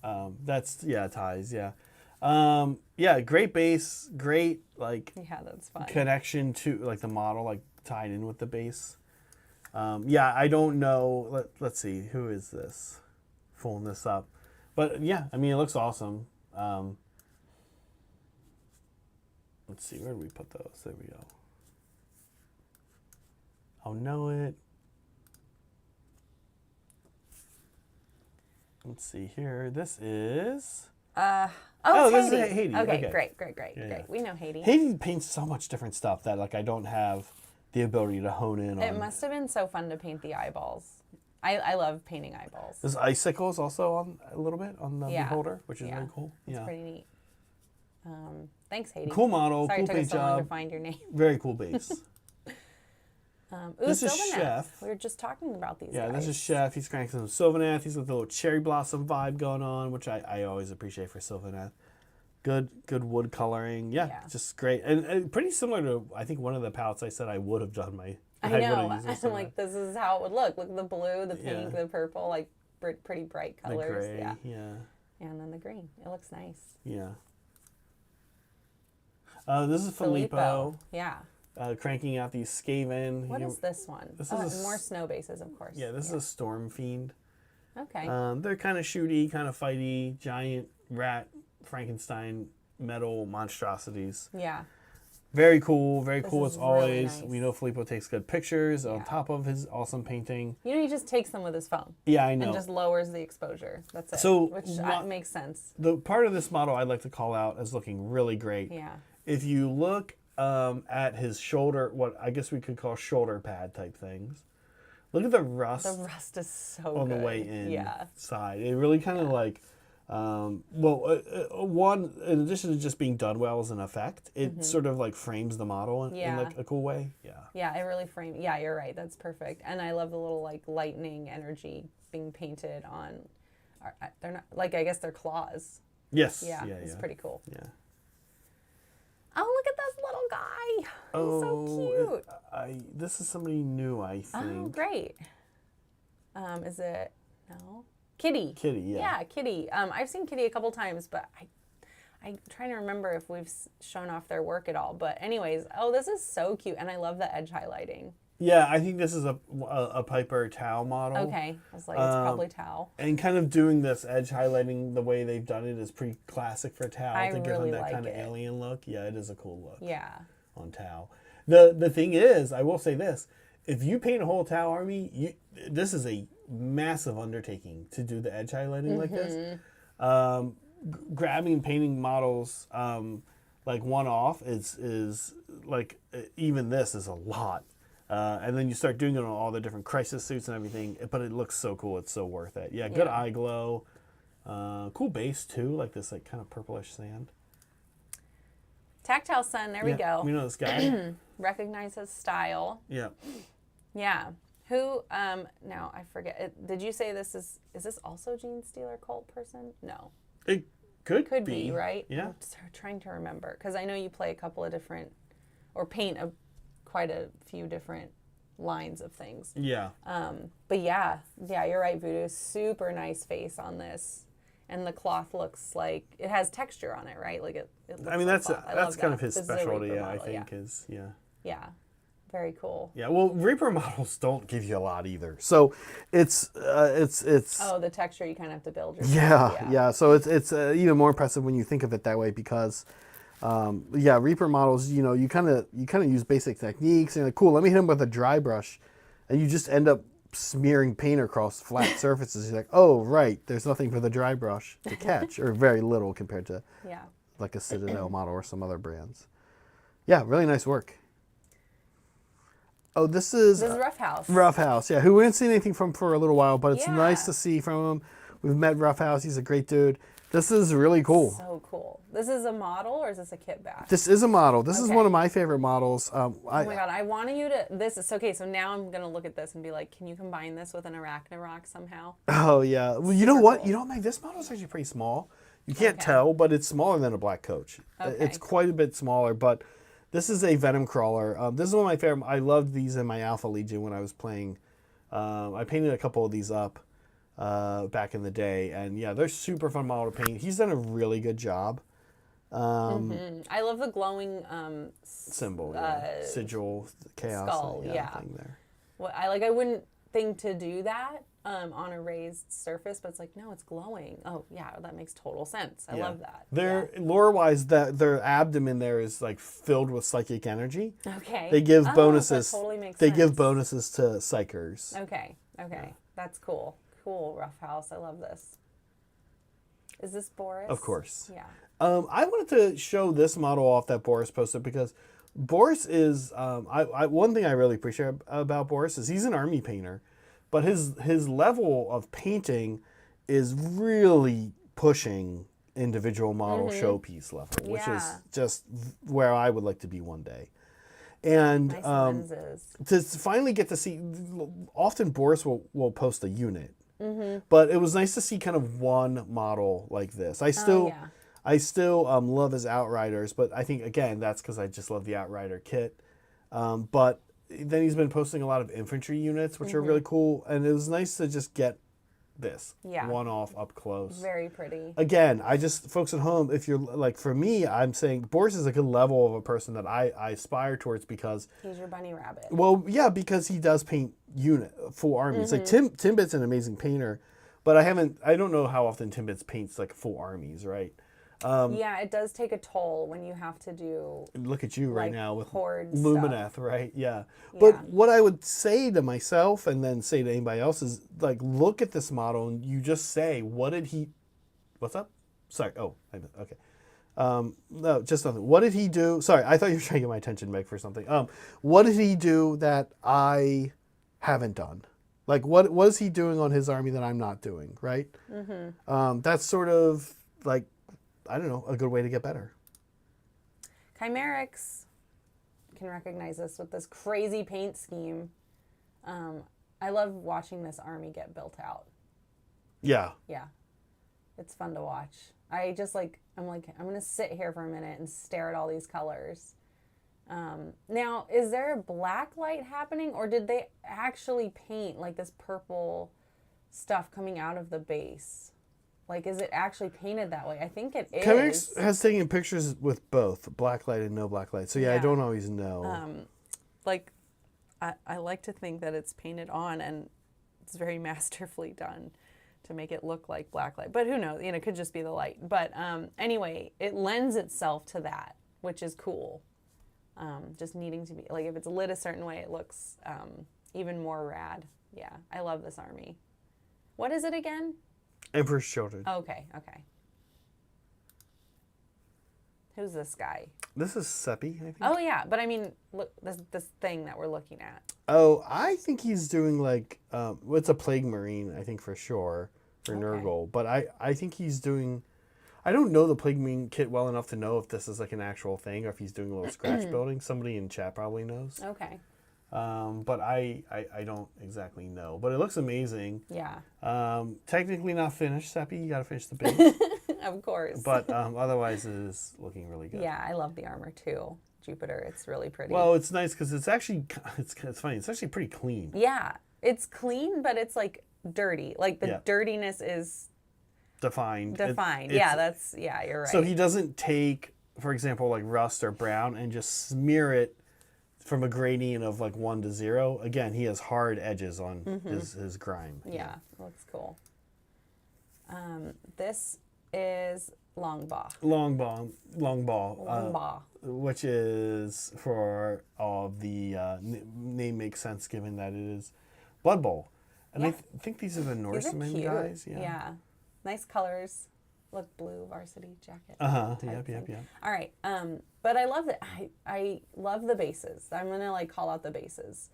okay. That's ties. Yeah, great base, great like Yeah, that's fun. connection to like the model, like tied in with the base. I don't know. Let's see, who is this? Pulling this up, but yeah, I mean it looks awesome. Let's see, where do we put those? There we go. I'll know it. Let's see here. This is. This is Haiti. Okay, Okay. great. Yeah. We know Haiti. Haiti paints so much different stuff that like I don't have the ability to hone in on. It must have been so fun to paint the eyeballs. I love painting eyeballs. There's icicles also on a little bit on the beholder, which is really cool. It's pretty neat. Thanks, Haiti. Cool model, Sorry cool it took paint us so long to job. find your name. Very cool base. This is Sylvaneth. Chef. We were just talking about these Yeah, guys. this is Chef. He's cranking some Sylvaneth. He's got the little cherry blossom vibe going on, which I always appreciate for Sylvaneth. Good wood coloring. Yeah, just great. And pretty similar to, I think, one of the palettes I said I would have done my... I know. I'm like, this is how it would look. Look at the blue, the pink, the purple, like pretty bright colors. The gray, yeah. And then the green. It looks nice. Yeah. This is Filippo. Yeah. Cranking out these Skaven. What is this one? This is more snow bases, of course. Yeah, this is a Storm Fiend. Okay. They're kind of shooty, kind of fighty, giant rat, Frankenstein, metal monstrosities. Yeah. Very cool as always. Really nice. We know Filippo takes good pictures on top of his awesome painting. You know, he just takes them with his phone. Yeah, I know. And just lowers the exposure. That's it. So, which makes sense. The part of this model I'd like to call out as looking really great. Yeah. If you look at his shoulder, what I guess we could call shoulder pad type things. Look at the rust. The rust is so on good. the way in Yeah. side. It really kind of like, one, in addition to just being done well as an effect, it sort of like frames the model in like a cool way. Yeah. Yeah, it really frames. Yeah, you're right. That's perfect. And I love the little like lightning energy being painted on. They're not like, I guess they're claws. Yes. Yeah, it's pretty cool. Yeah. Oh, look at this little guy. He's so cute. This is somebody new, I think. Oh, great. Is it no? Kitty. Kitty, yeah. Yeah, Kitty. I've seen Kitty a couple times, but I'm trying to remember if we've shown off their work at all. But anyways, this is so cute, and I love the edge highlighting. Yeah, I think this is a Piper Tau model. Okay, I was like, it's probably Tau. And kind of doing this edge highlighting the way they've done it is pretty classic for Tau I to give really them that like kind of it. alien look. Yeah, it is a cool look. Yeah. On Tau. The thing is, I will say this: if you paint a whole Tau army, this is a massive undertaking to do the edge highlighting like this. Grabbing and painting models like one off is like even this is a lot. And then you start doing it on all the different crisis suits and everything, but it looks so cool. It's so worth it. Yeah, good eye glow. Cool base too, like this like kind of purplish sand. Tactile Sun, there we go. We know this guy. Recognize his style. Yeah. Yeah. Who, now I forget. Did you say is this also Gene Stealer cult person? No. It could be, right? Yeah. I'm just trying to remember, because I know you play a couple of different, or paint quite a few different lines of things. Yeah. But yeah, you're right, Voodoo. Super nice face on this. And the cloth looks like it has texture on it, right? Like it looks I mean, like that's kind of his This is a specialty, Reaper I model, think, is, yeah. Yeah. Very cool. Yeah, well, Reaper models don't give you a lot either. So it's Oh, the texture you kind of have to build yourself. Yeah. So it's even more impressive when you think of it that way because, Reaper models, you kind of use basic techniques and like, cool, let me hit them with a dry brush, and you just end up smearing paint across flat surfaces. You're like, oh right, there's nothing for the dry brush to catch, or very little compared to like a Citadel model or some other brands. Yeah, really nice work. Oh, this is This is Rough House. Rough House, yeah, who we haven't seen anything from for a little while, but it's Yeah. nice to see from him. We've met Rough House. He's a great dude. This is really cool. So cool. This is a model or is this a kit bash? This is a model. This is Okay. one of my favorite models. Oh my god, I wanted you to. This is okay. So now I'm gonna look at this and be like, can you combine this with an Arachnarock somehow? Oh yeah. Well, you know what? cool. You know, Meg, this model is actually pretty small. You can't Okay. tell, but it's smaller than a black coach. Okay. It's quite a bit smaller, but this is a Venom crawler. This is one of my favorite. I loved these in my Alpha Legion when I was playing. I painted a couple of these up back in the day, and yeah, they're super fun model to paint. He's done a really good job. I love the glowing Symbol, yeah. Sigil, chaos, skull, yeah. thing there. What I wouldn't think to do that on a raised surface, but it's like, no, it's glowing. Oh yeah, that makes total sense. I love that. Their lore-wise, that their abdomen there is like filled with psychic energy. Okay. They give Oh, bonuses. that totally makes they sense. give bonuses to psychers. Okay. That's cool. Cool, Rough House. I love this. Is this Boris? Of course. Yeah. I wanted to show this model off that Boris posted because Boris is one thing I really appreciate about Boris is he's an army painter, but his level of painting is really pushing individual model showpiece level, which is just where I would like to be one day. And Nice lenses. to finally get to see, often Boris will post a unit, but it was nice to see kind of one model like this. I still love his Outriders, but I think again that's because I just love the Outrider kit. But then he's been posting a lot of infantry units, which are really cool, and it was nice to just get this one off up close. Very pretty. Again, I just folks at home, if you're like for me, I'm saying Boris is a good level of a person that I aspire towards because He's your bunny rabbit. well, yeah, because he does paint full armies. Like Timbit's an amazing painter, but I don't know how often Timbit paints like full armies, right? Yeah, it does take a toll when you have to do. Look at you right like now with horde Lumineth, right? Yeah. But what I would say to myself and then say to anybody else is like, look at this model and you just say, what did he? What's up? Sorry. Oh, okay. No, just nothing. What did he do? Sorry, I thought you were trying to get my attention, Meg, for something. What did he do that I haven't done? Like, what was he doing on his army that I'm not doing, right? That's sort of like, I don't know, a good way to get better. Chimerics can recognize this with this crazy paint scheme. I love watching this army get built out. Yeah. Yeah. It's fun to watch. I'm going to sit here for a minute and stare at all these colors. Now, is there a black light happening or did they actually paint like this purple stuff coming out of the base? Like, is it actually painted that way? I think it is. Chimerics has taken pictures with both black light and no black light. So yeah, I don't always know. I like to think that it's painted on and it's very masterfully done to make it look like black light. But who knows? It could just be the light. But anyway, it lends itself to that, which is cool. Just needing to be, like, if it's lit a certain way, it looks even more rad. Yeah, I love this army. What is it again? Emperor's Children. Okay. Who's this guy? This is Seppi, I think. Oh yeah, but I mean, look, this thing that we're looking at. Oh, I think he's doing like, it's a Plague Marine, I think for sure, for Nurgle. But I think he's doing, I don't know the Plague Marine kit well enough to know if this is like an actual thing or if he's doing a little scratch building. Somebody in chat probably knows. Okay. But I don't exactly know. But it looks amazing. Yeah. Technically not finished, Seppi. You got to finish the base. Of course. But otherwise, it is looking really good. Yeah, I love the armor too. Jupiter, it's really pretty. Well, it's nice because it's actually, it's funny. It's actually pretty clean. Yeah, it's clean, but it's like dirty. Like the dirtiness is defined. You're right. So he doesn't take, for example, like rust or brown and just smear it from a gradient of like 1 to 0. Again, he has hard edges on his grime. Yeah, looks cool. This is Longbaugh. Longbaugh. Which is, for all of the name makes sense given that it is Blood Bowl. And I think these are the Norsemen guys. Yeah. Nice colors. look blue varsity jacket. Yep. All right. But I love that. I love the bases. I'm gonna like call out the bases.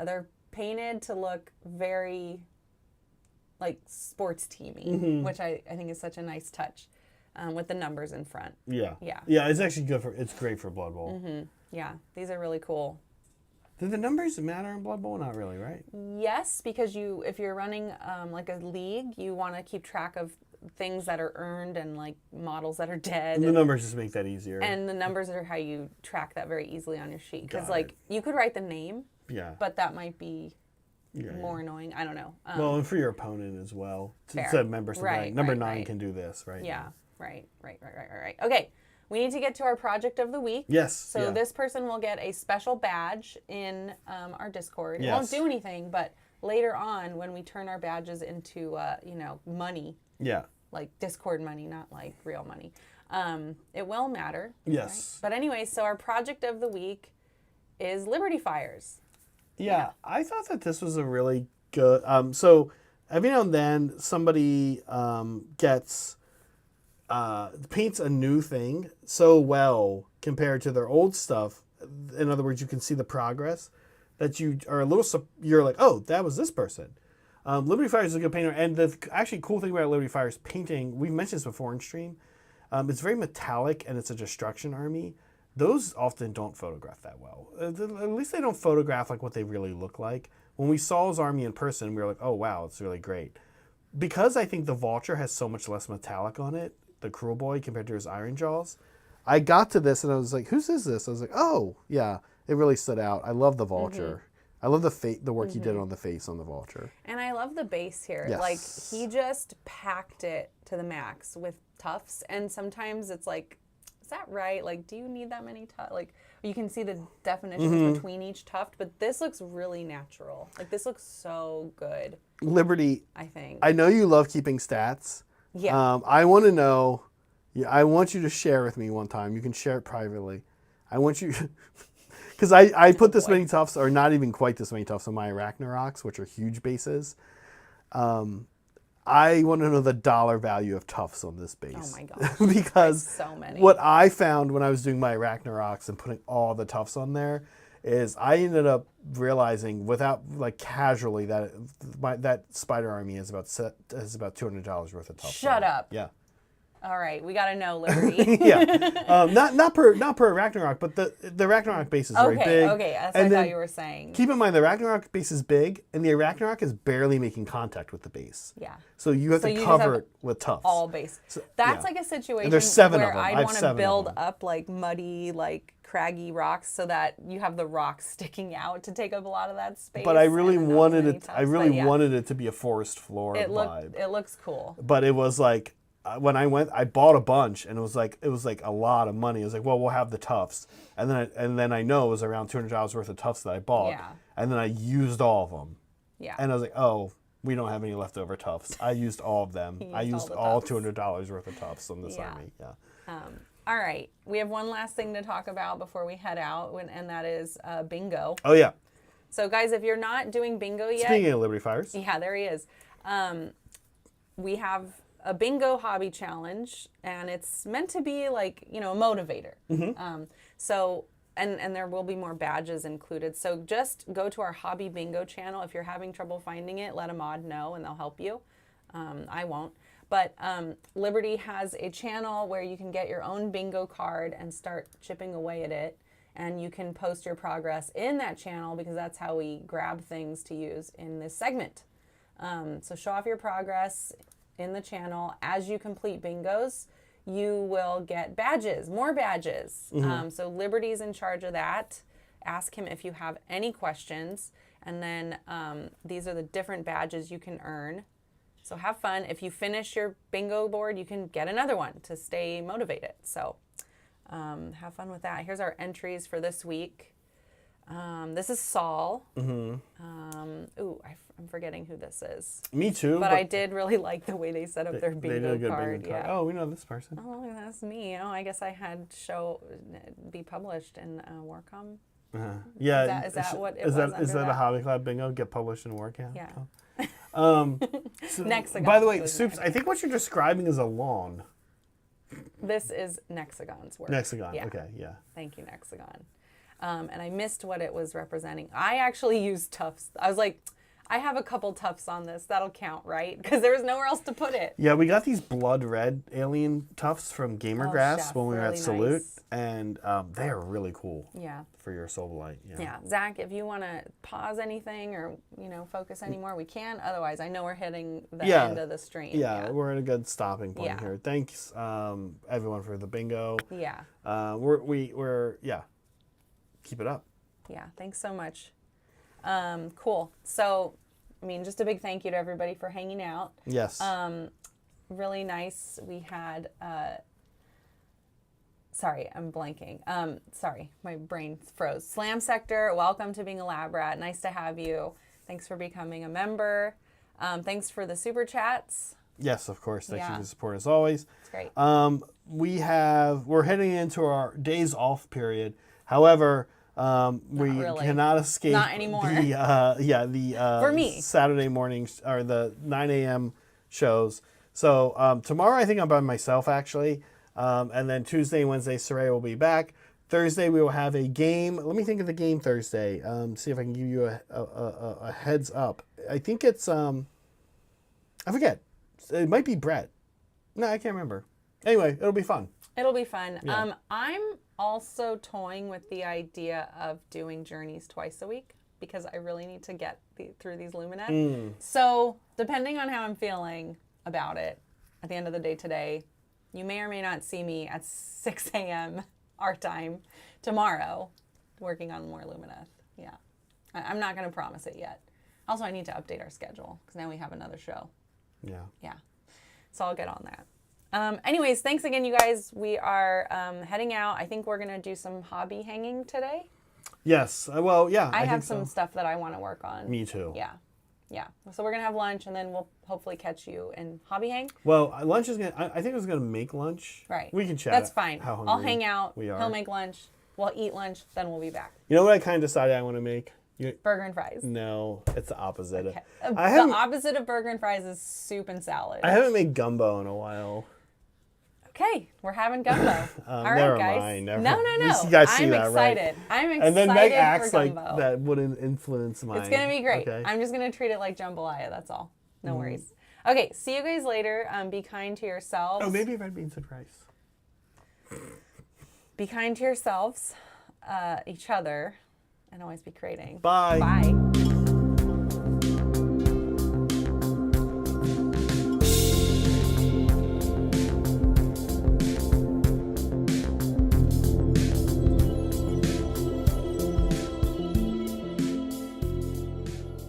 They're painted to look very like sports teamy, which I think is such a nice touch, with the numbers in front. Yeah. Yeah. Yeah, it's actually it's great for Blood Bowl. Yeah, these are really cool. Do the numbers matter in Blood Bowl? Not really, right? Yes, because if you're running like a league, you want to keep track of things that are earned and like models that are dead. The numbers just make that easier. And the numbers are how you track that very easily on your sheet. Because Got like you could write the name, but that might be more annoying. I don't know. Well, and for your opponent as well. Fair. To members, Right, number right, 9 right. can do this, right? Yeah, right. Okay, we need to get to our project of the week. Yes. So this person will get a special badge in our Discord. It won't do anything, but later on when we turn our badges into, money. Yeah. Like Discord money, not like real money. It will matter. Yes. Right? But anyway, so our project of the week is Liberty Fires. Yeah, I thought that this was a really good. So every now and then somebody paints a new thing so well compared to their old stuff. In other words, you can see the progress that you are you're like, oh, that was this person. Liberty Fires is a good painter, and the actually cool thing about Liberty Fires painting, we've mentioned this before in stream, it's very metallic and it's a destruction army. Those often don't photograph that well. At least they don't photograph like what they really look like. When we saw his army in person, we were like, oh wow, it's really great. Because I think the Vulture has so much less metallic on it, the Cruel Boy, compared to his Iron Jaws, I got to this and I was like, whose is this? I was like, oh yeah, it really stood out. I love the Vulture. I love the work he did on the face on the Vulture. And I love the base here. Yes. Like he just packed it to the max with tufts, and sometimes it's like, is that right? Like, do you need that many tufts? Like, you can see the definitions between each tuft, but this looks really natural. Like, this looks so good. Liberty, I think. I know you love keeping stats. Yeah. I want to know. I want you to share with me one time. You can share it privately. I want you, because I put this many tufts, or not even quite this many tufts, on my Arachnaroks, which are huge bases. I want to know the dollar value of tufts on this base. Oh my gosh. Because so many. What I found when I was doing my Arachnaroks and putting all the tufts on there is I ended up realizing, without like casually, that that spider army is about $200 worth of tufts. Shut up. Yeah. All right, we got to know, Liberty. Yeah. Not per Ragnarok, but the Ragnarok base is very big. Okay, that's what I thought you were saying. Keep in mind the Ragnarok base is big, and the Ragnarok is barely making contact with the base. Yeah. So you have to cover it with tufts. All base. So, that's like a situation there's 7 where of them. I'd want to build up like muddy, like craggy rocks so that you have the rocks sticking out to take up a lot of that space. But I really wanted it. Tufts, I really wanted it to be a forest floor vibe. It looks cool. But it was like, when I went, I bought a bunch, and it was like a lot of money. I was like, well, we'll have the tufts, and then I know it was around $200 worth of tufts that I bought, and then I used all of them, and I was like, oh, we don't have any leftover tufts. I used all of them. I used all $200 worth of tufts on this army. Yeah. All right, we have one last thing to talk about before we head out, and that is bingo. Oh yeah. So guys, if you're not doing bingo yet, speaking of Liberty Fires, yeah, there he is. We have a bingo hobby challenge, and it's meant to be like, a motivator. So, and there will be more badges included. So just go to our hobby bingo channel. If you're having trouble finding it, let a mod know and they'll help you. I won't. But Liberty has a channel where you can get your own bingo card and start chipping away at it. And you can post your progress in that channel, because that's how we grab things to use in this segment. So show off your progress in the channel. As you complete bingos, you will get badges, more badges. So Liberty's in charge of that. Ask him if you have any questions. And then these are the different badges you can earn. So have fun. If you finish your bingo board, you can get another one to stay motivated. So have fun with that. Here's our entries for this week. This is Saul. I'm forgetting who this is. Me too. But I did really like the way they set up their bingo they did a good card. bingo card. Yeah. Oh, we know this person. Oh, that's me. Oh, I guess I had be published in Warcom. Yeah. Is that what it is was? Is that a Hobby Club bingo? Get published in Warcam? Yeah. So, Next. by the way, Soups, I think what you're describing is a lawn. This is Nexagon's work. Nexagon. Yeah. Okay. Yeah. Thank you, Nexagon. And I missed what it was representing. I actually used tufts. I was like, I have a couple tufts on this. That'll count, right? Because there was nowhere else to put it. Yeah, we got these blood red alien tufts from Gamergrass Chef, when we were really at Salute, nice. and they are really cool. Yeah. For your Soulblight. Yeah. Yeah. Zach, if you want to pause anything or, focus anymore, we can. Otherwise, I know we're hitting the end of the stream. Yeah, we're at a good stopping point Yeah. here. Thanks, everyone, for the bingo. Yeah. We're keep it up. Yeah. Thanks so much. Cool. So, just a big thank you to everybody for hanging out. Yes. Really nice. We had, sorry, I'm blanking. Sorry, my brain froze. Slam Sector, welcome to being a lab rat. Nice to have you. Thanks for becoming a member. Thanks for the super chats. Yes, of course. Thank you Yeah. for the support as always. It's great. We're heading into our days off period. However, we really. cannot escape Not anymore. the For me. Saturday mornings or the 9 a.m. shows. So tomorrow I think I'm by myself actually, and then Tuesday and Wednesday Saray will be back. Thursday we will have a game. Let me think of the game Thursday. See if I can give you a heads up. I think it's I forget. It might be Brett. No, I can't remember. Anyway, it'll be fun. It'll be fun. Yeah. I'm also toying with the idea of doing journeys twice a week because I really need to get through these Lumineth. So depending on how I'm feeling about it at the end of the day today, you may or may not see me at 6 a.m. our time tomorrow working on more Lumineth. Yeah. I'm not going to promise it yet. Also, I need to update our schedule because now we have another show. Yeah. Yeah. So I'll get on that. Anyways, thanks again, you guys. We are heading out. I think we're going to do some hobby hanging today. Yes. Well, yeah. I have think some so. stuff that I want to work on. Me too. Yeah. Yeah. So we're going to have lunch, and then we'll hopefully catch you in hobby hang. Well, lunch is gonna. I think I was gonna make lunch. Right. We can chat. That's fine. How hungry I'll hang out. we are. He'll make lunch. We'll eat lunch. Then we'll be back. You know what I kind of decided I want to make? Burger and fries. No, it's the opposite. Okay. I The haven't. opposite of burger and fries is soup and salad. I haven't made gumbo in a while. Okay, we're having gumbo. All right, never guys. mind, never- No. At least you guys see I'm that, right? excited. I'm excited And then Meg acts for like gumbo. that wouldn't influence mine. It's going to be great. Okay. I'm just going to treat it like jambalaya. That's all. No worries. Okay, see you guys later. Be kind to yourselves. Oh, maybe red beans and rice. Be kind to yourselves, each other, and always be creating. Bye. Bye.